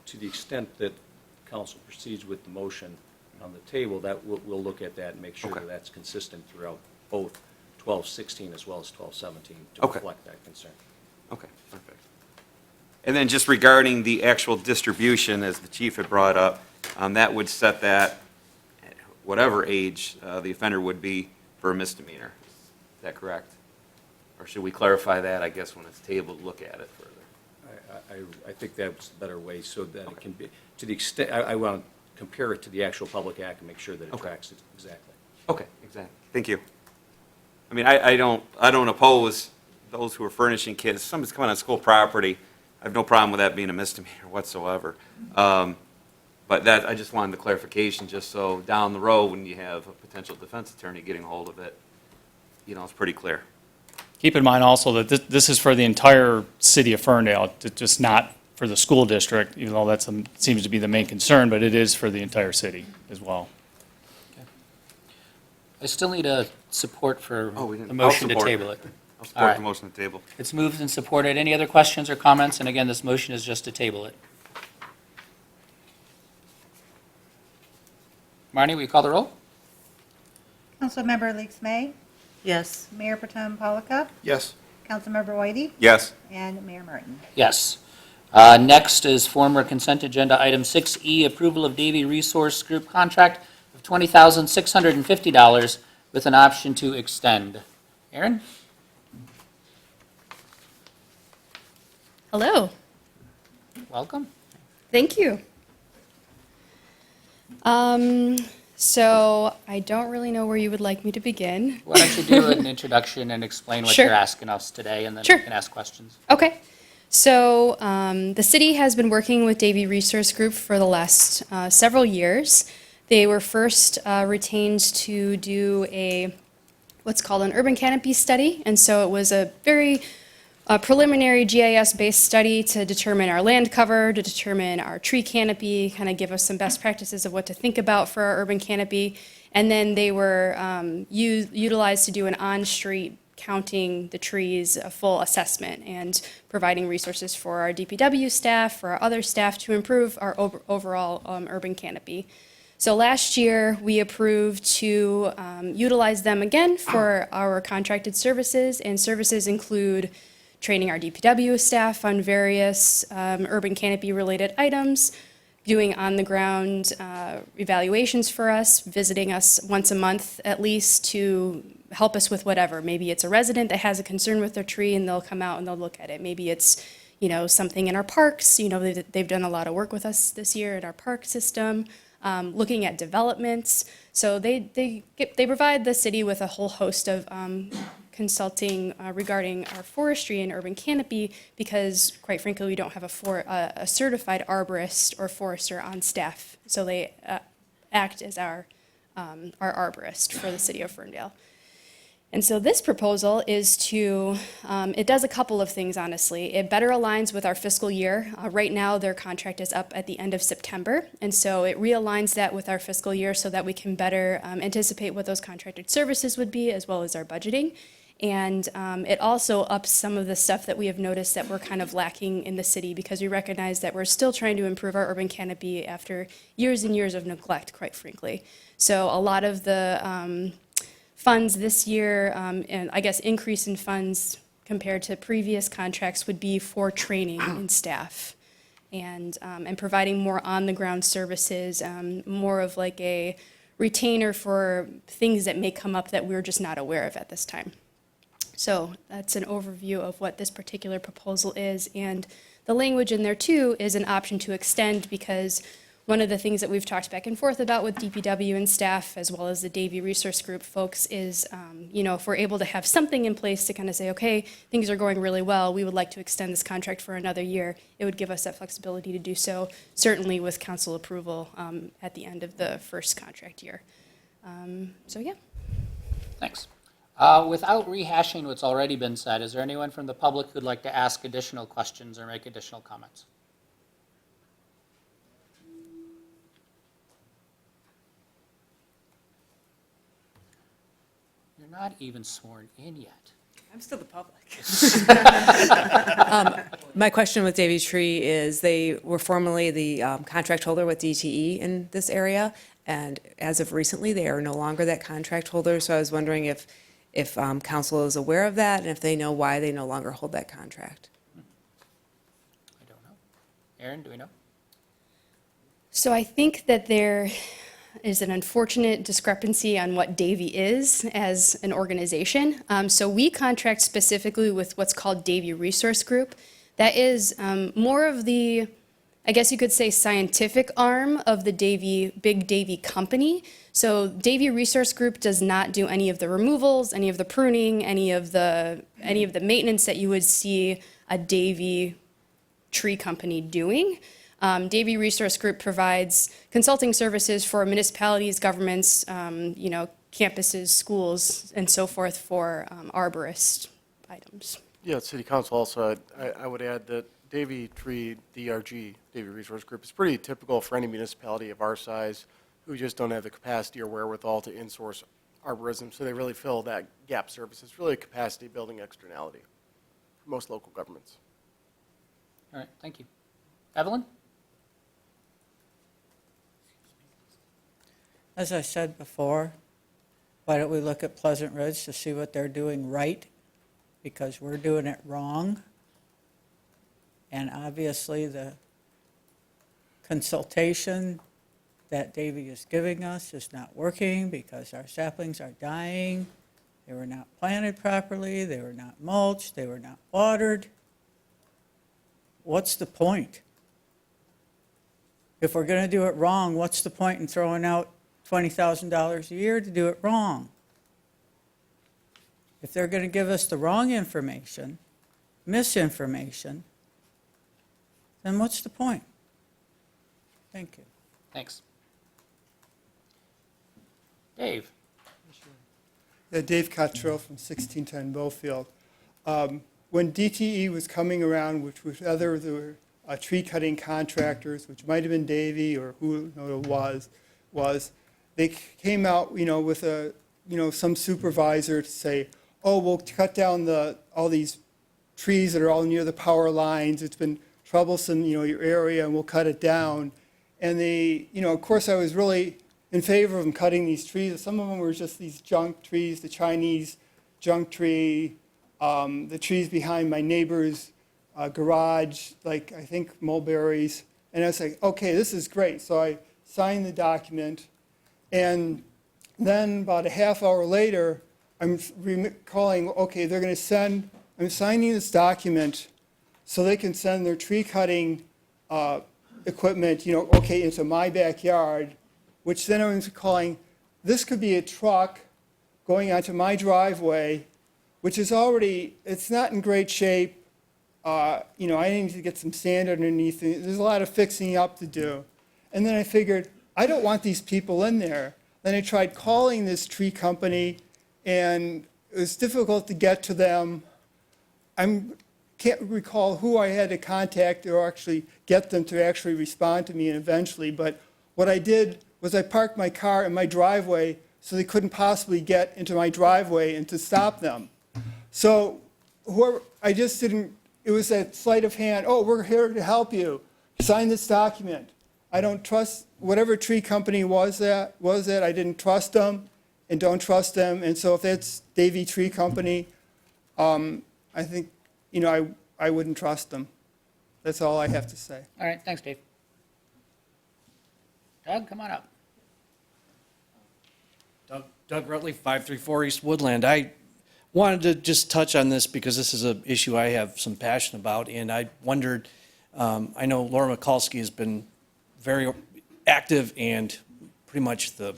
S9: to the extent that council proceeds with the motion on the table, that we'll look at that and make sure that that's consistent throughout both 1216 as well as 1217 to reflect that concern.
S20: Okay, perfect. And then just regarding the actual distribution, as the chief had brought up, that would set that at whatever age the offender would be for a misdemeanor. Is that correct? Or should we clarify that, I guess, when it's tabled, look at it further?
S9: I think that's the better way, so that it can be, to the extent, I want to compare it to the actual public act and make sure that it tracks it exactly.
S20: Okay, exactly. Thank you. I mean, I don't oppose those who are furnishing kids. If somebody's coming on school property, I have no problem with that being a misdemeanor whatsoever. But that, I just wanted the clarification, just so down the road, when you have a potential defense attorney getting a hold of it, you know, it's pretty clear.
S13: Keep in mind also that this is for the entire city of Ferndale, just not for the school district, even though that seems to be the main concern, but it is for the entire city as well.
S12: I still need a support for
S20: Oh, we didn't.
S12: the motion to
S20: I'll support
S12: table
S20: it.
S12: it.
S20: I'll
S12: All
S20: support
S12: right.
S20: the motion to table.
S12: It's moved and supported. Any other questions or comments? And again, this motion is just to table it. Marnie, will you call the roll?
S2: Councilmember Leaks May,
S3: Yes.
S2: Mayor Protem Polika,
S4: Yes.
S2: Councilmember Whitey,
S20: Yes.
S2: and Mayor Martin.
S12: Yes. Next is former consent agenda item 6E, approval of Davie Resource Group contract of $20,650 with an option to extend. Aaron?
S14: Hello.
S12: Welcome.
S14: Thank you. So I don't really know where you would like me to begin.
S12: Why don't you do an introduction and explain what
S14: Sure.
S12: you're asking us today, and then
S14: Sure.
S12: we can ask questions.
S14: Okay. So the city has been working with Davie Resource Group for the last several years. They were first retained to do what's called an urban canopy study, and so it was a very preliminary GIS-based study to determine our land cover, to determine our tree canopy, kind of give us some best practices of what to think about for our urban canopy. And then they were utilized to do an on-street counting the trees, a full assessment, and providing resources for our DPW staff, for our other staff to improve our overall urban canopy. So last year, we approved to utilize them again for our contracted services, and services include training our DPW staff on various urban canopy-related items, doing on-the-ground evaluations for us, visiting us once a month at least to help us with whatever. Maybe it's a resident that has a concern with their tree and they'll come out and they'll look at it. Maybe it's, something in our parks. They've done a lot of work with us this year in our park system, looking at developments. So they provide the city with a whole host of consulting regarding our forestry and urban canopy because, quite frankly, we don't have a certified arborist or forester on staff. So they act as our arborist for the city of Ferndale. And so this proposal is it does a couple of things, honestly. It better aligns with our fiscal year. Right now, their contract is up at the end of September, and so it realigns that with our fiscal year so that we can better anticipate what those contracted services would be, as well as our budgeting. And it also ups some of the stuff that we have noticed that we're kind of lacking in the city because we recognize that we're still trying to improve our urban canopy after years and years of neglect, quite frankly. So a lot of the funds this year, and I guess increase in funds compared to previous contracts would be for training in staff and providing more on-the-ground services, more of like a retainer for things that may come up that we're just not aware of at this time. So that's an overview of what this particular proposal is, and the language in there too is an option to extend because one of the things that we've talked back and forth about with DPW and staff, as well as the Davie Resource Group folks, is, if we're able to have something in place to kind of say, okay, things are going really well, we would like to extend this contract for another year, it would give us that flexibility to do so, certainly with council approval at the end of the first contract year. So, yeah.
S12: Thanks. Without rehashing what's already been said, is there anyone from the public who'd like to ask additional questions or make additional comments? You're not even sworn in yet.
S10: I'm still the public. My question with Davy Tree is they were formerly the contract holder with DTE in this area, and as of recently, they are no longer that contract holder. So I was wondering if council is aware of that and if they know why they no longer hold that contract.
S12: I don't know. Aaron, do we know?
S14: So I think that there is an unfortunate discrepancy on what Davy is as an organization. So we contract specifically with what's called Davy Resource Group. That is more of the, I guess you could say, scientific arm of the Big Davy company. So Davy Resource Group does not do any of the removals, any of the pruning, any of the maintenance that you would see a Davy tree company doing. Davy Resource Group provides consulting services for municipalities, governments, campuses, schools, and so forth for arborist items.
S7: Yeah, City Council also, I would add that Davy Tree DRG, Davy Resource Group, is pretty typical for any municipality of our size who just don't have the capacity or wherewithal to insource arborism, so they really fill that gap service. It's really a capacity building externality for most local governments.
S12: All right, thank you. Evelyn?
S19: As I said before, why don't we look at Pleasant Ridge to see what they're doing right? Because we're doing it wrong. And obviously, the consultation that Davy is giving us is not working because our saplings are dying. They were not planted properly, they were not mulched, they were not watered. What's the point? If we're going to do it wrong, what's the point in throwing out $20,000 a year to do it wrong? If they're going to give us the wrong information, misinformation, then what's the point? Thank you.
S12: Thanks. Dave?
S15: Dave Cottrell from 1610 Bowfield. When DTE was coming around, which was other the tree cutting contractors, which might have been Davy or who it was, they came out, with a, some supervisor to say, oh, we'll cut down all these trees that are all near the power lines. It's been troublesome, your area, and we'll cut it down. And they, of course, I was really in favor of them cutting these trees. Some of them were just these junk trees, the Chinese junk tree, the trees behind my neighbor's garage, like I think mulberries. And I was like, okay, this is great. So I signed the document. And then about a half hour later, I'm recalling, okay, they're going to send, I'm signing this document so they can send their tree cutting equipment, okay, into my backyard, which then I'm calling, this could be a truck going onto my driveway, which is already, it's not in great shape. I need to get some sand underneath it. There's a lot of fixing up to do. And then I figured, I don't want these people in there. Then I tried calling this tree company, and it was difficult to get to them. I can't recall who I had to contact or actually get them to actually respond to me eventually, but what I did was I parked my car in my driveway so they couldn't possibly get into my driveway and to stop them. So I just didn't, it was that sleight of hand, oh, we're here to help you, sign this document. I don't trust, whatever tree company was that, I didn't trust them and don't trust them. And so if that's Davy Tree Company, I think, I wouldn't trust them. That's all I have to say.
S12: All right, thanks, Dave. Doug, come on up.
S21: Doug Rutley, 534 East Woodland. I wanted to just touch on this because this is an issue I have some passion about, and I wondered, I know Laura Mikulski has been very active and pretty much the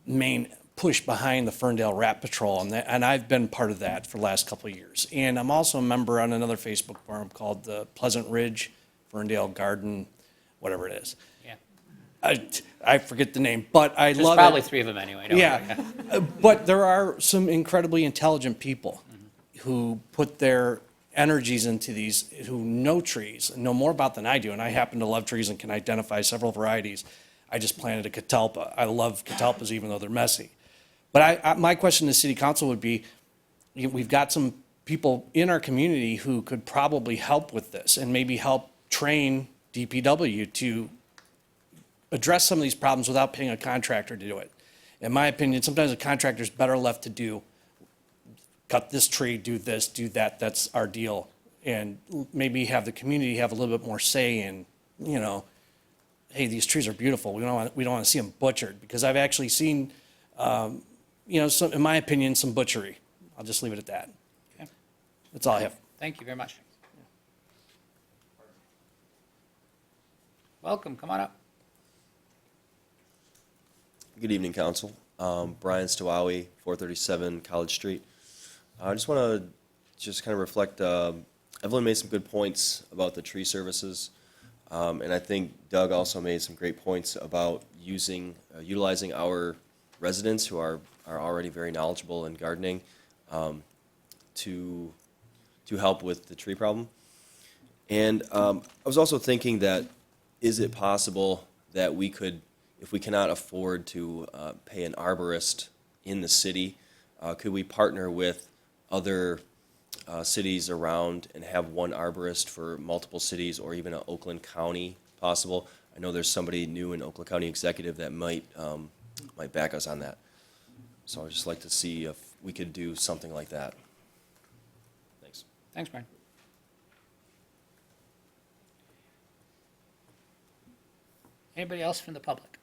S21: main push behind the Ferndale Rat Patrol, and I've been part of that for the last couple of years. And I'm also a member on another Facebook forum called the Pleasant Ridge Ferndale Garden, whatever it is.
S12: Yeah.
S21: I forget the name, but I
S12: There's
S21: love
S12: probably
S21: it.
S12: 3 of them anyway. Don't worry.
S21: Yeah, but there are some incredibly intelligent people who put their energies into these, who know trees, and know more about than I do, and I happen to love trees and can identify several varieties. I just planted a catalpa. I love catalpas even though they're messy. But my question to City Council would be, we've got some people in our community who could probably help with this and maybe help train DPW to address some of these problems without paying a contractor to do it. In my opinion, sometimes a contractor's better left to do, cut this tree, do this, do that, that's our deal. And maybe have the community have a little bit more say in, you know, hey, these trees are beautiful. We don't want to see them butchered, because I've actually seen, you know, some, in my opinion, some butchery. I'll just leave it at that.
S12: Okay.
S21: That's all I have.
S12: Thank you very much. Welcome, come on up.
S16: Good evening, Council. Brian Stawawi, 437 College Street. I just want to kind of reflect, Evelyn made some good points about the tree services, and I think Doug also made some great points about utilizing our residents who are already very knowledgeable in gardening to help with the tree problem. And I was also thinking that, is it possible that we could, if we cannot afford to pay an arborist in the city, could we partner with other cities around and have one arborist for multiple cities, or even an Oakland County possible? I know there's somebody new in Oakland County executive that might back us on that. So I'd just like to see if we could do something like that. Thanks.
S12: Thanks, Brian. Anybody else from the public?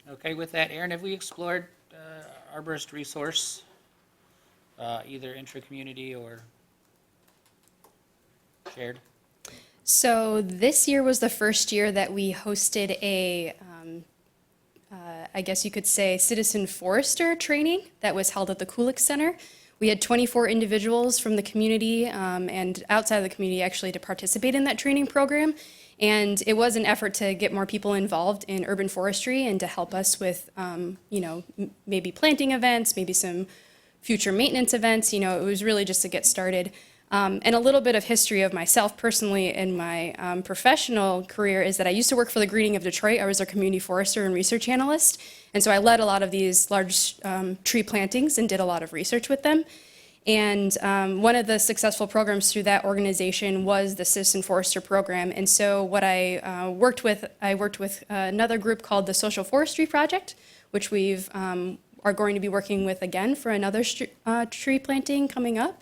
S12: Okay, with that, Aaron, have we explored arborist resource, either intra-community or shared?
S14: So this year was the first year that we hosted a, I guess you could say, citizen forester training that was held at the Kulik Center. We had 24 individuals from the community and outside of the community actually to participate in that training program. And it was an effort to get more people involved in urban forestry and to help us with, you know, maybe planting events, maybe some future maintenance events. You know, it was really just to get started. And a little bit of history of myself personally in my professional career is that I used to work for the Greening of Detroit. I was a community forester and research analyst. And so I led a lot of these large tree plantings and did a lot of research with them. And one of the successful programs through that organization was the Citizen Forester Program. And so what I worked with another group called the Social Forestry Project, which we've are going to be working with again for another tree planting coming up.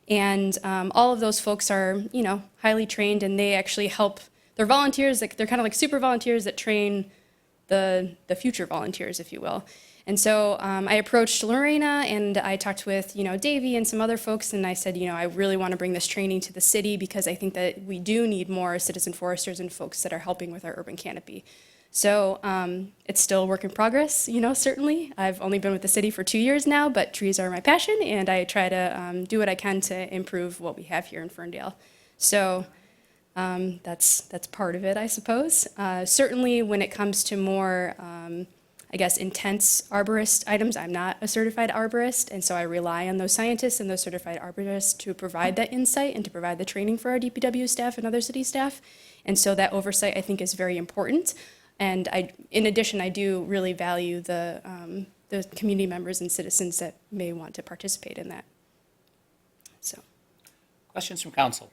S14: And all of those folks are, you know, highly trained, and they actually help. They're volunteers. They're kind of like super volunteers that train the future volunteers, if you will. And so I approached Lorena, and I talked with, you know, Davey and some other folks, and I said, you know, I really want to bring this training to the city because I think that we do need more citizen foresters and folks that are helping with our urban canopy. So it's still a work in progress, you know, certainly. I've only been with the city for 2 years now, but trees are my passion, and I try to do what I can to improve what we have here in Ferndale. So that's part of it, I suppose. Certainly when it comes to more, I guess, intense arborist items, I'm not a certified arborist, and so I rely on those scientists and those certified arborists to provide that insight and to provide the training for our DPW staff and other city staff. And so that oversight, I think, is very important. And in addition, I do really value the community members and citizens that may want to participate in that. So,
S12: Questions from council?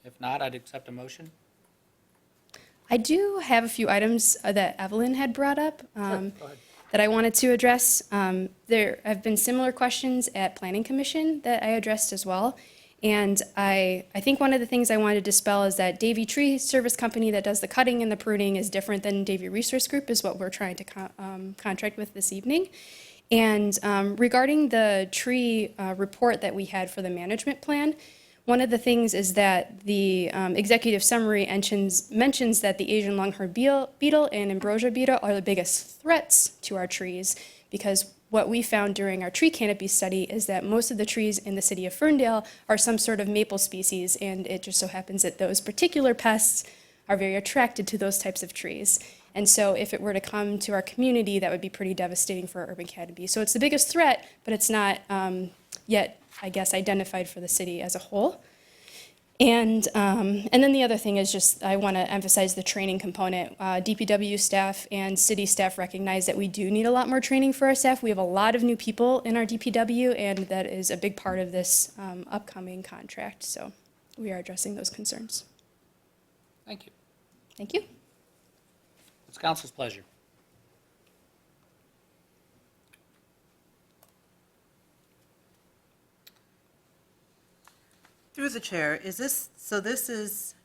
S12: If not, I'd accept a motion.
S14: I do have a few items that Evelyn had brought up
S12: Go ahead.
S14: that I wanted to address. There have been similar questions at Planning Commission that I addressed as well. And I think one of the things I wanted to dispel is that Davey Tree Service Company that does the cutting and the pruning is different than Davey Resource Group, is what we're trying to contract with this evening. And regarding the tree report that we had for the management plan, One of the things is that the executive summary mentions that the Asian longhorn beetle and ambrosia beetle are the biggest threats to our trees, because what we found during our tree canopy study is that most of the trees in the city of Ferndale are some sort of maple species, and it just so happens that those particular pests are very attracted to those types of trees. And so if it were to come to our community, that would be pretty devastating for our urban canopy. So it's the biggest threat, but it's not yet, I guess, identified for the city as a whole. And then the other thing is just, I want to emphasize the training component. DPW staff and city staff recognize that we do need a lot more training for our staff. We have a lot of new people in our DPW, and that is a big part of this upcoming contract. So we are addressing those concerns.
S12: Thank you.
S14: Thank you.
S12: It's council's pleasure.
S3: Through the chair, is this, so this is,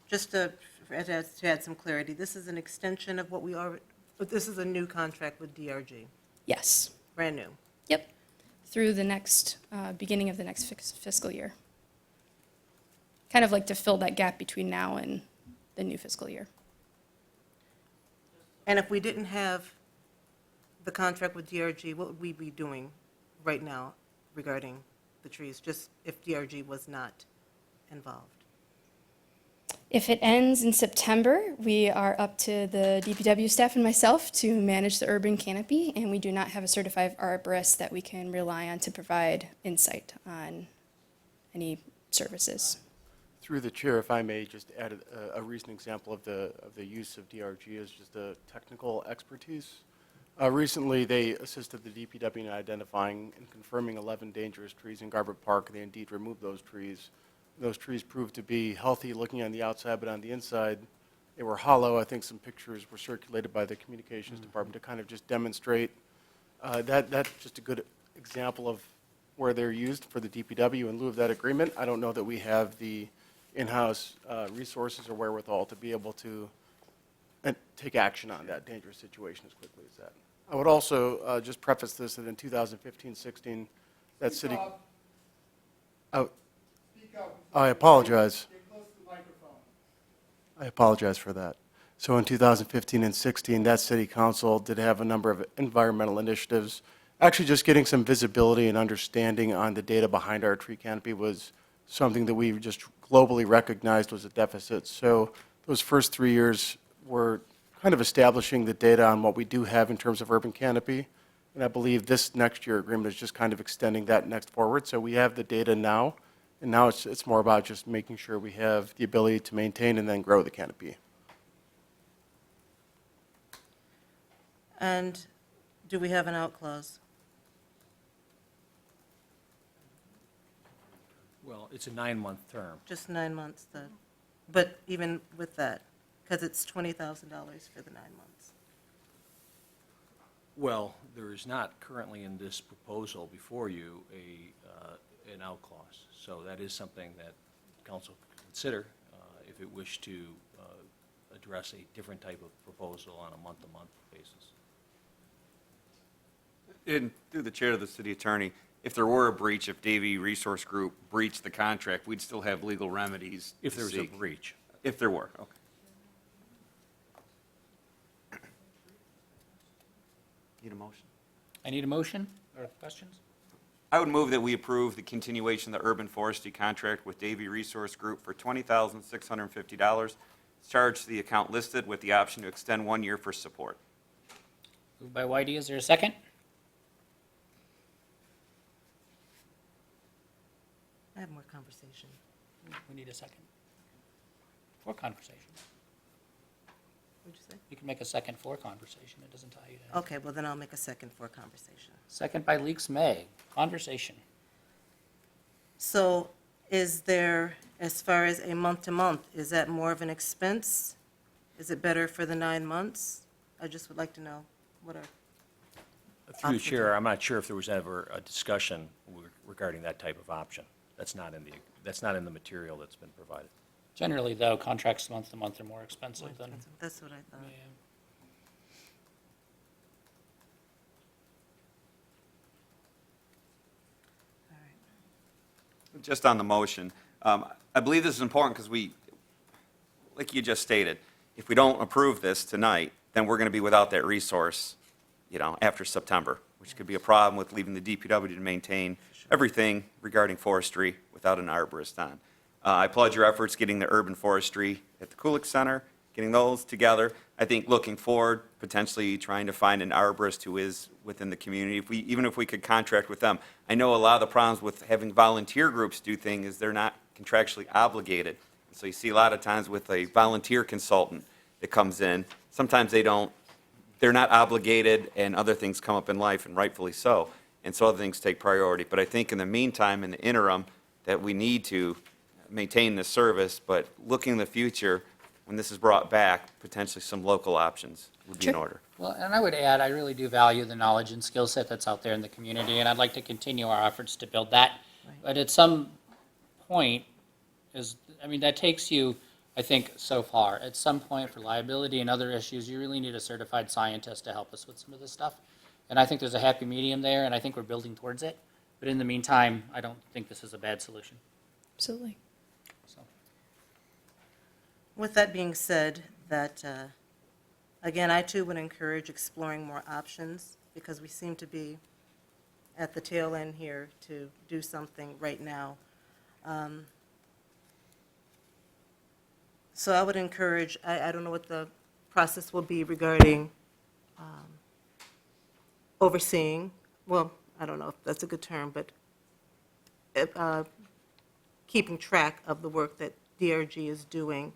S3: just to add some clarity, this is an extension of what we already, but this is a new contract with DRG?
S14: Yes.
S3: Brand new?
S14: Yep. Through the next, beginning of the next fiscal year. Kind of like to fill that gap between now and the new fiscal year.
S3: And if we didn't have the contract with DRG, what would we be doing right now regarding the trees, just if DRG was not involved?
S14: If it ends in September, we are up to the DPW staff and myself to manage the urban canopy, and we do not have a certified arborist that we can rely on to provide insight on any services.
S7: Through the chair, if I may just add a recent example of the use of DRG as just a technical expertise. Recently, they assisted the DPW in identifying and confirming 11 dangerous trees in Garbutt Park. They indeed removed those trees. Those trees proved to be healthy looking on the outside, but on the inside, they were hollow. I think some pictures were circulated by the communications department to kind of just demonstrate that's just a good example of where they're used for the DPW. In lieu of that agreement, I don't know that we have the in-house resources or wherewithal to be able to take action on that dangerous situation as quickly as that. I would also just preface this that in 2015-16, that city. I apologize. I apologize for that. So in 2015 and 16, that city council did have a number of environmental initiatives. Actually, just getting some visibility and understanding on the data behind our tree canopy was something that we just globally recognized was a deficit. So those first 3 years were kind of establishing the data on what we do have in terms of urban canopy. And I believe this next year agreement is just kind of extending that next forward. So we have the data now, and now it's more about just making sure we have the ability to maintain and then grow the canopy.
S3: And do we have an out clause?
S9: Well, it's a 9-month term.
S3: Just 9 months, but even with that, because it's $20,000 for the 9 months.
S9: Well, there is not currently in this proposal before you an out clause. So that is something that council could consider if it wished to address a different type of proposal on a month-to-month basis.
S20: And through the chair of the city attorney, if there were a breach, if Davie Resource Group breached the contract, we'd still have legal remedies.
S9: If there was a
S20: seek.
S9: breach.
S20: If there were, okay. Need a motion?
S12: I need a motion or questions?
S20: I would move that we approve the continuation of the urban forestry contract with Davie Resource Group for $20,650. Charged to the account listed with the option to extend 1 year for support.
S12: Moved by Whitey, is there a second?
S3: I have more conversation.
S12: We need a second. For conversation.
S3: What'd you say?
S12: You can make a second for conversation, it doesn't tie you to.
S3: Okay, well then I'll make a second for conversation.
S12: Second by Leaks May, conversation.
S3: So is there, as far as a month-to-month, is that more of an expense? Is it better for the 9 months? I just would like to know what are.
S9: Through the chair, I'm not sure if there was ever a discussion regarding that type of option. That's not in the material that's been provided.
S12: Generally, though, contracts month to month are more expensive than.
S3: That's what I thought.
S12: Yeah.
S3: All right.
S20: just on the motion, I believe this is important because like you just stated, if we don't approve this tonight, then we're going to be without that resource, after September, which could be a problem with leaving the DPW to maintain everything regarding forestry without an arborist on. I applaud your efforts getting the urban forestry at the Kulik Center, getting those together. I think looking forward, potentially trying to find an arborist who is within the community, even if we could contract with them. I know a lot of the problems with having volunteer groups do things is they're not contractually obligated. So you see a lot of times with a volunteer consultant that comes in, sometimes they're not obligated and other things come up in life, and rightfully so. And so other things take priority. But I think in the meantime, in the interim, that we need to maintain this service, but looking in the future, when this is brought back, potentially some local options would be in order.
S12: Well, and I would add, I really do value the knowledge and skill set that's out there in the community, and I'd like to continue our efforts to build that. But at some point, that takes you, I think, so far. At some point, for liability and other issues, you really need a certified scientist to help us with some of this stuff. And I think there's a happy medium there, and I think we're building towards it. But in the meantime, I don't think this is a bad solution.
S14: Absolutely.
S3: With that being said, again, I too would encourage exploring more options, because we seem to be at the tail end here to do something right now. So I would encourage, I don't know what the process will be regarding overseeing, well, I don't know if that's a good term, but keeping track of the work that DRG is doing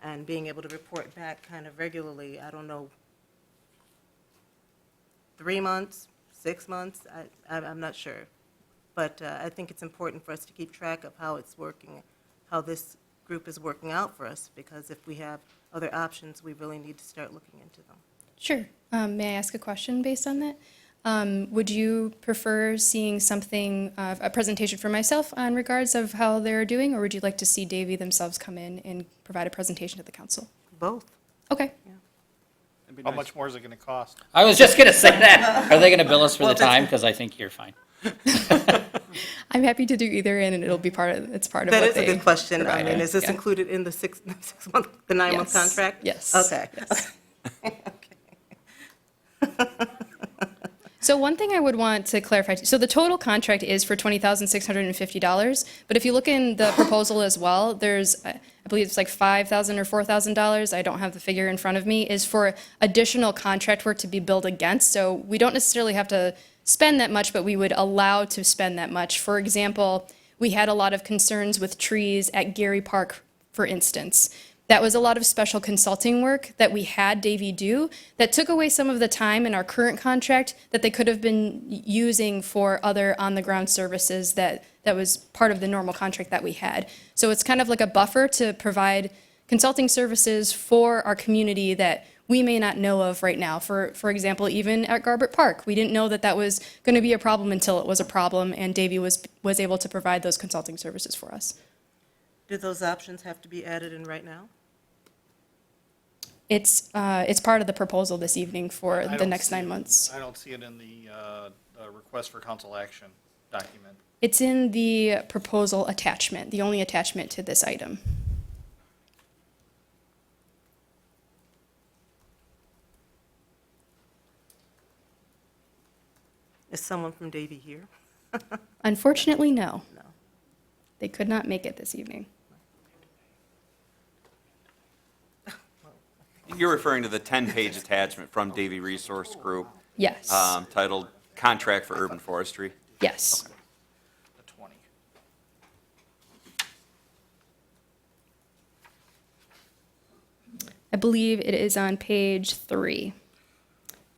S3: and being able to report back kind of regularly. I don't know, 3 months, 6 months, I'm not sure. But I think it's important for us to keep track of how it's working, how this group is working out for us, because if we have other options, we really need to start looking into them.
S14: Sure. May I ask a question based on that? Would you prefer seeing something, a presentation for myself on regards of how they're doing, or would you like to see Davy themselves come in and provide a presentation to the council?
S3: Both.
S14: Okay.
S4: How much more is it going to cost?
S12: I was just going to say that. Are they going to bill us for the time? Because I think you're fine.
S14: I'm happy to do either, and it'll be part of what they
S3: That is a good question.
S14: provide.
S3: Is this included in the 9-month contract?
S14: Yes.
S3: Okay.
S14: Yes. So one thing I would want to clarify, so the total contract is for $20,650, but if you look in the proposal as well, there's, I believe it's like $5,000 or $4,000, I don't have the figure in front of me, is for additional contract work to be billed against. So we don't necessarily have to spend that much, but we would allow to spend that much. For example, we had a lot of concerns with trees at Gary Park, for instance. That was a lot of special consulting work that we had Davy do that took away some of the time in our current contract that they could have been using for other on-the-ground services that was part of the normal contract that we had. So it's kind of like a buffer to provide consulting services for our community that we may not know of right now. For example, even at Garbett Park, we didn't know that that was going to be a problem until it was a problem, and Davy was able to provide those consulting services for us.
S3: Do those options have to be added in right now?
S14: It's part of the proposal this evening for the next 9 months.
S4: I don't see it in the request for council action document.
S14: It's in the proposal attachment, the only attachment to this item.
S3: Is someone from Davy here?
S14: Unfortunately, no.
S3: No.
S14: They could not make it this evening.
S20: You're referring to the 10-page attachment from Davy Resource Group?
S14: Yes.
S20: Titled Contract for Urban Forestry?
S14: Yes.
S20: Okay.
S4: The 20.
S14: I believe it is on page 3.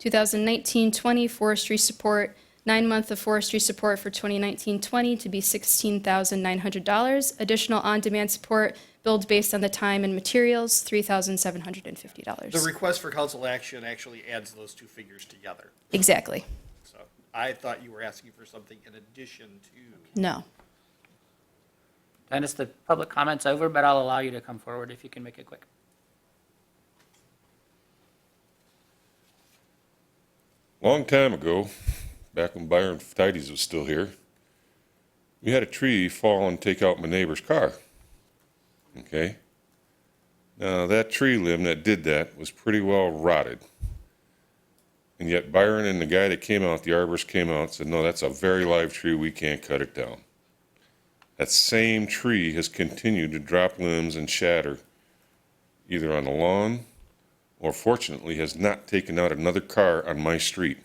S14: 2019-20 forestry support, 9 months of forestry support for 2019-20 to be $16,900. Additional on-demand support billed based on the time and materials, $3,750.
S4: The request for council action actually adds those two figures together.
S14: Exactly.
S4: So I thought you were asking for something in addition to.
S14: No.
S12: Dennis, the public comment's over, but I'll allow you to come forward if you can make it quick.
S5: Long time ago, back when Byron Tides was still here, We had a tree fall and take out my neighbor's car. Okay? Now, that tree limb that did that was pretty well rotted. And yet Byron and the guy that came out, the arborist came out and said, no, that's a very live tree, we can't cut it down. That same tree has continued to drop limbs and shatter, either on the lawn or fortunately has not taken out another car on my street.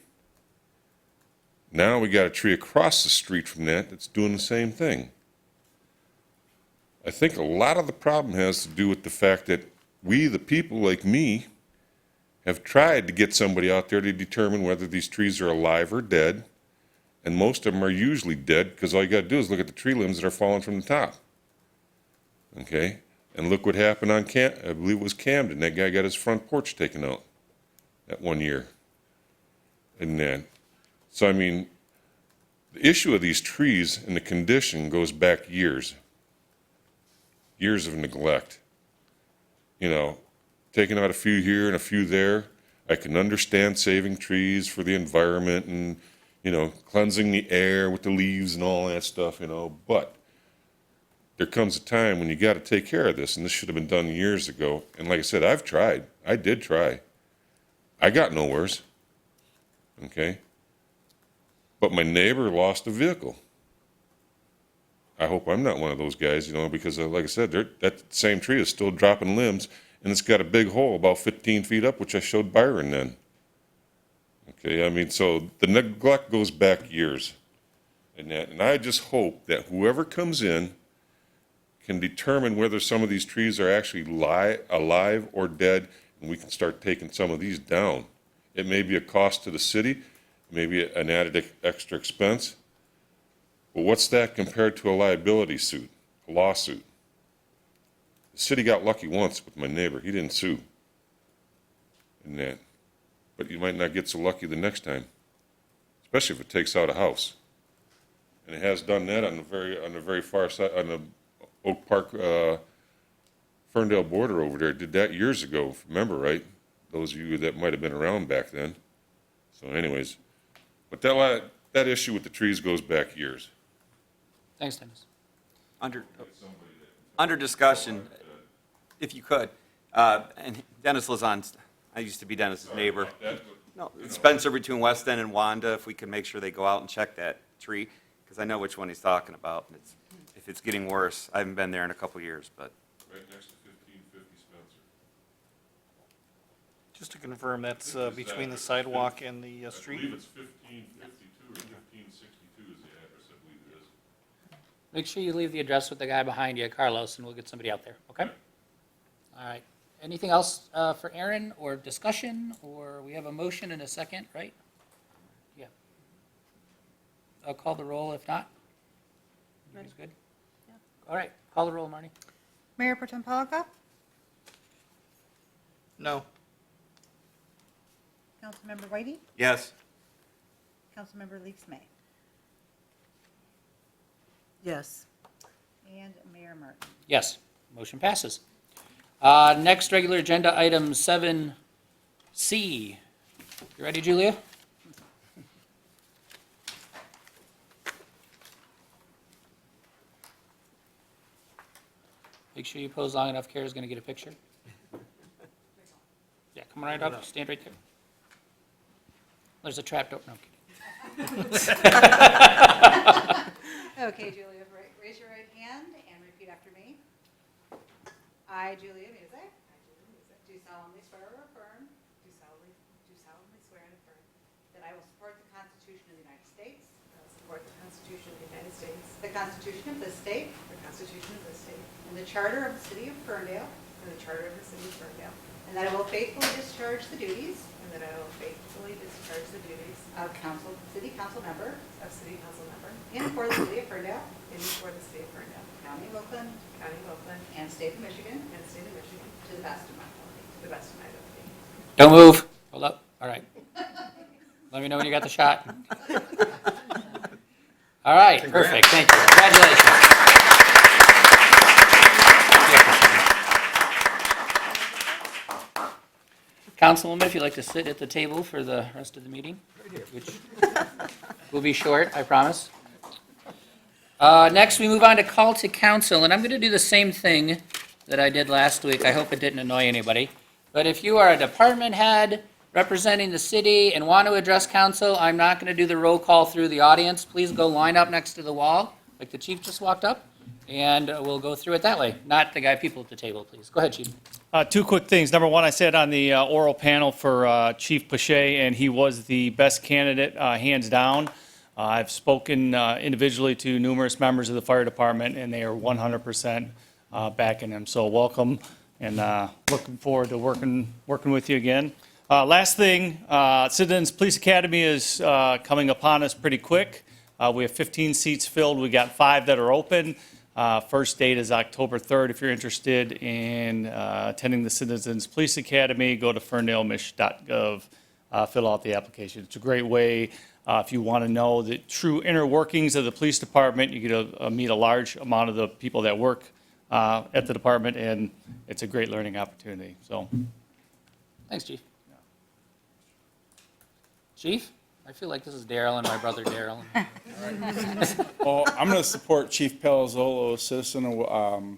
S5: Now we got a tree across the street from that that's doing the same thing. I think a lot of the problem has to do with the fact that we, the people like me, have tried to get somebody out there to determine whether these trees are alive or dead, and most of them are usually dead because all you got to do is look at the tree limbs that are falling from the top. Okay? And look what happened on I believe it was Camden. That guy got his front porch taken out that one year. And that. So, I mean, the issue of these trees and the condition goes back years. Years of neglect. You know, taking out a few here and a few there. I can understand saving trees for the environment and, you know, cleansing the air with the leaves and all that stuff, you know, but there comes a time when you got to take care of this, and this should have been done years ago. And like I said, I've tried. I did try. I got nowheres. Okay? But my neighbor lost a vehicle. I hope I'm not one of those guys, you know, because like I said, that same tree is still dropping limbs, and it's got a big hole about 15 feet up, which I showed Byron then. Okay, I mean, so the neglect goes back years. And I just hope that whoever comes in can determine whether some of these trees are actually alive or dead, and we can start taking some of these down. It may be a cost to the city, maybe an added extra expense, but what's that compared to a liability suit, a lawsuit? The city got lucky once with my neighbor. He didn't sue in that. But you might not get so lucky the next time, especially if it takes out a house. And it has done that on the very far side, on the Oak Park, Ferndale border over there. It did that years ago, remember, right? Those of you that might have been around back then. So anyways, but that issue with the trees goes back years.
S12: Thanks, Dennis.
S20: Under discussion, if you could, and Dennis Lazan, I used to be Dennis's neighbor. No, Spencer between West End and Wanda, if we could make sure they go out and check that tree, because I know which one he's talking about. And if it's getting worse, I haven't been there in a couple years, but.
S5: Right next to 1550 Spencer.
S4: Just to confirm, that's between the sidewalk and the street?
S5: I believe it's 1552 or 1562 is the address, I believe it is.
S12: Make sure you leave the address with the guy behind you, Carlos, and we'll get somebody out there, okay? All right. Anything else for Aaron or discussion, or we have a motion and a second, right? Yeah. I'll call the roll if not. Everybody's good? Yeah. All right, call the roll, Marnie.
S2: Mayor Pro Tem Polika?
S4: No.
S2: Councilmember Whitey?
S20: Yes.
S2: Councilmember Leaks May?
S3: Yes.
S2: And Mayor Martin?
S12: Yes, motion passes. Next regular agenda item 7C. You ready, Julia? Make sure you pose long enough. Kara's going to get a picture. Yeah, come right up. Stand right there. There's a trap door. No, I'm kidding.
S2: Okay, Julia, raise your right hand and repeat after me. I, Julia Music, do solemnly swear or affirm
S10: Do solemnly swear and affirm
S2: that I will support the Constitution of the United States,
S10: that I will support the Constitution of the United States,
S2: the Constitution of this state,
S10: the Constitution of this state,
S2: and the Charter of the City of Ferndale,
S10: and the Charter of the City of Ferndale,
S2: and that I will faithfully discharge the duties
S10: and that I will faithfully discharge the duties
S2: of City Council member
S10: of City Council member
S2: in and for the City of Ferndale,
S10: in and for the City of Ferndale,
S2: County of Oakland,
S10: County of Oakland,
S2: and State of Michigan,
S10: and State of Michigan,
S2: to the best of my ability.
S10: to the best of my ability.
S12: Don't move. Hold up. All right. Let me know when you got the shot. All right, perfect. Thank you. Congratulations. Councilwoman, if you'd like to sit at the table for the rest of the meeting, which will be short, I promise. Next, we move on to call to council, and I'm going to do the same thing that I did last week. I hope it didn't annoy anybody. But if you are a department head representing the city and want to address council, I'm not going to do the roll call through the audience. Please go line up next to the wall, like the chief just walked up, and we'll go through it that way. Not the people at the table, please. Go ahead, chief.
S13: Two quick things. Number one, I sat on the oral panel for Chief Pache, and he was the best candidate, hands down. I've spoken individually to numerous members of the fire department, and they are 100% backing him. So welcome, and looking forward to working with you again. Last thing, Citizens Police Academy is coming upon us pretty quick. We have 15 seats filled. We got 5 that are open. First date is October 3rd. If you're interested in attending the Citizens Police Academy, go to ferndale.mich.gov, fill out the application. It's a great way. If you want to know the true inner workings of the police department, you get to meet a large amount of the people that work at the department, and it's a great learning opportunity. So,
S12: Thanks, chief. Chief? I feel like this is Daryl and my brother Daryl.
S18: Well, I'm going to support Chief Palazzolo, Citizen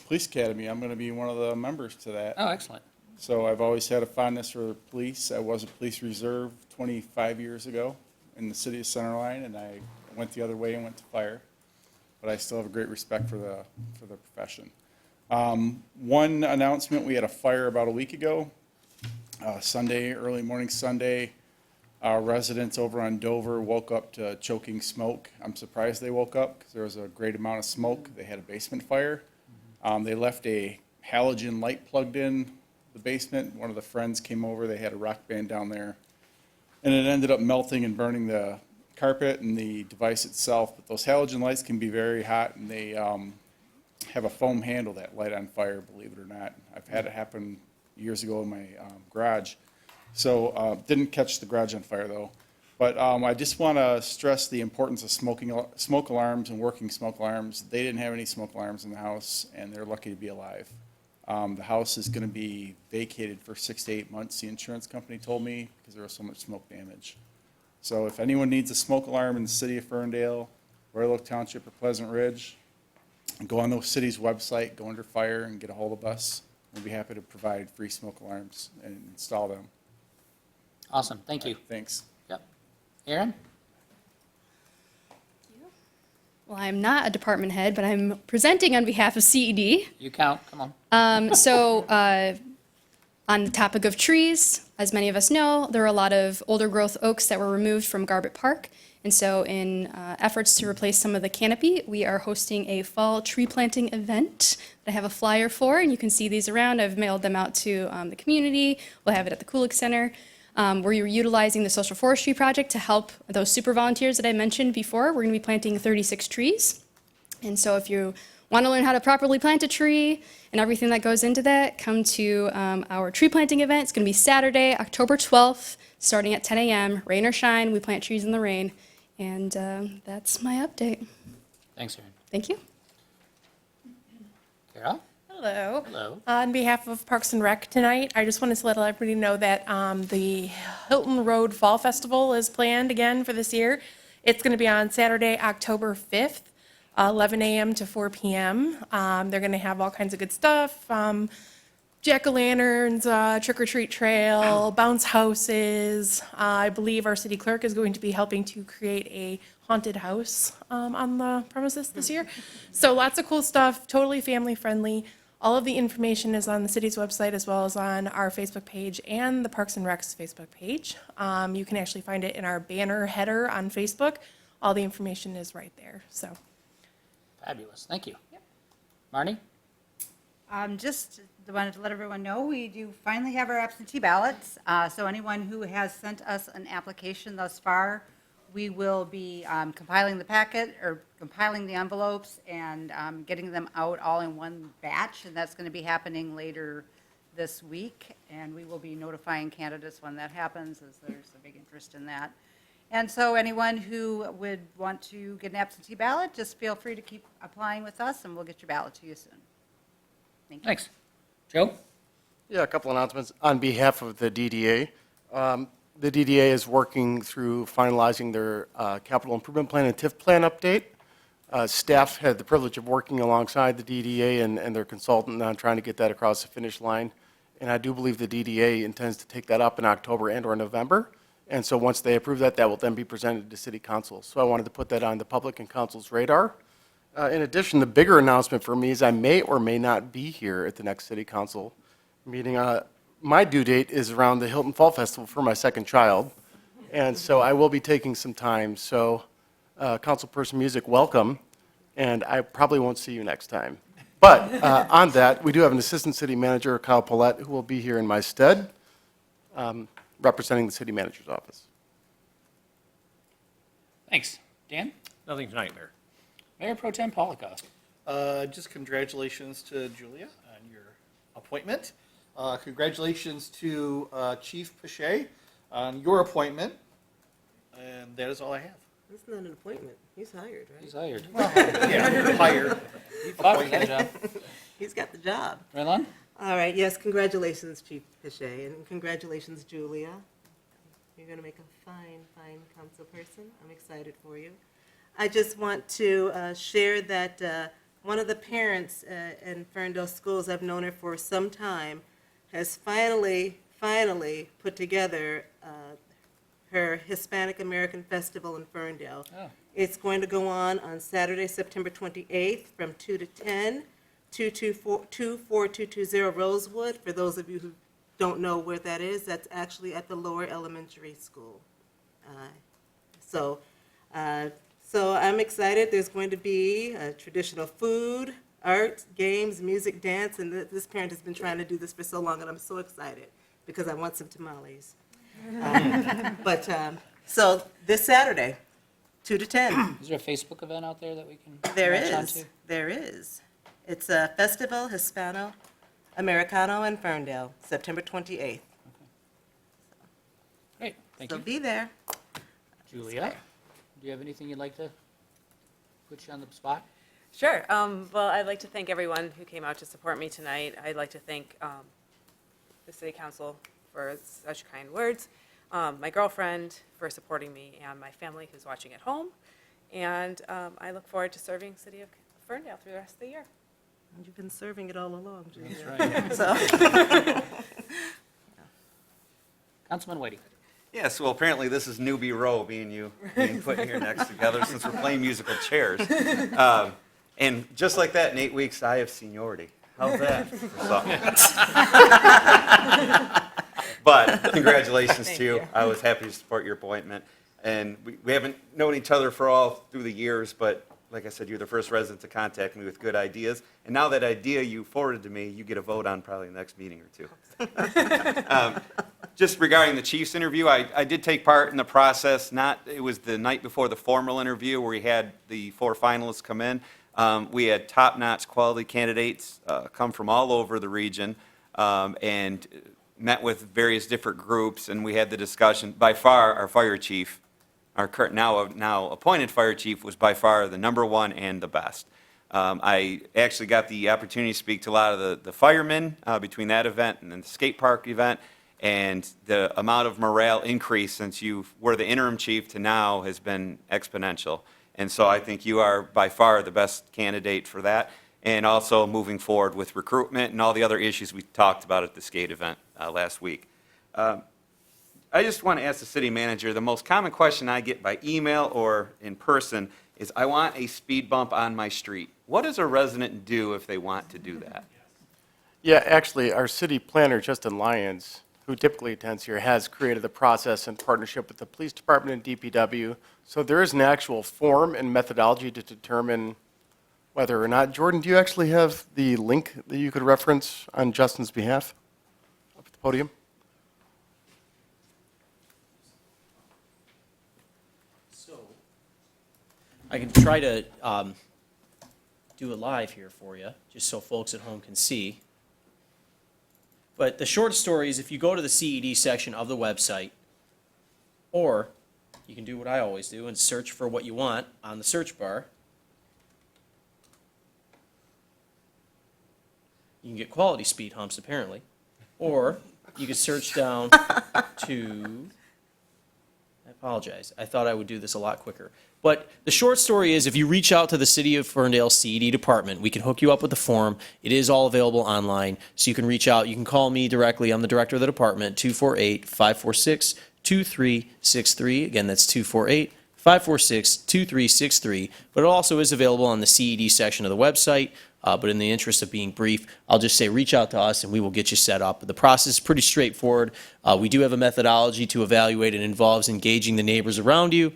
S18: Police Academy. I'm going to be one of the members to that.
S12: Oh, excellent.
S18: So I've always had a fondness for police. I was a police reserve 25 years ago in the city of Centerline, and I went the other way and went to fire. But I still have a great respect for the profession. One announcement: we had a fire about a week ago, Sunday, early morning Sunday. Our residents over on Dover woke up to choking smoke. I'm surprised they woke up because there was a great amount of smoke. They had a basement fire. They left a halogen light plugged in the basement. One of the friends came over. They had a rock band down there, and it ended up melting and burning the carpet and the device itself. But those halogen lights can be very hot, and they have a foam handle that light on fire, believe it or not. I've had it happen years ago in my garage. So didn't catch the garage on fire, though. But I just want to stress the importance of smoke alarms and working smoke alarms. They didn't have any smoke alarms in the house, and they're lucky to be alive. The house is going to be vacated for 6 to 8 months, the insurance company told me, because there was so much smoke damage. So if anyone needs a smoke alarm in the city of Ferndale, Royal Oak Township, or Pleasant Ridge, go on the city's website, go under fire, and get a hold of us. We'll be happy to provide free smoke alarms and install them.
S12: Awesome. Thank you.
S18: Thanks.
S12: Yep. Aaron?
S14: Well, I'm not a department head, but I'm presenting on behalf of CED.
S12: You count. Come on.
S14: On the topic of trees, as many of us know, there are a lot of older growth oaks that were removed from Garbett Park. And so in efforts to replace some of the canopy, we are hosting a fall tree planting event that I have a flyer for, and you can see these around. I've mailed them out to the community. We'll have it at the Kulik Center. We're utilizing the Social Forestry Project to help those super volunteers that I mentioned before. We're going to be planting 36 trees. And so if you want to learn how to properly plant a tree and everything that goes into that, come to our tree planting event. It's going to be Saturday, October 12th, starting at 10 a.m. Rain or shine, we plant trees in the rain. And that's my update.
S12: Thanks, Aaron.
S14: Thank you.
S12: Carol?
S6: Hello.
S12: Hello.
S6: On behalf of Parks and Rec tonight, I just wanted to let everybody know that the Hilton Road Fall Festival is planned again for this year. It's going to be on Saturday, October 5th, 11 a.m. to 4 p.m. They're going to have all kinds of good stuff, jack-o'-lanterns, trick-or-treat trail, bounce houses. I believe our city clerk is going to be helping to create a haunted house on the premises this year. So lots of cool stuff, totally family-friendly. All of the information is on the city's website as well as on our Facebook page and the Parks and Rec's Facebook page. You can actually find it in our banner header on Facebook. All the information is right there. So,
S12: Fabulous. Thank you. Yep. Marnie?
S2: Just wanted to let everyone know, we do finally have our absentee ballots. So anyone who has sent us an application thus far, we will be compiling the packet or compiling the envelopes and getting them out all in one batch. And that's going to be happening later this week. And we will be notifying candidates when that happens, as there's a big interest in that. And so anyone who would want to get an absentee ballot, just feel free to keep applying with us and we'll get your ballot to you soon. Thank you.
S12: Thanks. Joe?
S7: Yeah, a couple announcements on behalf of the DDA. The DDA is working through finalizing their capital improvement plan and TIF plan update. Staff had the privilege of working alongside the DDA and their consultant on trying to get that across the finish line. And I do believe the DDA intends to take that up in October and/or November. And so once they approve that, that will then be presented to City Council. So I wanted to put that on the public and council's radar. In addition, the bigger announcement for me is I may or may not be here at the next City Council meeting. My due date is around the Hilton Fall Festival for my second child, and so I will be taking some time. So, Councilperson Music, welcome, and I probably won't see you next time. But on that, we do have an Assistant City Manager, Kyle Paulette, who will be here in my stead, representing the City Manager's office.
S12: Thanks. Dan?
S9: Nothing tonight, Mayor.
S12: Mayor Pro Tem Polikoff.
S4: Just congratulations to Julia on your appointment. Congratulations to Chief Pache on your appointment. And that is all I have.
S3: It's not an appointment. He's hired, right?
S12: He's hired.
S4: Yeah, hired.
S12: He fought for that job.
S3: He's got the job.
S12: Raylan?
S3: All right, yes, congratulations, Chief Pache, and congratulations, Julia. You're going to make a fine, fine council person. I'm excited for you. I just want to share that one of the parents in Ferndale Schools, I've known her for some time, has finally put together her Hispanic American Festival in Ferndale.
S12: Oh.
S3: It's going to go on Saturday, September 28th from 2 to 10, 24220 Rosewood. For those of you who don't know where that is, that's actually at the lower elementary school. So I'm excited. There's going to be traditional food, art, games, music, dance, and this parent has been trying to do this for so long, and I'm so excited because I want some tamales. So this Saturday, 2 to 10.
S12: Is there a Facebook event out there that we can
S3: There
S12: latch
S3: is.
S12: onto?
S3: There is. It's a Festival Hispano Americano in Ferndale, September 28th.
S12: Great, thank
S3: So
S12: you.
S3: be there.
S12: Julia, do you have anything you'd like to put you on the spot?
S10: Sure. Well, I'd like to thank everyone who came out to support me tonight. I'd like to thank the City Council for such kind words, my girlfriend for supporting me, and my family who's watching at home. And I look forward to serving City of Ferndale through the rest of the year.
S3: And you've been serving it all along, Julia.
S12: That's
S3: So.
S12: Councilman Whitey.
S20: Yes, well, apparently this is newbie row being put here next together since we're playing musical chairs. And just like that, in 8 weeks, I have seniority. How's that? But congratulations to you. I was happy to support your appointment. And we haven't known each other for all through the years, but like I said, you're the first resident to contact me with good ideas. And now that idea you forwarded to me, you get a vote on probably the next meeting or two. Just regarding the Chiefs interview, I did take part in the process. It was the night before the formal interview where we had the 4 finalists come in. We had top-notch quality candidates come from all over the region and met with various different groups, and we had the discussion. By far, our fire chief, our current now appointed fire chief, was by far the #1 and the best. I actually got the opportunity to speak to a lot of the firemen between that event and then the skate park event, and the amount of morale increase since you were the interim chief to now has been exponential. And so I think you are by far the best candidate for that, and also moving forward with recruitment and all the other issues we talked about at the skate event last week. I just want to ask the city manager, the most common question I get by email or in person is, I want a speed bump on my street. What does a resident do if they want to do that?
S7: Yeah, actually, our city planner, Justin Lyons, who typically attends here, has created the process in partnership with the police department and DPW. So there is an actual form and methodology to determine whether or not. Jordan, do you actually have the link that you could reference on Justin's behalf up at the podium?
S8: So I can try to do it live here for you, just so folks at home can see. But the short story is, if you go to the CED section of the website, or you can do what I always do and search for what you want on the search bar. You can get quality speed humps, apparently. Or you can search down to that Apologize. I thought I would do this a lot quicker. But the short story is, if you reach out to the City of Ferndale CED department, we can hook you up with the form. It is all available online, so you can reach out. You can call me directly. I'm the director of the department, 248-546-2363. Again, that's 248-546-2363. But it also is available on the CED section of the website. But in the interest of being brief, I'll just say reach out to us and we will get you set up. The process is pretty straightforward. We do have a methodology to evaluate. It involves engaging the neighbors around you,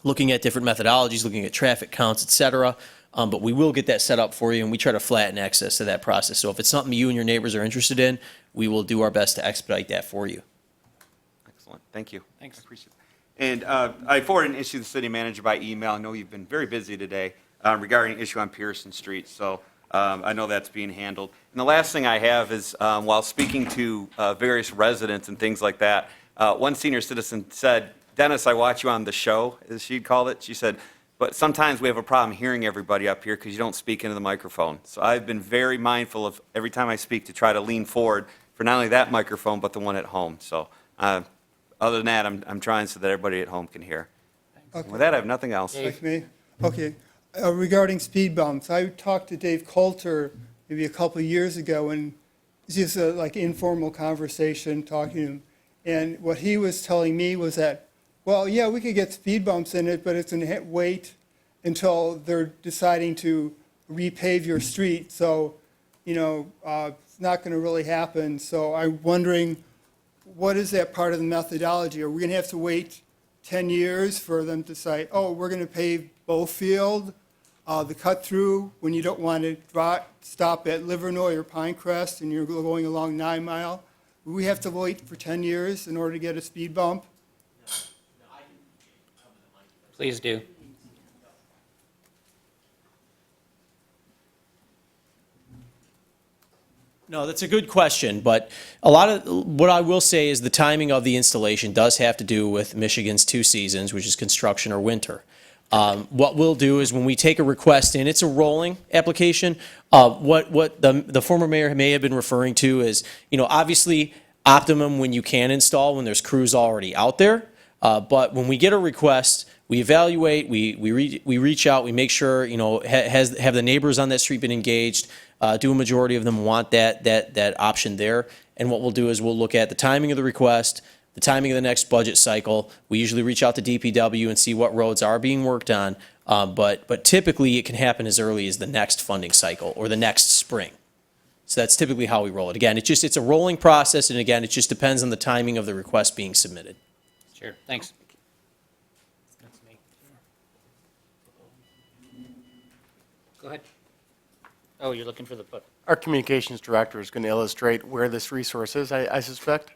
S8: looking at different methodologies, looking at traffic counts, et cetera. But we will get that set up for you, and we try to flatten access to that process. So if it's something you and your neighbors are interested in, we will do our best to expedite that for you.
S20: Excellent, thank you.
S12: Thanks.
S20: I appreciate it. And I forwarded an issue to the city manager by email. I know you've been very busy today regarding an issue on Pearson Street, so I know that's being handled. And the last thing I have is, while speaking to various residents and things like that, one senior citizen said, "Dennis, I watch you on the show," as she called it. She said, "but sometimes we have a problem hearing everybody up here because you don't speak into the microphone." So I've been very mindful of every time I speak to try to lean forward for not only that microphone, but the one at home. So other than that, I'm trying so that everybody at home can hear.
S15: Okay.
S20: With that, I have nothing else.
S15: Like me? Okay. Regarding speed bumps, I talked to Dave Coulter maybe a couple of years ago, and it's just a like informal conversation talking to him. And what he was telling me was that, well, yeah, we could get speed bumps in it, but it's going to wait until they're deciding to repave your street. So, it's not going to really happen. So I'm wondering, what is that part of the methodology? Are we going to have to wait 10 years for them to say, oh, we're going to pave Bowfield, the cut-through, when you don't want to stop at Livernois or Pinecrest and you're going along 9 Mile? Will we have to wait for 10 years in order to get a speed bump?
S12: Please do.
S8: No, that's a good question, but a lot of what I will say is the timing of the installation does have to do with Michigan's two seasons, which is construction or winter. What we'll do is when we take a request in, it's a rolling application. What the former mayor may have been referring to is, obviously optimum when you can install when there's crews already out there. But when we get a request, we evaluate, we reach out, we make sure, have the neighbors on that street been engaged? Do a majority of them want that option there? And what we'll do is we'll look at the timing of the request, the timing of the next budget cycle. We usually reach out to DPW and see what roads are being worked on. But typically it can happen as early as the next funding cycle or the next spring. So that's typically how we roll it. Again, it's a rolling process, and again, it just depends on the timing of the request being submitted.
S12: Sure, thanks. That's me. Go ahead. Oh, you're looking for the book.
S7: Our communications director is going to illustrate where this resource is, I suspect.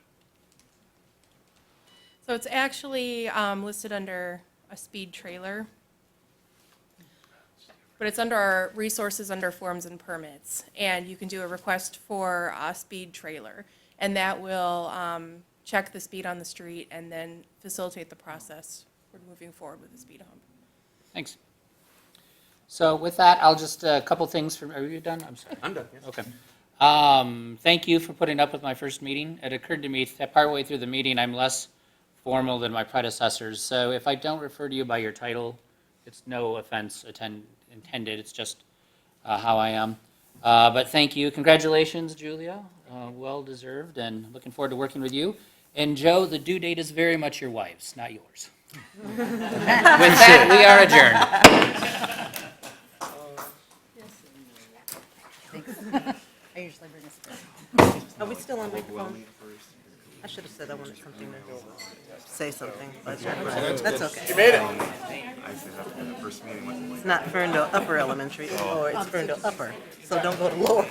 S6: So it's actually listed under a speed trailer. But it's under our resources under forms and permits. And you can do a request for a speed trailer. And that will check the speed on the street and then facilitate the process for moving forward with the speed hump.
S12: Thanks. So with that, I'll just, a couple things from, are you done? I'm sorry.
S20: I'm done, yes.
S12: Okay. Thank you for putting up with my first meeting. It occurred to me that partway through the meeting, I'm less formal than my predecessors. So if I don't refer to you by your title, it's no offense intended. It's just how I am. But thank you. Congratulations, Julia. Well deserved, and looking forward to working with you. And Joe, the due date is very much your wife's, not yours. With that, we are adjourned.
S2: I usually bring a spoon.
S3: Are we still on microphone? I should have said I wanted something to say something, but that's okay.
S7: You made it.
S3: It's not Ferndale Upper Elementary, or it's Ferndale Upper, so don't go to lower.